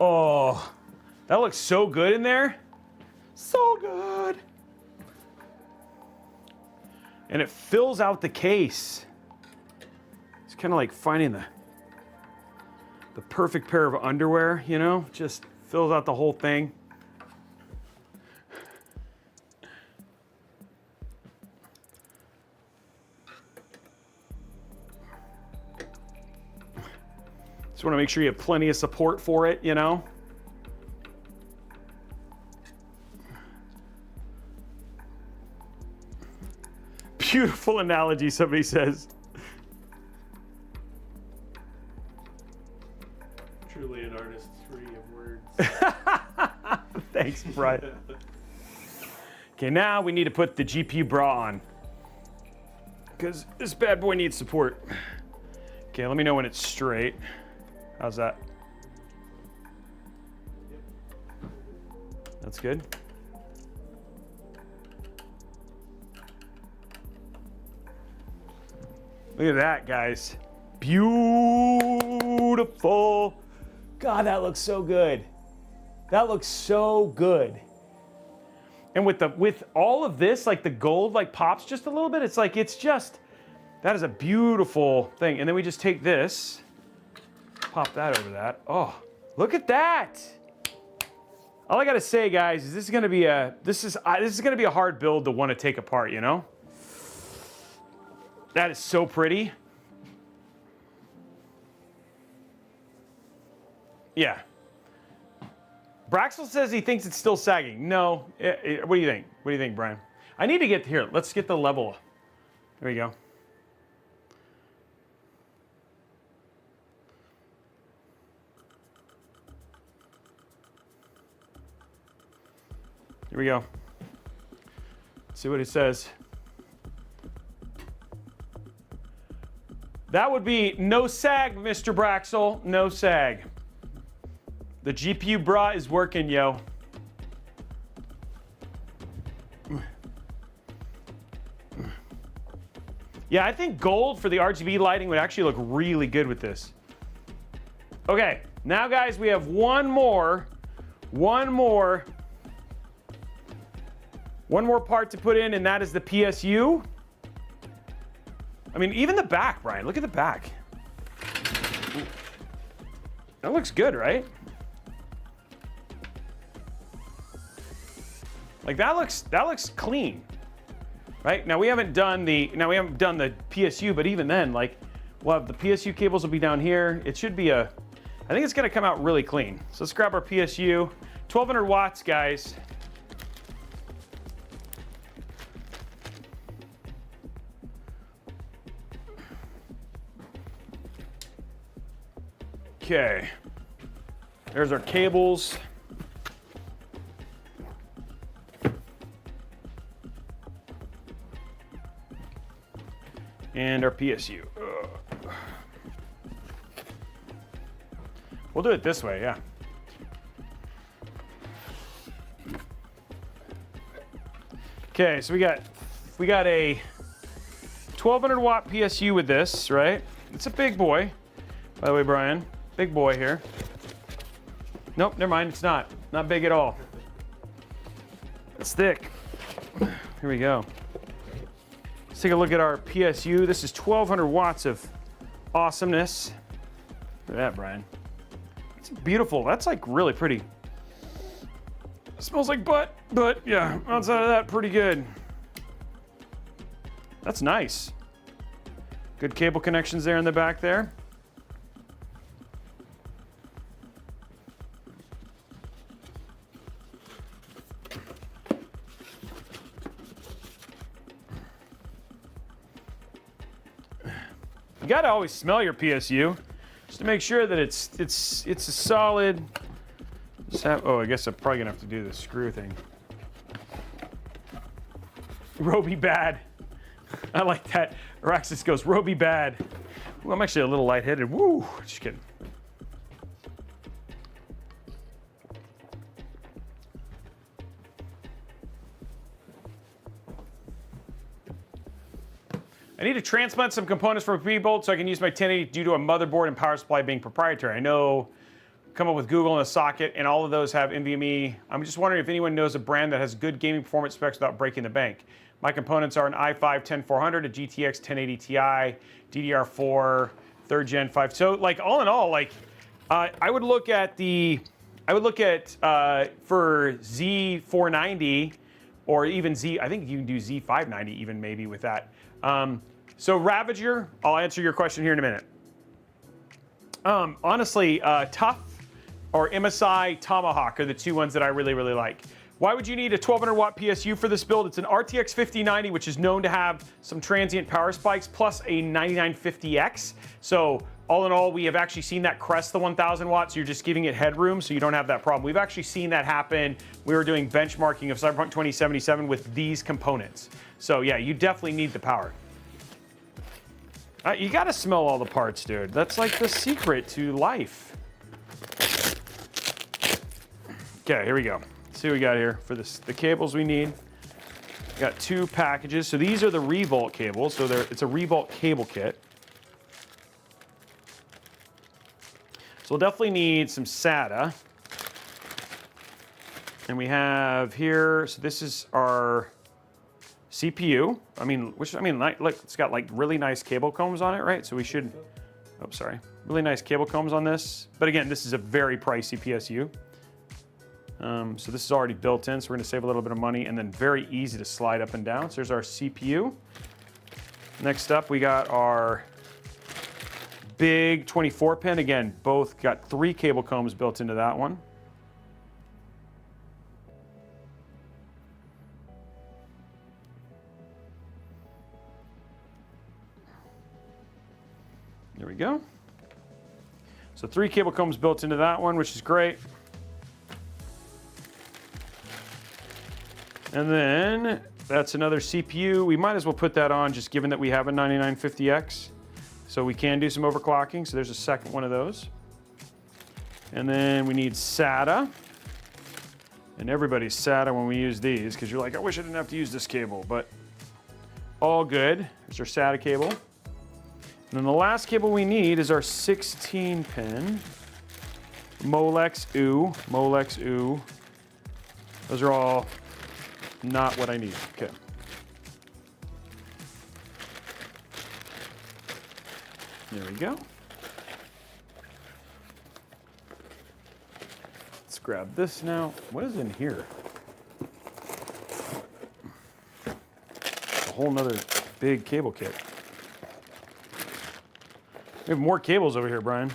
Oh, that looks so good in there. So good. And it fills out the case. It's kind of like finding the perfect pair of underwear, you know? Just fills out the whole thing. Just want to make sure you have plenty of support for it, you know? Beautiful analogy, somebody says. Truly an artist free of words. Thanks, Brian. Okay, now we need to put the GPU bra on, because this bad boy needs support. Okay, let me know when it's straight. How's that? That's good. Look at that, guys. Beautiful. God, that looks so good. That looks so good. And with all of this, like the gold like pops just a little bit. It's like, it's just, that is a beautiful thing. And then we just take this, pop that over that. Oh, look at that. All I gotta say, guys, is this is gonna be a hard build to want to take apart, you know? That is so pretty. Yeah. Braxel says he thinks it's still sagging. No. What do you think? What do you think, Brian? I need to get here. Let's get the level. There we go. Here we go. Let's see what it says. That would be no sag, Mr. Braxel. No sag. The GPU bra is working, yo. Yeah, I think gold for the RGB lighting would actually look really good with this. Okay, now guys, we have one more part to put in, and that is the PSU. I mean, even the back, Brian, look at the back. Ooh. That looks good, right? Like that looks clean, right? Now we haven't done the PSU, but even then, like, well, the PSU cables will be down here. It should be I think it's gonna come out really clean. So let's grab our PSU, 1200 watts, guys. Okay, there's our cables. And our PSU. Ugh. We'll do it this way, yeah. Okay, so we got a 1200 watt PSU with this, right? It's a big boy, by the way, Brian. Big boy here. Nope, never mind, it's not. Not big at all. It's thick. Here we go. Let's take a look at our PSU. This is 1200 watts of awesomeness. Look at that, Brian. It's beautiful. That's like really pretty. It smells like butt, but yeah, outside of that, pretty good. That's nice. Good cable connections there in the back there. You gotta always smell your PSU just to make sure that it's a solid. Oh, I guess I'm probably gonna have to do the screw thing. Robey bad. I like that. Araxis goes, Robey bad. Ooh, I'm actually a little lightheaded. Woo, just kidding. I need to transplant some components from a pre-bolt so I can use my 1080 due to a motherboard and power supply being proprietary. I know, come up with Google and a socket, and all of those have NVMe. I'm just wondering if anyone knows a brand that has good gaming performance specs without breaking the bank. My components are an i5-10400, a GTX 1080 Ti, DDR4, 3rd Gen 5. So, like, all in all, like, I would look at for Z490 or even I think you can do Z590 even maybe with that. So Ravager, I'll answer your question here in a minute. Honestly, Tough or MSI Tomahawk are the two ones that I really, really like. Why would you need a 1200 watt PSU for this build? It's an RTX 5090, which is known to have some transient power spikes, plus a 9950X. So all in all, we have actually seen that crest the 1000 watts. You're just giving it headroom, so you don't have that problem. We've actually seen that happen. We were doing benchmarking of Cyberpunk 2077 with these components. So yeah, you definitely need the power. You gotta smell all the parts, dude. That's like the secret to life. Okay, here we go. Let's see what we got here for this. The cables we need. We got 2 packages. So these are the Revolt cables. So it's a Revolt cable kit. So we'll definitely need some SATA. And we have here, so this is our CPU. Look, it's got like really nice cable combs on it, right? So we should, really nice cable combs on this. But again, this is a very pricey PSU. So this is already built in, so we're gonna save a little bit of money, and then very easy to slide up and down. So there's our CPU. Next up, we got our big 24 pin. Again, both got 3 cable combs built into that one. There we go. So 3 cable combs built into that one, which is great. And then that's another CPU. We might as well put that on, just given that we have a 9950X. So we can do some overclocking. So there's a second one of those. And then we need SATA. And everybody's SATA when we use these, because you're like, I wish I didn't have to use this cable, but all good. There's our SATA cable. And then the last cable we need is our 16 pin Molex U. Those are all not what I need. Okay. There we go. Let's grab this now. What is in here? A whole nother big cable kit. We have more cables over here, Brian.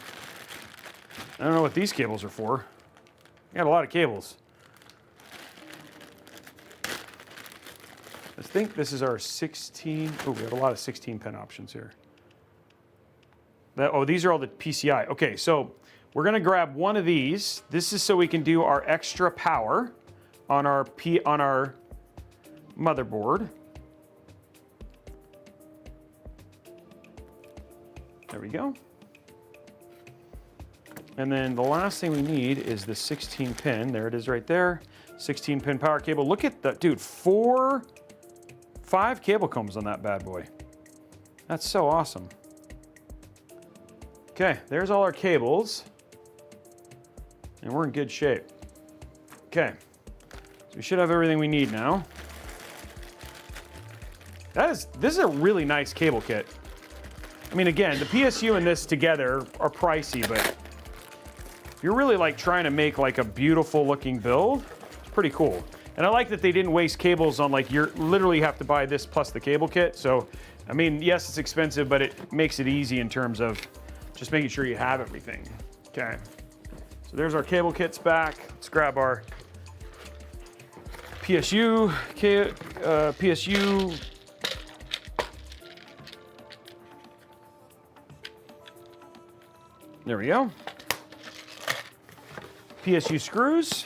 I don't know what these cables are for. We got a lot of cables. I think this is our 16. Oh, we have a lot of 16 pin options here. These are all the PCI. Okay, so we're gonna grab one of these. This is so we can do our extra power on our motherboard. There we go. And then the last thing we need is the 16 pin. There it is right there. 16 pin power cable. Look at that, dude. 5 cable combs on that bad boy. That's so awesome. Okay, there's all our cables. And we're in good shape. Okay, so we should have everything we need now. This is a really nice cable kit. I mean, again, the PSU and this together are pricey, but if you're really like trying to make like a beautiful looking build, it's pretty cool. And I like that they didn't waste cables on like, you literally have to buy this plus the cable kit. So, I mean, yes, it's expensive, but it makes it easy in terms of just making sure you have everything. Okay, so there's our cable kits back. Let's grab our PSU. There we go. PSU screws.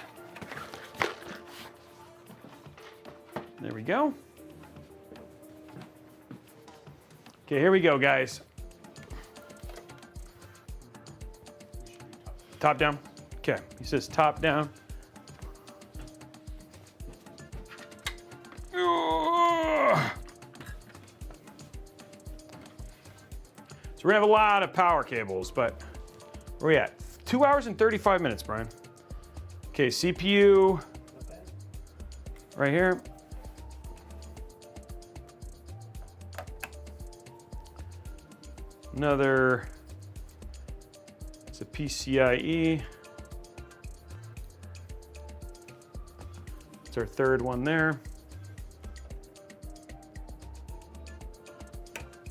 There we go. Okay, here we go, guys. Top down. Okay, he says top down. So we're gonna have a lot of power cables, but where we at? 2 hours and 35 minutes, Brian. Okay, CPU right here. Another, it's a PCIe. It's our third one there.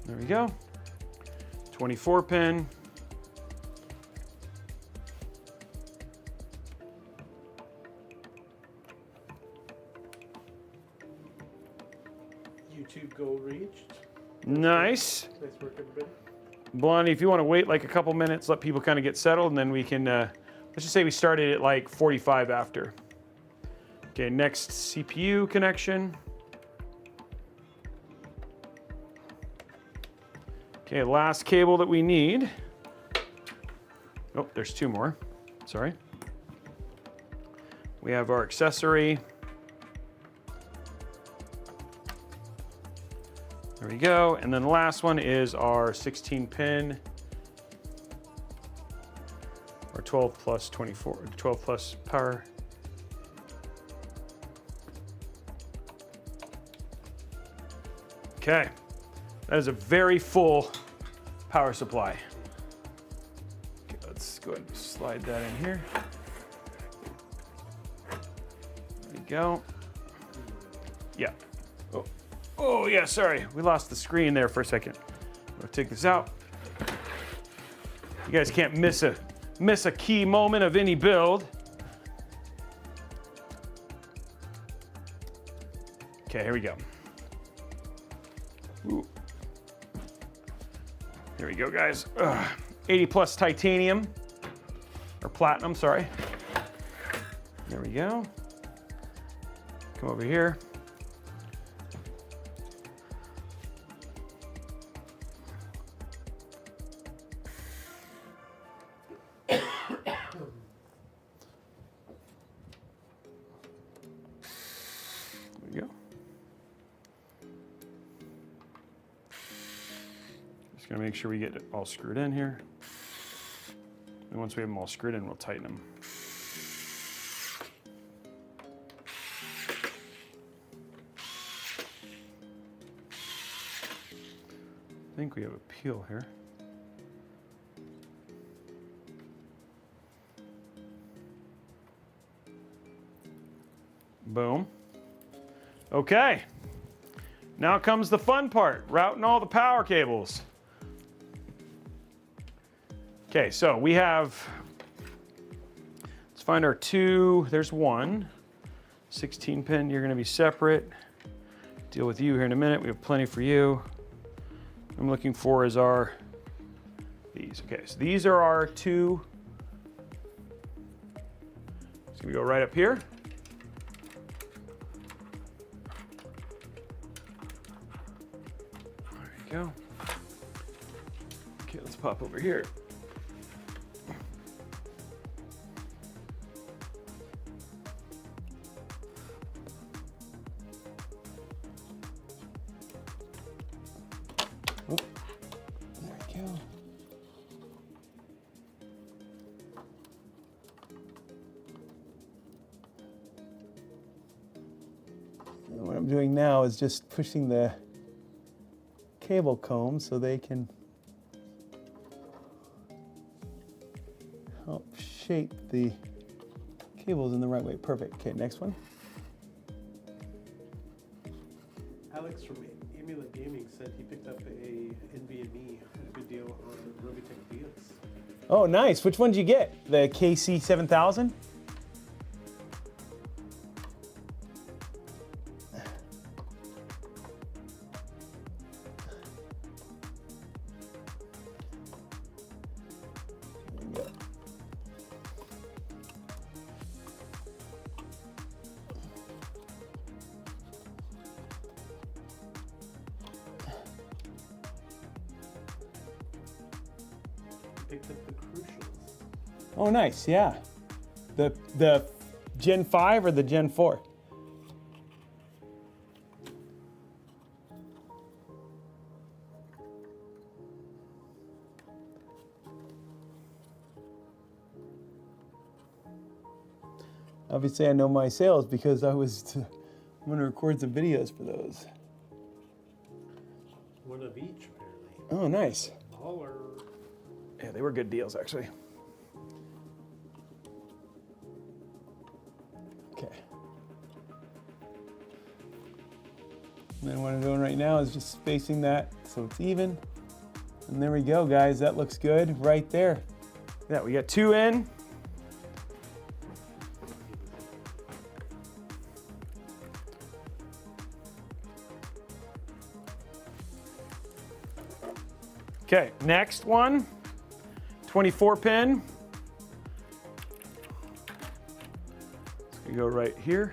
There we go. 24 pin. YouTube goal reached. Nice. Nice work, everybody. Blondie, if you want to wait like a couple minutes, let people kind of get settled, and then we can, let's just say we started at like 45 after. Okay, next CPU connection. Okay, last cable that we need. Oh, there's two more. Sorry. We have our accessory. There we go. And then the last one is our 16 pin, or 12 plus 24, 12 plus power. Okay, that is a very full power supply. Okay, let's go ahead and slide that in here. There we go. Yeah. Oh yeah, sorry. We lost the screen there for a second. I'll take this out. You guys can't miss a key moment of any build. Okay, here we go. Ooh. Here we go, guys. 80 plus titanium, or platinum, sorry. There we go. Come over here. Gonna make sure we get it all screwed in here. And once we have them all screwed in, we'll tighten them. I think we have a peel here. Boom. Okay. Now comes the fun part, routing all the power cables. Okay, so we have, let's find our two, there's one. 16 pin, you're gonna be separate. Deal with you here in a minute, we have plenty for you. I'm looking for is these. Okay, so these are our two. It's gonna go right up here. There you go. Okay, let's pop over here. What I'm doing now is just pushing the cable comb so they can help shape the cables in the right way. Perfect. Okay, next one. Alex from Emulate Gaming said he picked up a NVMe at a good deal on Robeytech deals. Oh, nice. Which one did you get? The KC7000? Picked up the Crucials. Oh, nice. Yeah. The Gen 5 or the Gen 4? Obviously, I know my sales because I'm going to record some videos for those. One of each, apparently. Oh, nice. Baller. Yeah, they were good deals, actually. Okay. And then what I'm doing right now is just spacing that so it's even. And there we go, guys. That looks good right there. Yeah, we got two in. Okay, next one, 24 pin. It's gonna go right here.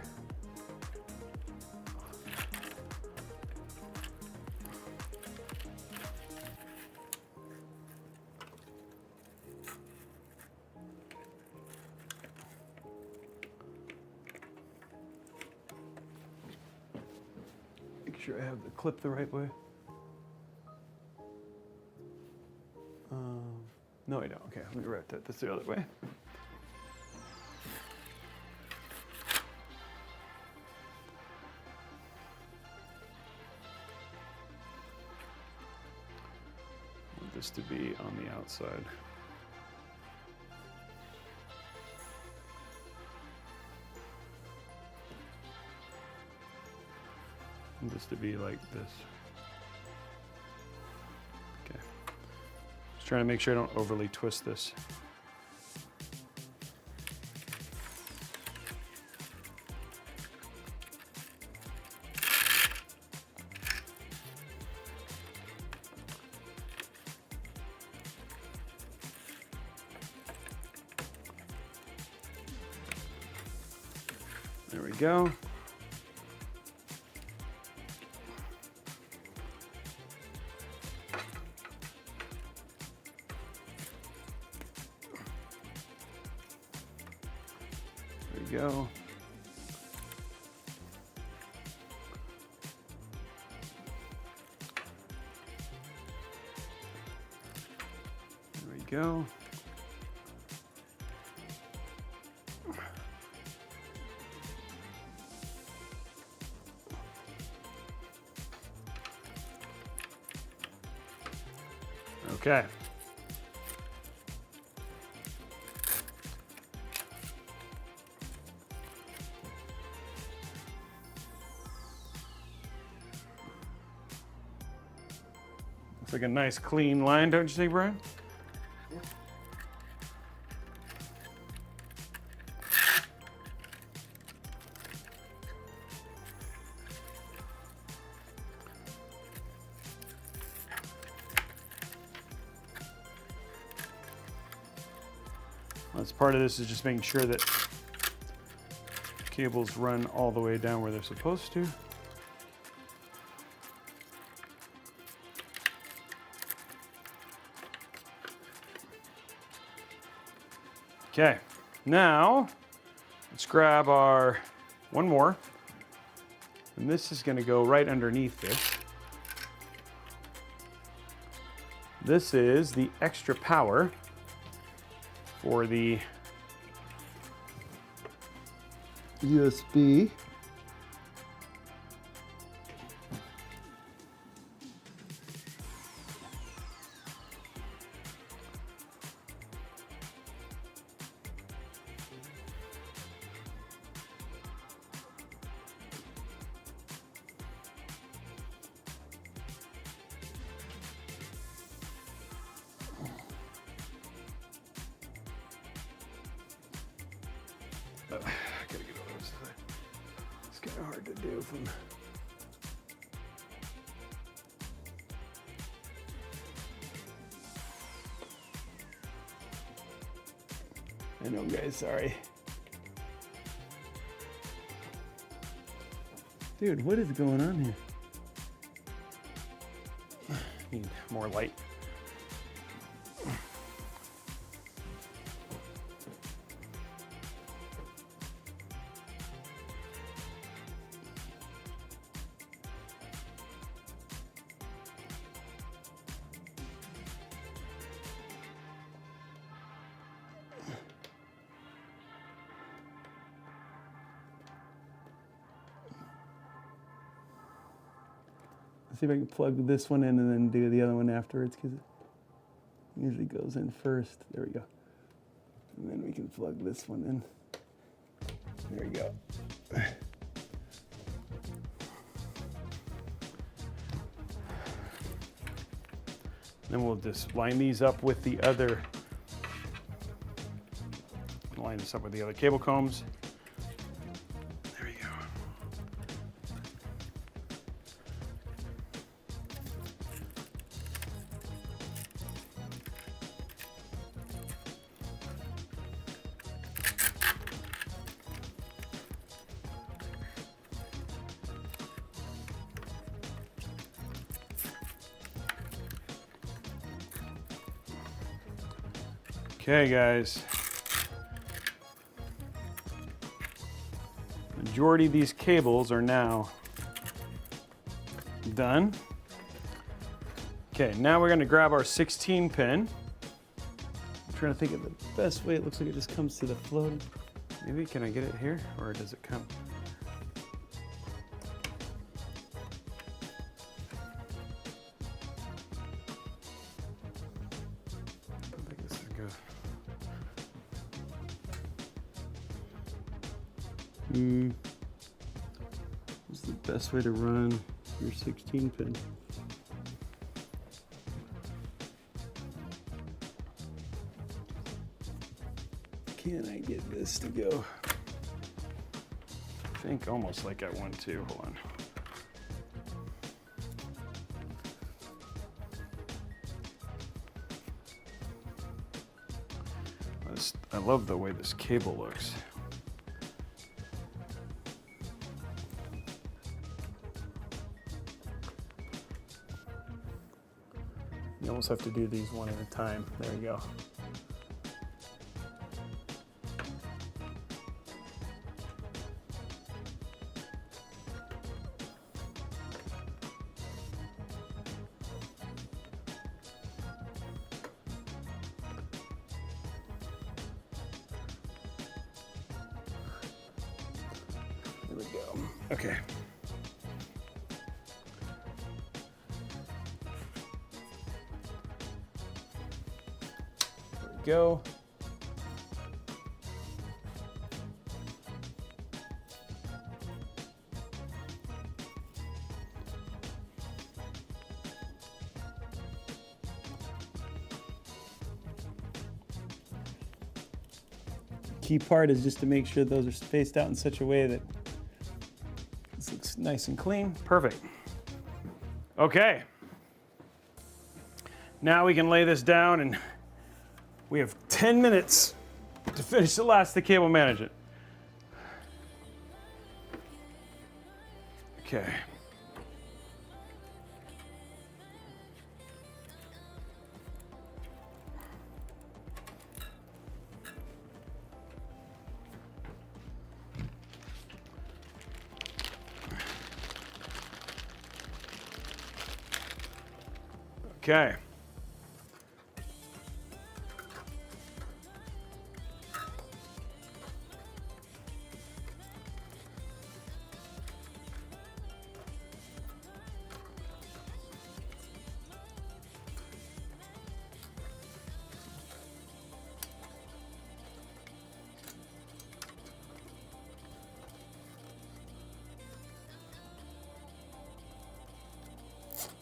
Make sure I have the clip the right way. No, I don't. Okay, let me write that. That's the other way. Want this to be on the outside. Want this to be like this. Okay. Just trying to make sure I don't overly twist this. There we go. There we go. There we go. Okay. Looks like a nice clean line, don't you think, Brian? Yeah. That's part of this is just making sure that cables run all the way down where they're supposed to. Okay, now let's grab our one more, and this is going to go right underneath this. This is the extra power for the USB. I gotta get over this side. It's kind of hard to do from. I know, guys, sorry. Dude, what is going on here? Need more light. See if I can plug this one in and then do the other one afterwards, because it usually goes in first. There we go. And then we can plug this one in. There we go. Then we'll just line these up with the other. Line this up with the other cable combs. There we go. Okay, guys. Majority of these cables are now done. Okay, now we're gonna grab our 16 pin. I'm trying to think of the best way. It looks like it just comes to the floating. Maybe, can I get it here, or does it come? I think this is good. What's the best way to run your 16 pin? Can I get this to go? I think almost like I want to. Hold on. I love the way this cable looks. You almost have to do these one at a time. There you go. There we go. Okay. There we go. Key part is just to make sure those are spaced out in such a way that this looks nice and clean. Perfect. Okay. Now we can lay this down, and we have 10 minutes to finish the last of the cable management. Okay. Okay.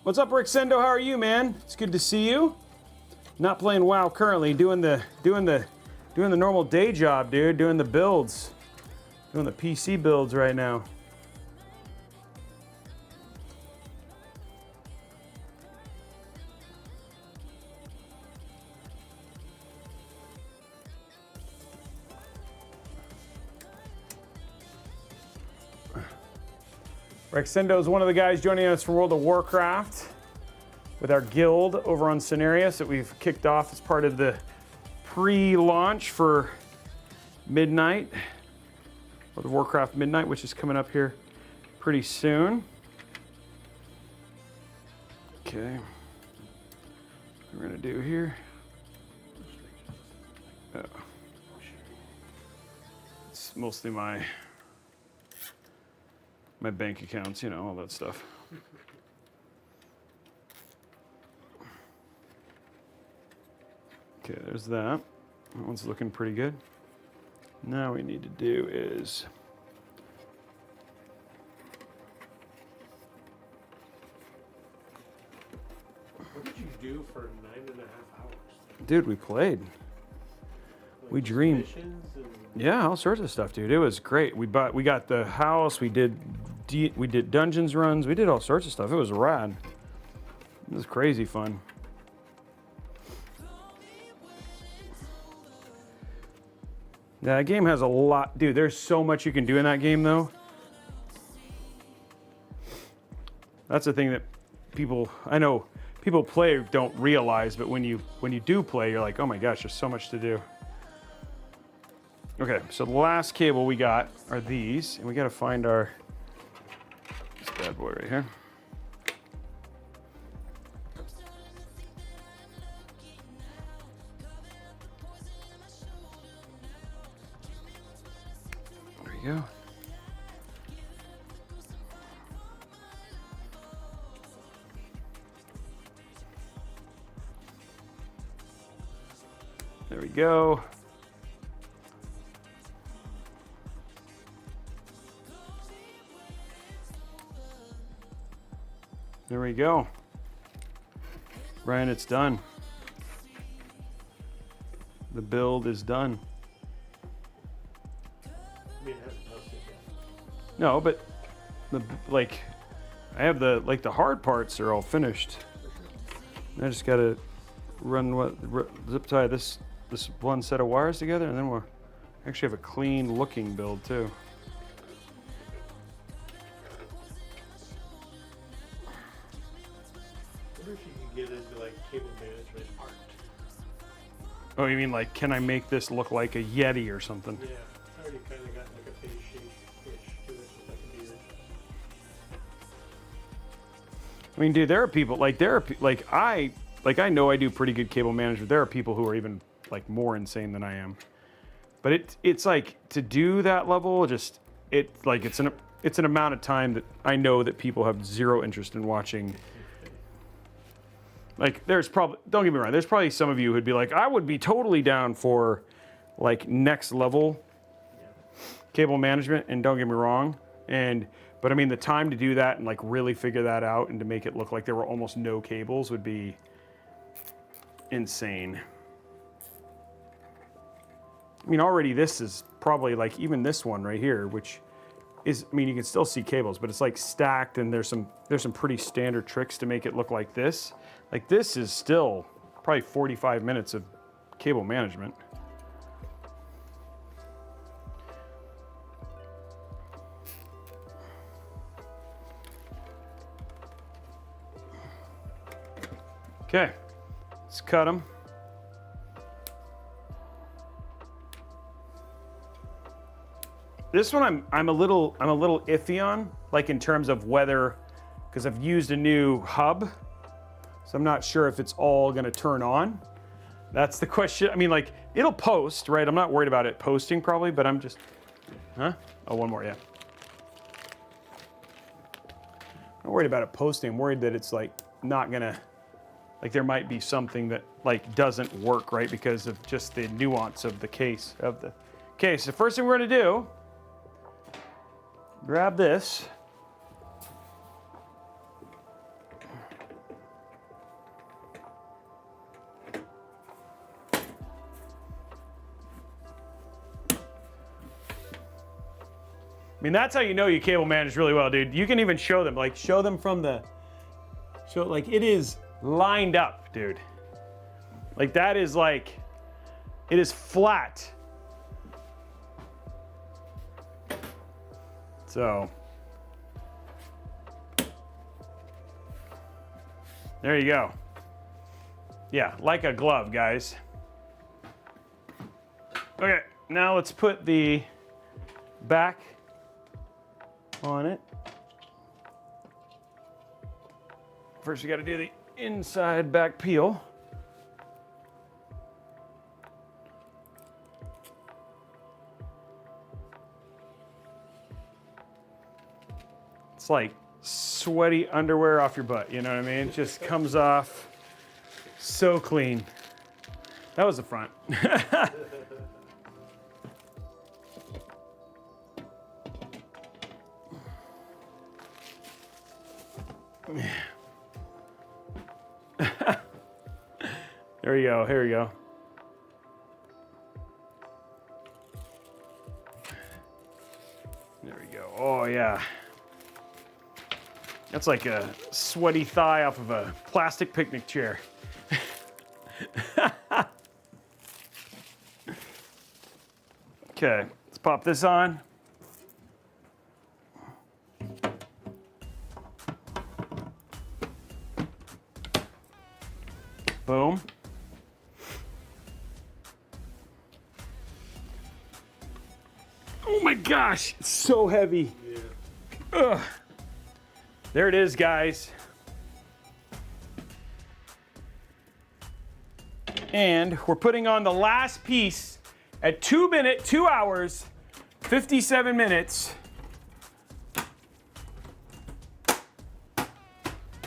What's up, Rick Sendo? How are you, man? It's good to see you. Not playing WoW currently, doing the normal day job, dude. Doing the builds, doing the PC builds right now. Rexendo is one of the guys joining us from World of Warcraft with our guild over on Cenarius that we've kicked off as part of the pre-launch for Midnight, World of Warcraft Midnight, which is coming up here pretty soon. Okay, what we're gonna do here. Oh. It's mostly my bank accounts, you know, all that stuff. Okay, there's that. That one's looking pretty good. Now we need to do is What did you do for 9.5 hours? Dude, we played. Like We dreamed. missions and Yeah, all sorts of stuff, dude. It was great. We got the house. We did dungeons runs. We did all sorts of stuff. It was rad. It was crazy fun. Yeah, that game has a lot, dude. There's so much you can do in that game, though. That's the thing that people, I know people play don't realize, but when you do play, you're like, oh my gosh, there's so much to do. Okay, so the last cable we got are these, and we got to find this bad boy right here. There you go. There we go. There we go. Brian, it's done. The build is done. I mean, it hasn't posted yet. No, but I have the hard parts are all finished. I just gotta zip tie this one set of wires together, and then we'll actually have a clean looking build too. I wonder if you could get into like cable management art. Oh, you mean like, can I make this look like a Yeti or something? Yeah, it's already kind of got like a face shape-ish to it with like a beard. I mean, dude, there are people I know I do pretty good cable management. There are people who are even like more insane than I am. But it's like to do that level, it's an amount of time that I know that people have zero interest in watching. Like there's probably, don't get me wrong, there's probably some of you who'd be like, I would be totally down for like next level cable management, and don't get me wrong. But I mean, the time to do that and like really figure that out and to make it look like there were almost no cables would be insane. I mean, already this is probably like, even this one right here, which is, I mean, you can still see cables, but it's like stacked, and there's some pretty standard tricks to make it look like this. Like this is still probably 45 minutes of cable management. Okay, let's cut them. This one I'm a little iffy on, like in terms of whether, because I've used a new hub, so I'm not sure if it's all gonna turn on. That's the question. I mean, like, it'll post, right? I'm not worried about it posting probably, but I'm just, huh? Oh, one more, yeah. I'm not worried about it posting. I'm worried that it's like not gonna, like there might be something that like doesn't work, right? Because of just the nuance of the case of the. Okay, so the first thing we're gonna do, grab this. I mean, that's how you know you cable manage really well, dude. You can even show them, like show them from the, like it is lined up, dude. Like that is like, it is flat. So, there you go. Yeah, like a glove, guys. Okay, now let's put the back on it. First, you got to do the inside back peel. It's like sweaty underwear off your butt, you know what I mean? It just comes off so clean. That was the front. There you go, here we go. There we go, oh yeah. That's like a sweaty thigh off of a plastic picnic chair. Okay, let's pop this on. Oh my gosh, it's so heavy. Yeah. Ugh. There it is, guys. And we're putting on the last piece at 2 hours, 57 minutes,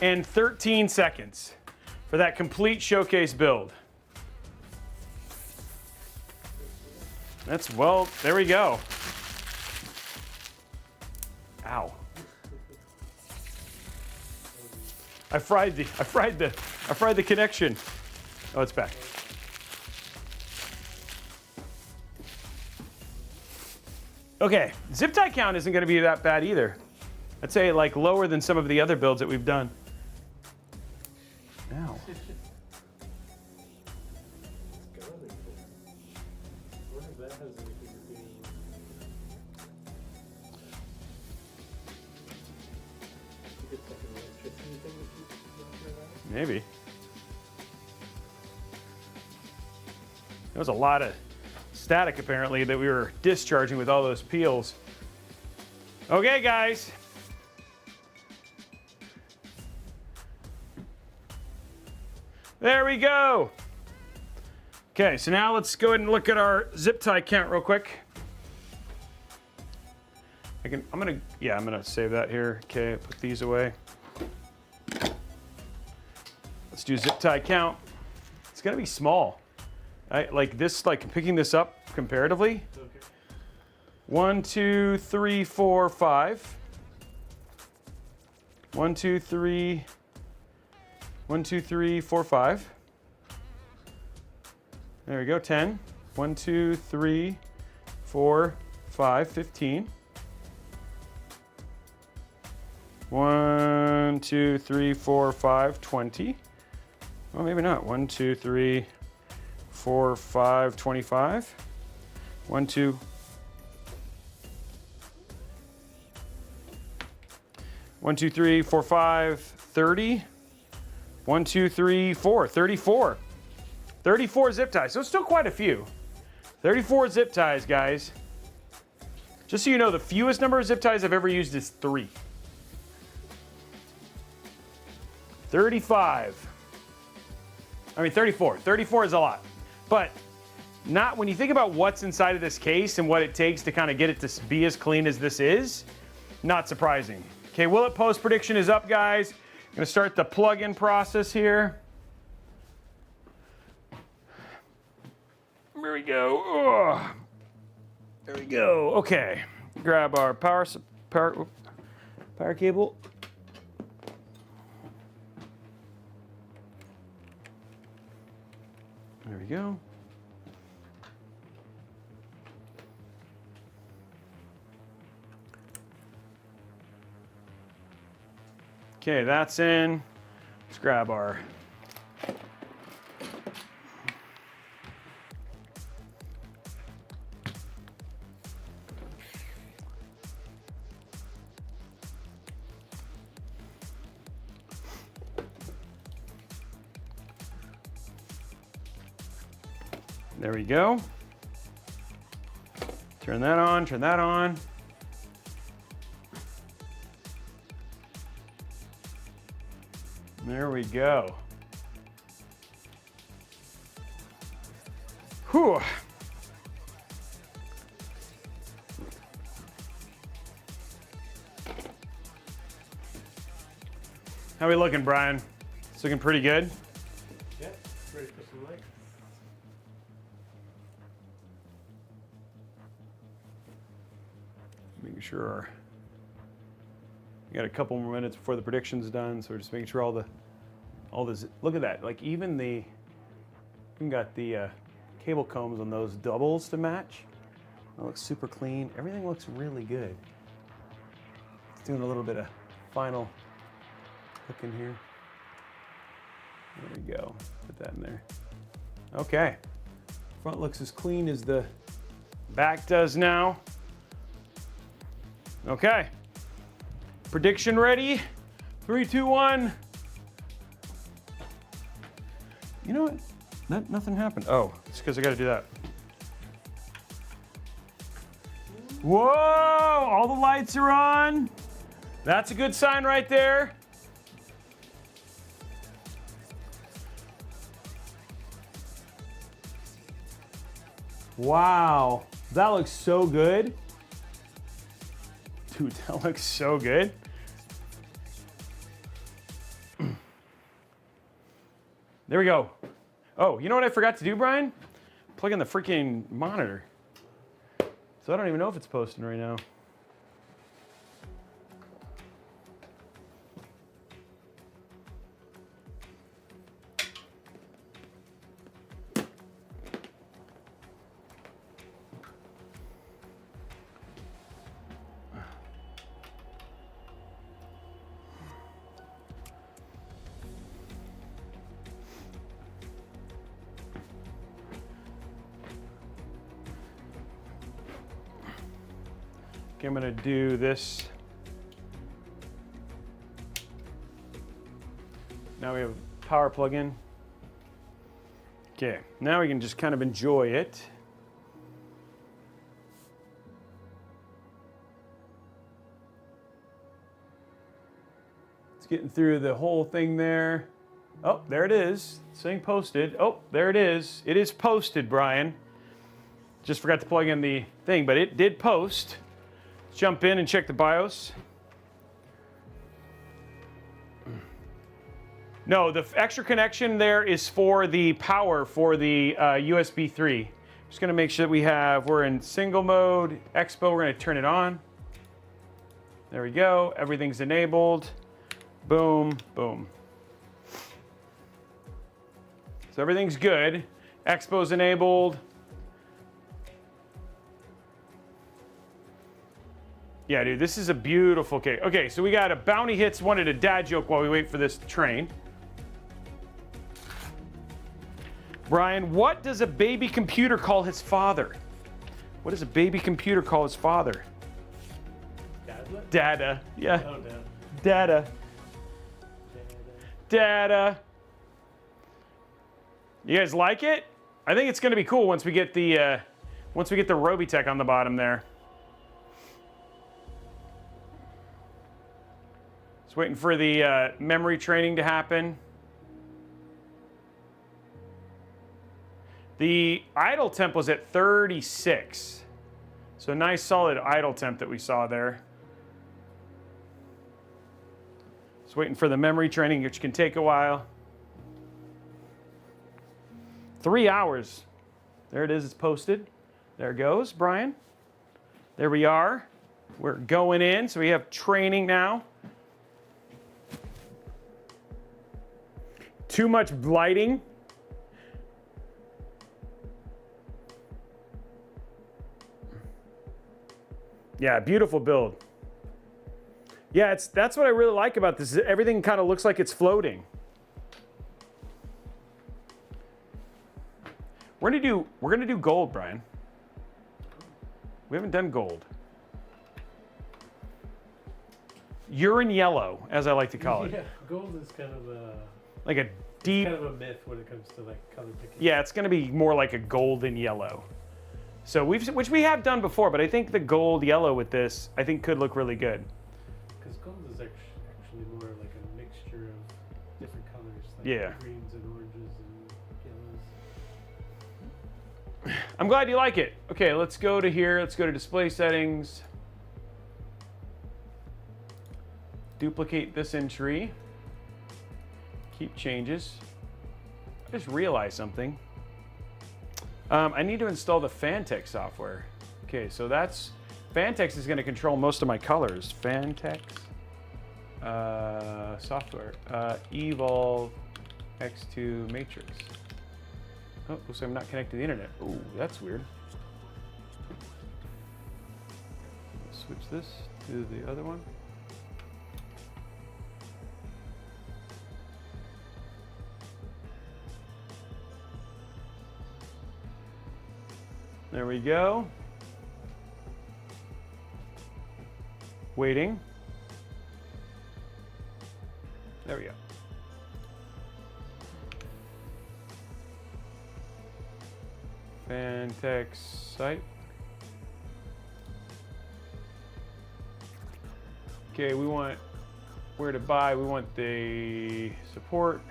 and 13 seconds for that complete showcase build. That's, well, there we go. Ow. I fried the connection. Oh, it's back. Okay, zip tie count isn't gonna be that bad either. I'd say like lower than some of the other builds that we've done. Ow. Maybe. There was a lot of static apparently that we were discharging with all those peels. Okay, guys. There we go. Okay, so now let's go ahead and look at our zip tie count real quick. I'm gonna save that here. Okay, put these away. Let's do zip tie count. It's gonna be small. Like picking this up comparatively. Okay. 1, 2, 3, 4, 5. 1, 2, 3. 1, 2, 3, 4, 5. There we go, 10. 1, 2, 3, 4, 5, 15. 1, 2, 3, 4, 5, 20. Well, maybe not. 1, 2, 3, 4, 5, 25. 1, 2. 1, 2, 3, 4, 5, 30. 1, 2, 3, 4, 34. 34 zip ties, so it's still quite a few. 34 zip ties, guys. Just so you know, the fewest number of zip ties I've ever used is 3. 35. I mean, 34. 34 is a lot. But not when you think about what's inside of this case and what it takes to kind of get it to be as clean as this is, not surprising. Okay, Will It Post prediction is up, guys. I'm gonna start the plug-in process here. There we go. Ugh. There we go. Okay, grab our power cable. There we go. Okay, that's in. Let's grab our there we go. Turn that on, turn that on. There we go. Whew. How we looking, Brian? It's looking pretty good. Yeah, ready for some light. Making sure we got a couple more minutes before the prediction's done, so we're just making sure all the look at that, like even got the cable combs on those doubles to match. That looks super clean. Everything looks really good. It's doing a little bit of final hook in here. There we go. Put that in there. Okay. Front looks as clean as the back does now. Okay. Prediction ready? 3, 2, 1. You know what? Nothing happened. Oh, it's because I got to do that. Whoa, all the lights are on. That's a good sign right there. Wow, that looks so good. Dude, that looks so good. There we go. Oh, you know what I forgot to do, Brian? Plug in the freaking monitor. So I don't even know if it's posting right now. Okay, I'm gonna do this. Now we have a power plug-in. Okay, now we can just kind of enjoy it. It's getting through the whole thing there. Oh, there it is. Saying posted. Oh, there it is. It is posted, Brian. Just forgot to plug in the thing, but it did post. Let's jump in and check the BIOS. No, the extra connection there is for the power for the USB 3. Just gonna make sure that we're in single mode, Expo, we're gonna turn it on. There we go, everything's enabled. Boom, boom. So everything's good. Expo's enabled. Yeah, dude, this is a beautiful cake. Okay, so we got a Bounty Hits wanted a dad joke while we wait for this train. Brian, what does a baby computer call his father? What does a baby computer call his father? Dadlet? Dada. Yeah. Oh, no. Dada. Dada. You guys like it? I think it's going to be cool once we get the Robeytech on the bottom there. Just waiting for the memory training to happen. The idle temp was at 36. So a nice solid idle temp that we saw there. Just waiting for the memory training, which can take a while. 3 hours. There it is, it's posted. There it goes, Brian. There we are. We're going in, so we have training now. Too much lighting. Yeah, beautiful build. Yeah, that's what I really like about this. Everything kind of looks like it's floating. We're gonna do gold, Brian. We haven't done gold. Urine yellow, as I like to call it. Yeah, gold is kind of a Like a deep. kind of a myth when it comes to like color picking. Yeah, it's gonna be more like a golden yellow. So which we have done before, but I think the gold yellow with this, I think could look really good. Because gold is actually more like a mixture of different colors, like Yeah. greens and oranges and yellows. I'm glad you like it. Okay, let's go to here. Let's go to display settings. Duplicate this entry. Keep changes. I just realized something. I need to install the Phanteks software. Okay, so Phanteks is going to control most of my colors. Phanteks software. Evolv X2 Matrix. Oh, looks like I'm not connected to the internet. Oh, that's weird. Switch this to the other one. There we go. Waiting. There we go. Phanteks site. Okay, we want where to buy. We want the support.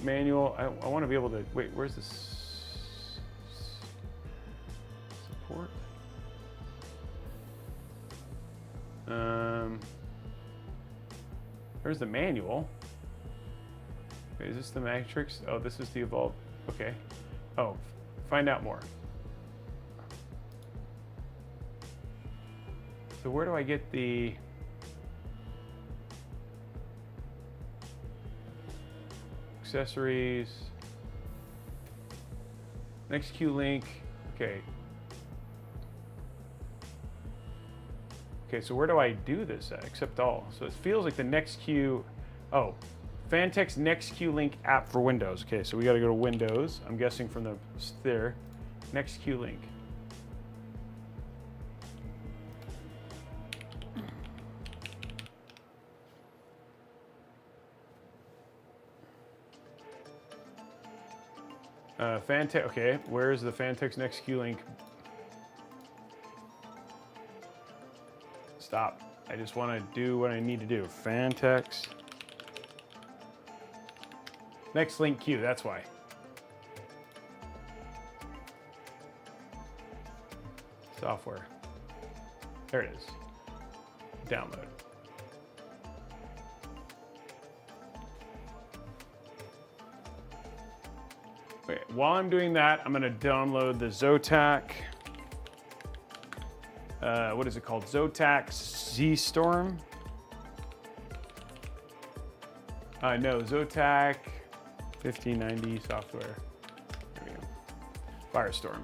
Manual. I want to be able to, wait, where's this support? There's the manual. Wait, is this the Matrix? Oh, this is the Evolve. Okay. Oh, find out more. So where do I get the accessories? Next Q link. Okay. Okay, so where do I do this at? Accept all. So it feels like the next Q. Oh, Phanteks Next Q Link app for Windows. Okay, so we got to go to Windows. I'm guessing from the there. Next Q Link. Phanteks. Okay, where's the Phanteks Next Q Link? Stop. I just want to do what I need to do. Phanteks. Next link Q, that's why. Software. There it is. Download. Okay, while I'm doing that, I'm going to download the Zotac. What is it called? Zotac Z-Storm? No, Zotac 1590 software. There we go. Firestorm.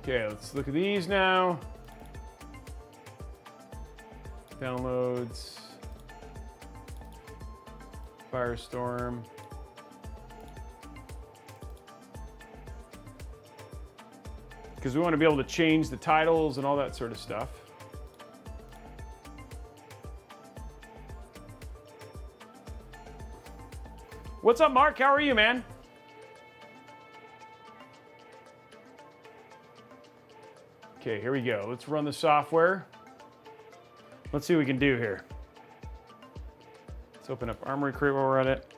Okay, let's look at these now. Downloads. Firestorm. Because we want to be able to change the titles and all that sort of stuff. What's up, Mark? How are you, man? Okay, here we go. Let's run the software. Let's see what we can do here. Let's open up Armory Crate while we're at it.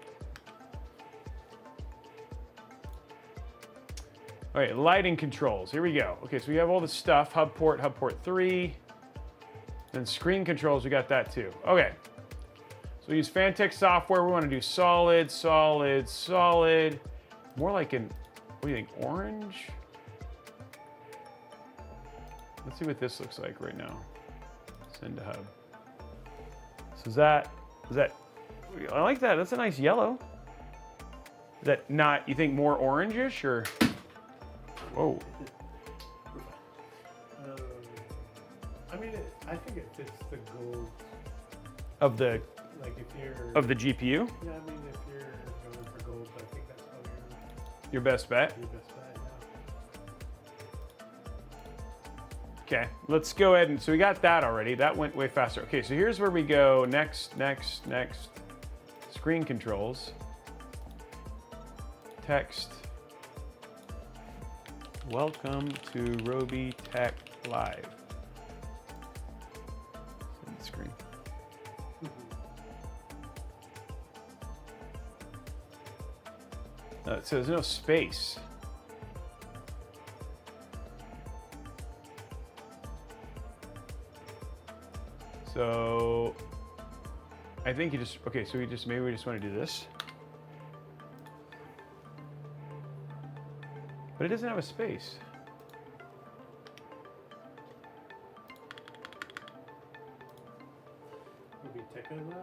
All right, lighting controls. Here we go. Okay, so we have all the stuff. Hub port 3. Then screen controls, we got that too. Okay. So we use Phanteks software. We want to do solid, solid, solid. More like an, what do you think, orange? Let's see what this looks like right now. Send to hub. So is that, I like that. That's a nice yellow. Is that not, you think more orangish or? Whoa. I mean, I think it fits the gold. Of the, like if you're. of the GPU? Yeah, I mean, if you're going for gold, I think that's probably Your best bet? your best bet, yeah. Okay, let's go ahead and, so we got that already. That went way faster. Okay, so here's where we go. Next. Screen controls. Text. Welcome to Robeytech Live. Send the screen. So there's no space. So I think you just, okay, so maybe we just want to do this. But it doesn't have a space. Robeytech Live?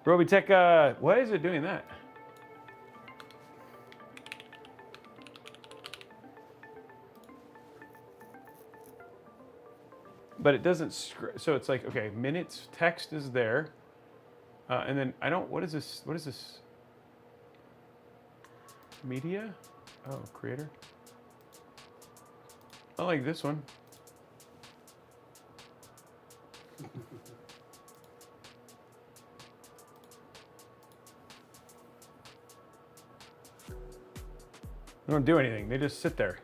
Robeytech, why is it doing that? But it doesn't, so it's like, okay, minutes, text is there. And then I don't, what is this? What is this? Media? Oh, creator. I like this one. don't do anything. They just sit there.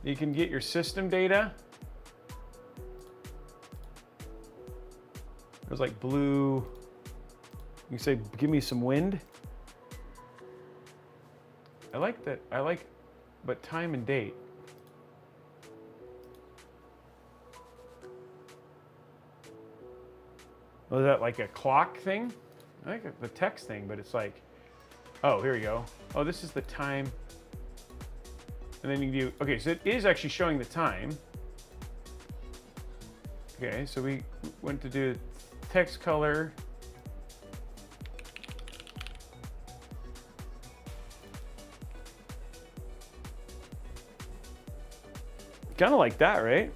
You can get your system data. There's like blue. You can say, give me some wind. I like that. I like, but time and date. Was that like a clock thing? I like the text thing, but it's like, oh, here we go. Oh, this is the time. And then you can do, okay, so it is actually showing the time. Okay, so we went to do text color. Kind of like that, right?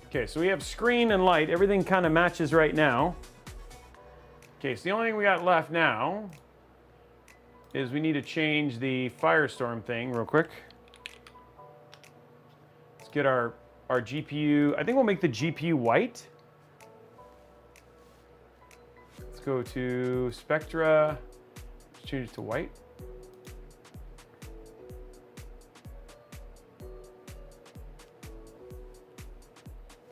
Okay, so we have screen and light. Everything kind of matches right now. Okay, so the only thing we got left now is we need to change the Firestorm thing real quick. Let's get our GPU. I think we'll make the GPU white. Let's go to Spectra. Let's change it to white.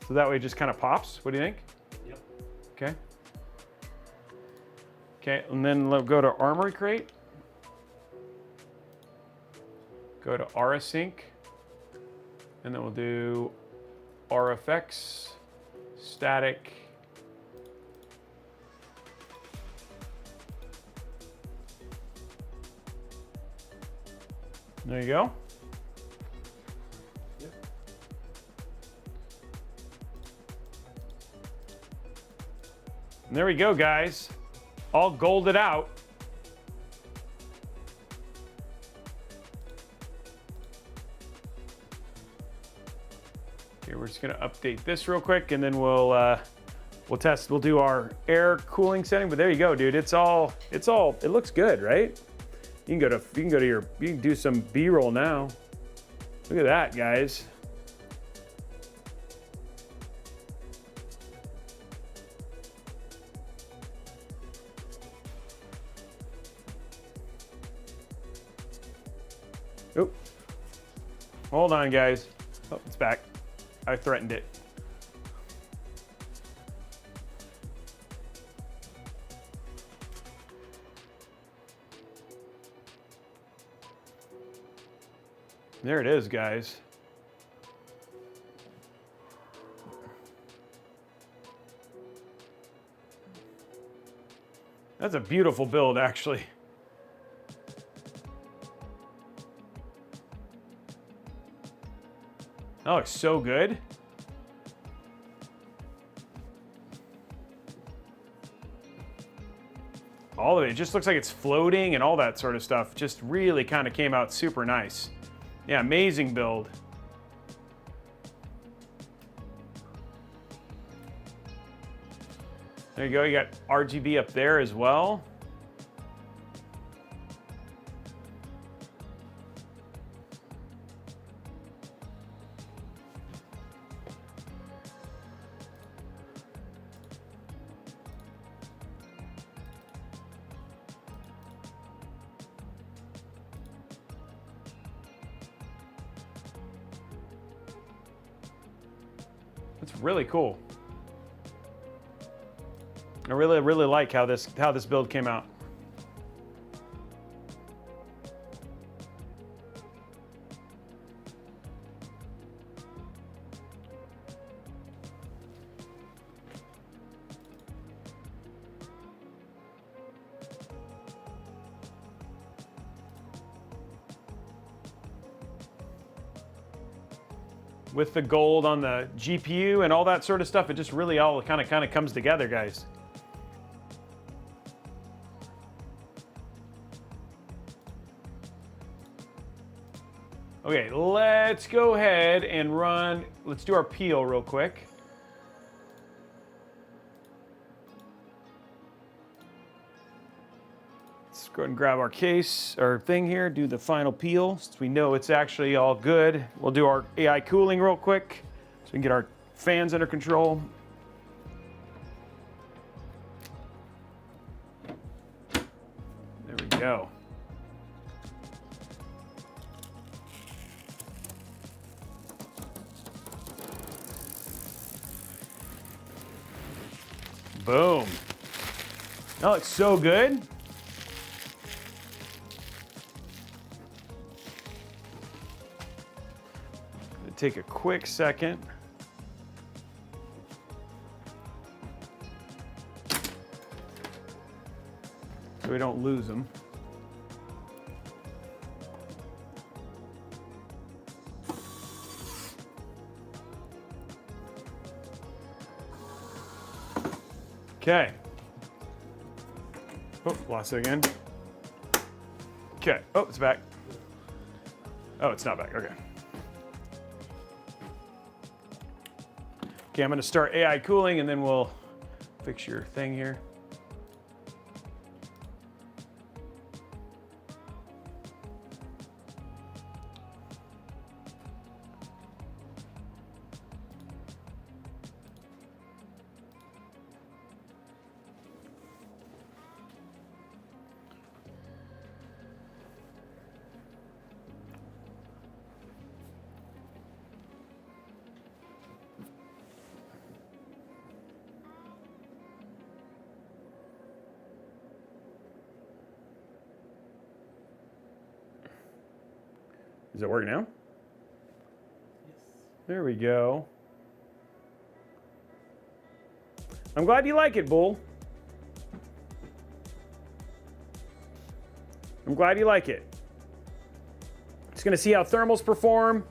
So that way it just kind of pops. What do you think? Yep. Okay. Okay, and then we'll go to Armory Crate. Go to RSync. And then we'll do RFX, static. There you go. Yep. And there we go, guys. All golded out. Okay, we're just gonna update this real quick, and then we'll test. We'll do our air cooling setting. But there you go, dude. It looks good, right? You can do some B-roll now. Look at that, guys. Oop. Hold on, guys. Oh, it's back. I threatened it. There it is, guys. That's a beautiful build, actually. That looks so good. All of it just looks like it's floating and all that sort of stuff. Just really kind of came out super nice. Yeah, amazing build. There you go, you got RGB up there as well. It's really cool. I really like how this build came out. With the gold on the GPU and all that sort of stuff, it just really all kind of comes together, guys. Okay, let's go ahead and run. Let's do our peel real quick. Let's go ahead and grab our case, our thing here, do the final peel since we know it's actually all good. We'll do our AI cooling real quick so we can get our fans under control. go. Boom. That looks so good. Take a quick second. So we don't lose them. Okay. Oh, lost it again. Okay. Oh, it's back. Oh, it's not back. Okay. Okay, I'm going to start AI cooling and then we'll fix your thing here. Is it working now? Yes. There we go. I'm glad you like it, Bull. I'm glad you like it. Just gonna see how thermals perform,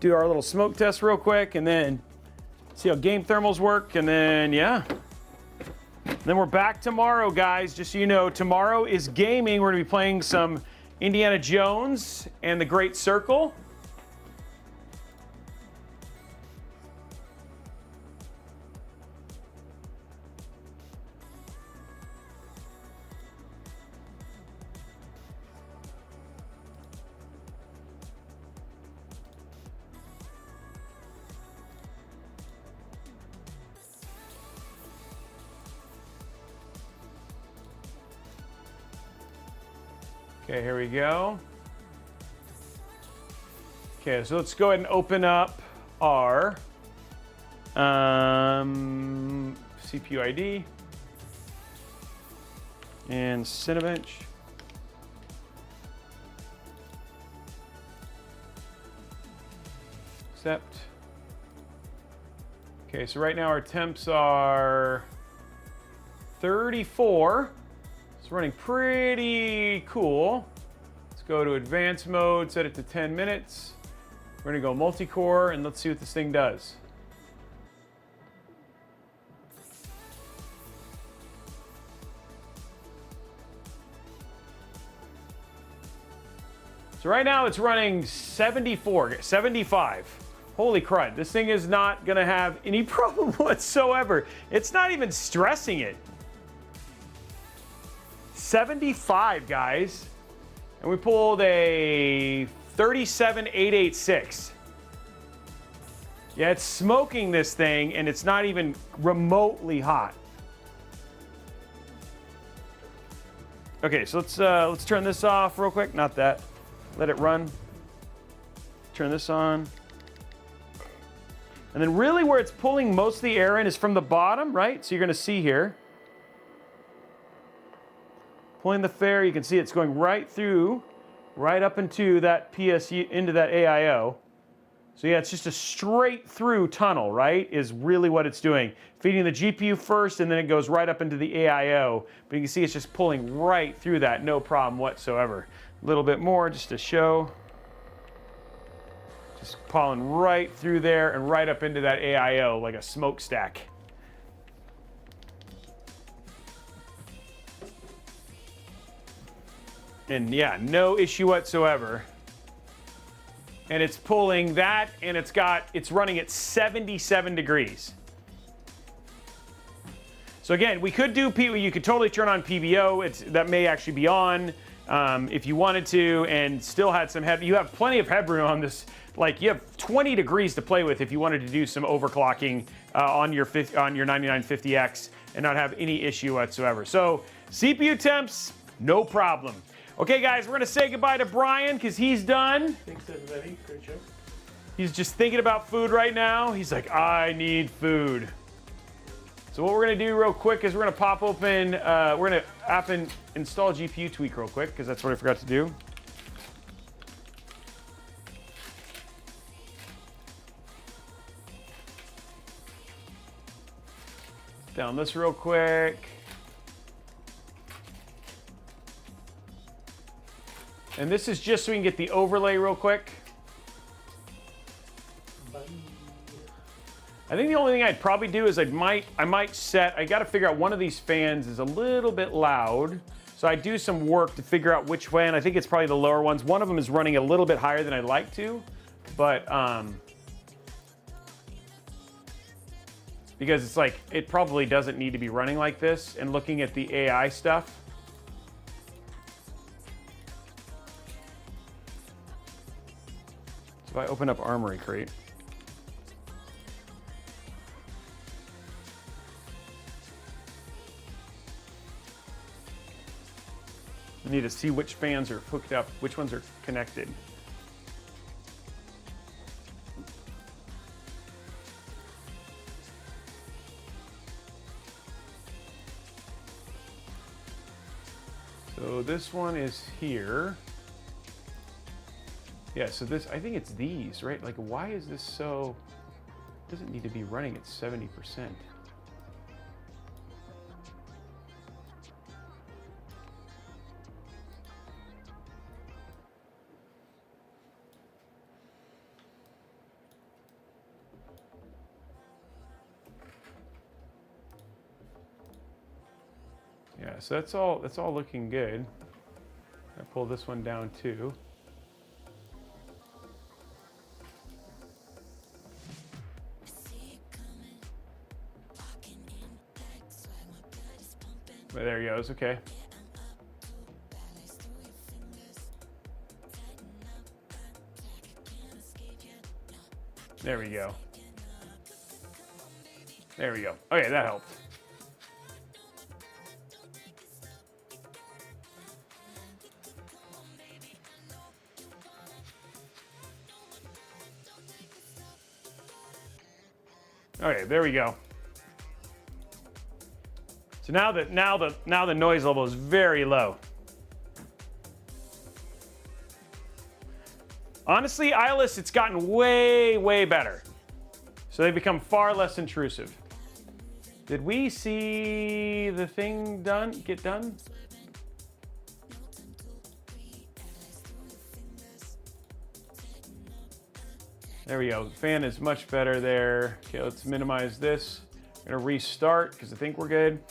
do our little smoke test real quick, and then see how game thermals work, and then yeah. Then we're back tomorrow, guys. Just so you know, tomorrow is gaming. We're gonna be playing some Indiana Jones and the Great Circle. Okay, here we go. Okay, so let's go ahead and open up our CPU ID and Cinebench. Accept. Okay, so right now our temps are 34. It's running pretty cool. Let's go to advanced mode, set it to 10 minutes. We're gonna go multi-core and let's see what this thing does. So right now it's running 75. Holy crud, this thing is not gonna have any problem whatsoever. It's not even stressing it. 75, guys. And we pulled a 37886. Yeah, it's smoking this thing and it's not even remotely hot. Okay, so let's turn this off real quick. Not that. Let it run. Turn this on. And then really where it's pulling most of the air in is from the bottom, right? So you're gonna see here. Pulling the fair, you can see it's going right through, right up into that PSU, into that AIO. So yeah, it's just a straight through tunnel, right? Is really what it's doing. Feeding the GPU first and then it goes right up into the AIO. But you can see it's just pulling right through that, no problem whatsoever. A little bit more just to show. Just pulling right through there and right up into that AIO like a smokestack. And yeah, no issue whatsoever. And it's pulling that, and it's running at 77 degrees. So again, we could do, you could totally turn on PBO. That may actually be on if you wanted to, and still had some you have plenty of headroom on this. Like you have 20 degrees to play with if you wanted to do some overclocking on your 9950X and not have any issue whatsoever. So CPU temps, no problem. Okay, guys, we're gonna say goodbye to Brian because he's done. Thanks, everybody. Great show. He's just thinking about food right now. He's like, I need food. So what we're gonna do real quick is we're gonna pop open, we're gonna app and install GPU tweak real quick because that's what I forgot to do. Down this real quick. And this is just so we can get the overlay real quick. Bye. I think the only thing I'd probably do is I might set, I gotta figure out one of these fans is a little bit loud. So I do some work to figure out which fan. I think it's probably the lower ones. One of them is running a little bit higher than I'd like to, but because it's like, it probably doesn't need to be running like this, and looking at the AI stuff. So if I open up Armory Crate, I need to see which fans are hooked up, which ones are connected. So this one is here. Yeah, so this, I think it's these, right? Like, why is this so, it doesn't need to be running at 70%. Yeah, so that's all looking good. I pull this one down too. But there he goes, okay. There we go. There we go. Okay, that helped. Okay, there we go. So now the noise level is very low. Honestly, Eyeless, it's gotten way better. So they've become far less intrusive. Did we see the thing get done? There we go. The fan is much better there. Okay, let's minimize this. I'm gonna restart because I think we're good.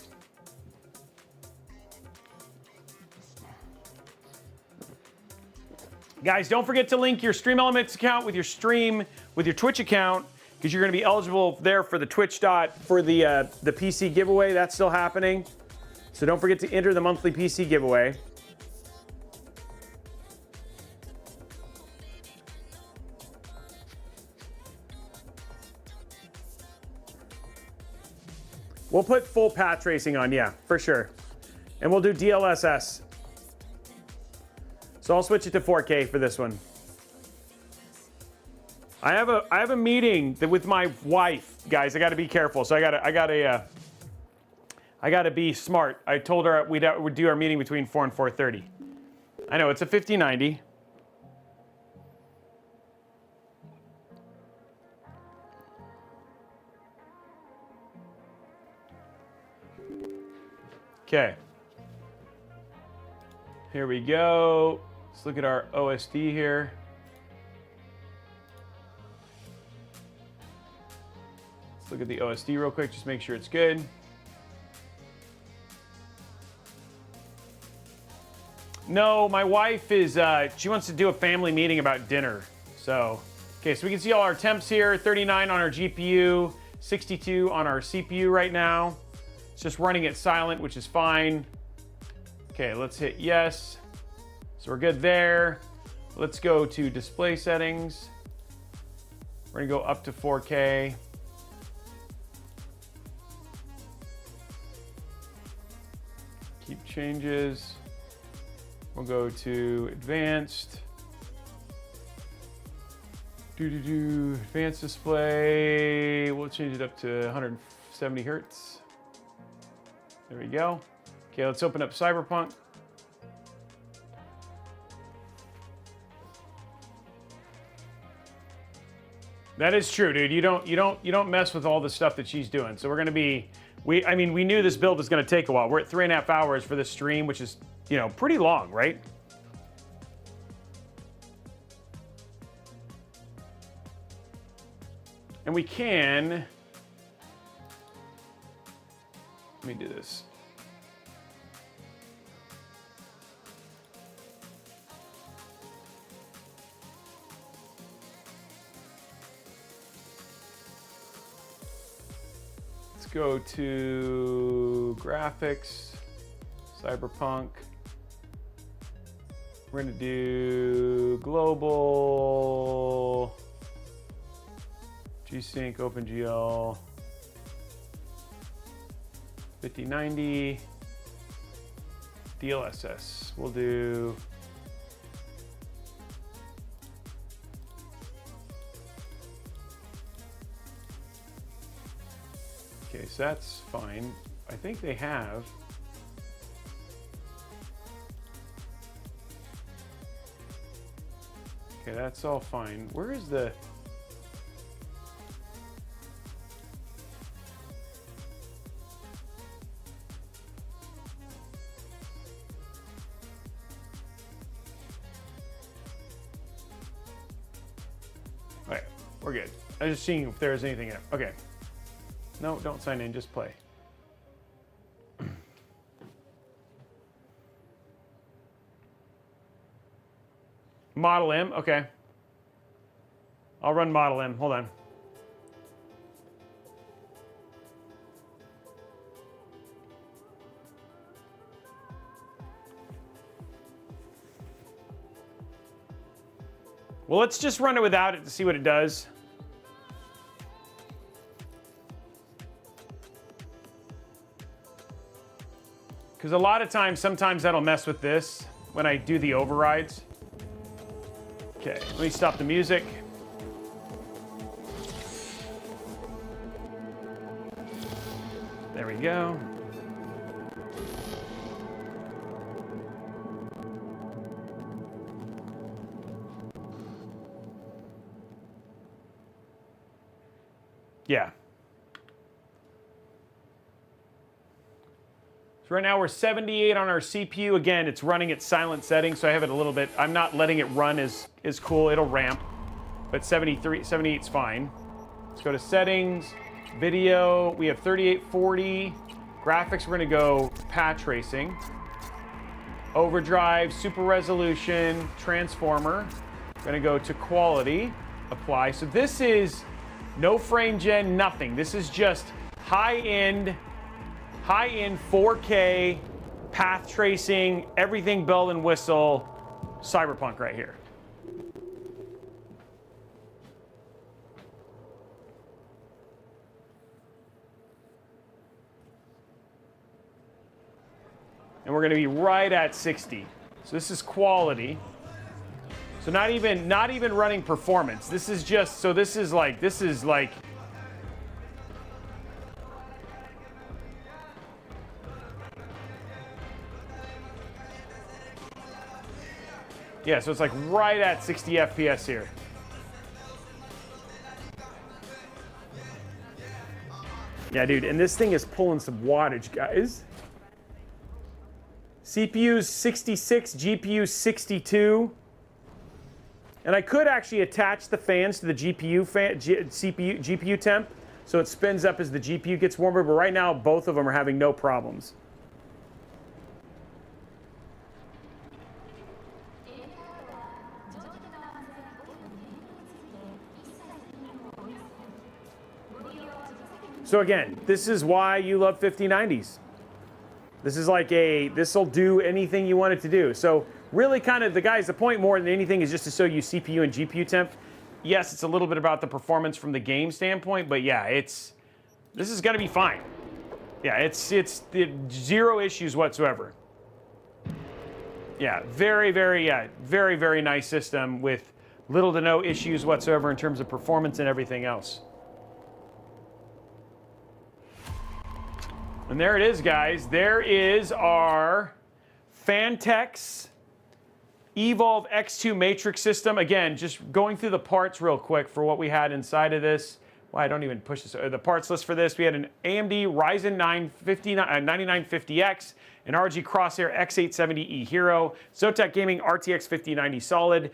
Guys, don't forget to link your Stream Elements account with your Twitch account, because you're gonna be eligible there for the for the PC giveaway. That's still happening. So don't forget to enter the monthly PC giveaway. We'll put full path tracing on, yeah, for sure. And we'll do DLSS. So I'll switch it to 4K for this one. I have a meeting with my wife, guys. I got to be careful. So I gotta be smart. I told her we'd do our meeting between 4 and 4:30. I know it's a 5090. Okay. Here we go. Let's look at our OSD here. Let's look at the OSD real quick, just make sure it's good. No, my wife is, she wants to do a family meeting about dinner. So, okay, so we can see all our temps here, 39 on our GPU, 62 on our CPU right now. It's just running it silent, which is fine. Okay, let's hit yes. So we're good there. Let's go to display settings. We're gonna go up to 4K. Keep changes. We'll go to advanced. Advanced display. We'll change it up to 170 hertz. There we go. Okay, let's open up Cyberpunk. That is true, dude. You don't mess with all the stuff that she's doing. So we're gonna be, I mean, we knew this build was gonna take a while. We're at 3.5 hours for this stream, which is, you know, pretty long, right? And we can, let me do this. Let's go to graphics, Cyberpunk. We're gonna do global, G-Sync, OpenGL, 5090, DLSS. We'll do okay, so that's fine. I think they have okay, that's all fine. Where is the okay, we're good. I was just seeing if there's anything in it. Okay. No, don't sign in, just play. Model M, okay. I'll run Model M, hold on. Well, let's just run it without it to see what it does. Because a lot of times, sometimes that'll mess with this when I do the overrides. Okay, let me stop the music. There we go. Yeah. So right now we're 78 on our CPU. Again, it's running at silent settings, so I have it a little bit. I'm not letting it run as cool. It'll ramp, but 78 is fine. Let's go to settings, video. We have 3840. Graphics, we're gonna go path tracing. Overdrive, super resolution, transformer. We're gonna go to quality, apply. So this is no frame gen, nothing. This is just high-end 4K, path tracing, everything bell and whistle, Cyberpunk right here. And we're gonna be right at 60. So this is quality. So not even running performance. This is just, so this is like, yeah, so it's like right at 60 FPS here. Yeah, dude, and this thing is pulling some wattage, guys. CPU's 66, GPU's 62. And I could actually attach the fans to the GPU temp, so it spins up as the GPU gets warmer, but right now both of them are having no problems. So again, this is why you love 5090s. This is like this'll do anything you want it to do. So really kind of the point more than anything is just to show you CPU and GPU temp. Yes, it's a little bit about the performance from the game standpoint, but yeah, this is gonna be fine. Yeah, it's zero issues whatsoever. Yeah, very, very nice system with little to no issues whatsoever in terms of performance and everything else. And there it is, guys. There is our Phanteks Evolv X2 Matrix system. Again, just going through the parts real quick for what we had inside of this. Well, I don't even push this. The parts list for this, we had an AMD Ryzen 9950x, an RG Crosshair X870E Hero, Zotac Gaming RTX 5090 Solid,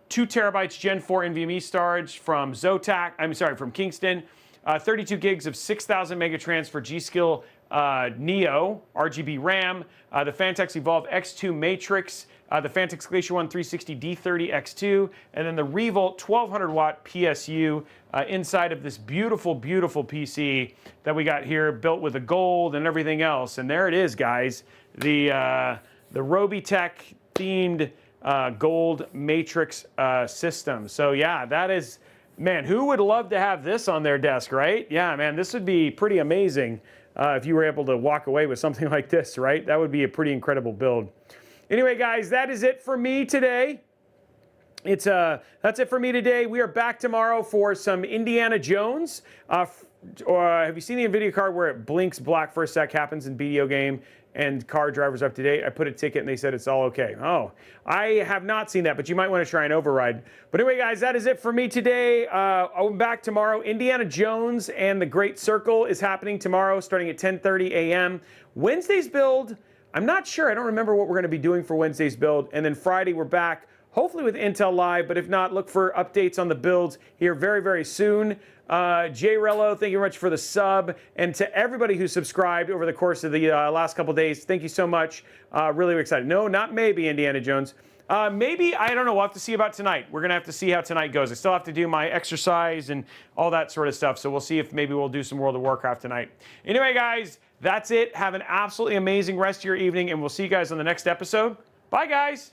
2 terabytes Gen 4 NVMe storage from from Kingston, 32 gigs of 6000 megatrans for G.Skill Neo RGB RAM, the Phanteks Evolv X2 Matrix, the Phanteks Glacier 1 360 D30 X2, and then the Revolt 1200 watt PSU inside of this beautiful, beautiful PC that we got here, built with the gold and everything else. And there it is, guys, the Robeytech themed gold matrix system. So yeah, that is, man, who would love to have this on their desk, right? Yeah, man, this would be pretty amazing if you were able to walk away with something like this, right? That would be a pretty incredible build. Anyway, guys, that is it for me today. That's it for me today. We are back tomorrow for some Indiana Jones. Or have you seen the NVIDIA card where it blinks black for a sec, happens in BDO game, and car drivers up to date? I put a ticket and they said it's all okay. Oh, I have not seen that, but you might want to try and override. But anyway, guys, that is it for me today. I'm back tomorrow. Indiana Jones and the Great Circle is happening tomorrow, starting at 10:30 a.m. Wednesday's build, I'm not sure. I don't remember what we're going to be doing for Wednesday's build. And then Friday, we're back, hopefully with Intel Live, but if not, look for updates on the builds here very, very soon. Jay Rello, thank you very much for the sub. And to everybody who subscribed over the course of the last couple days, thank you so much. Really excited. No, not maybe, Indiana Jones. Maybe, I don't know, we'll have to see about tonight. We're going to have to see how tonight goes. I still have to do my exercise and all that sort of stuff. So we'll see if maybe we'll do some World of Warcraft tonight. Anyway, guys, that's it. Have an absolutely amazing rest of your evening, and we'll see you guys on the next episode. Bye, guys.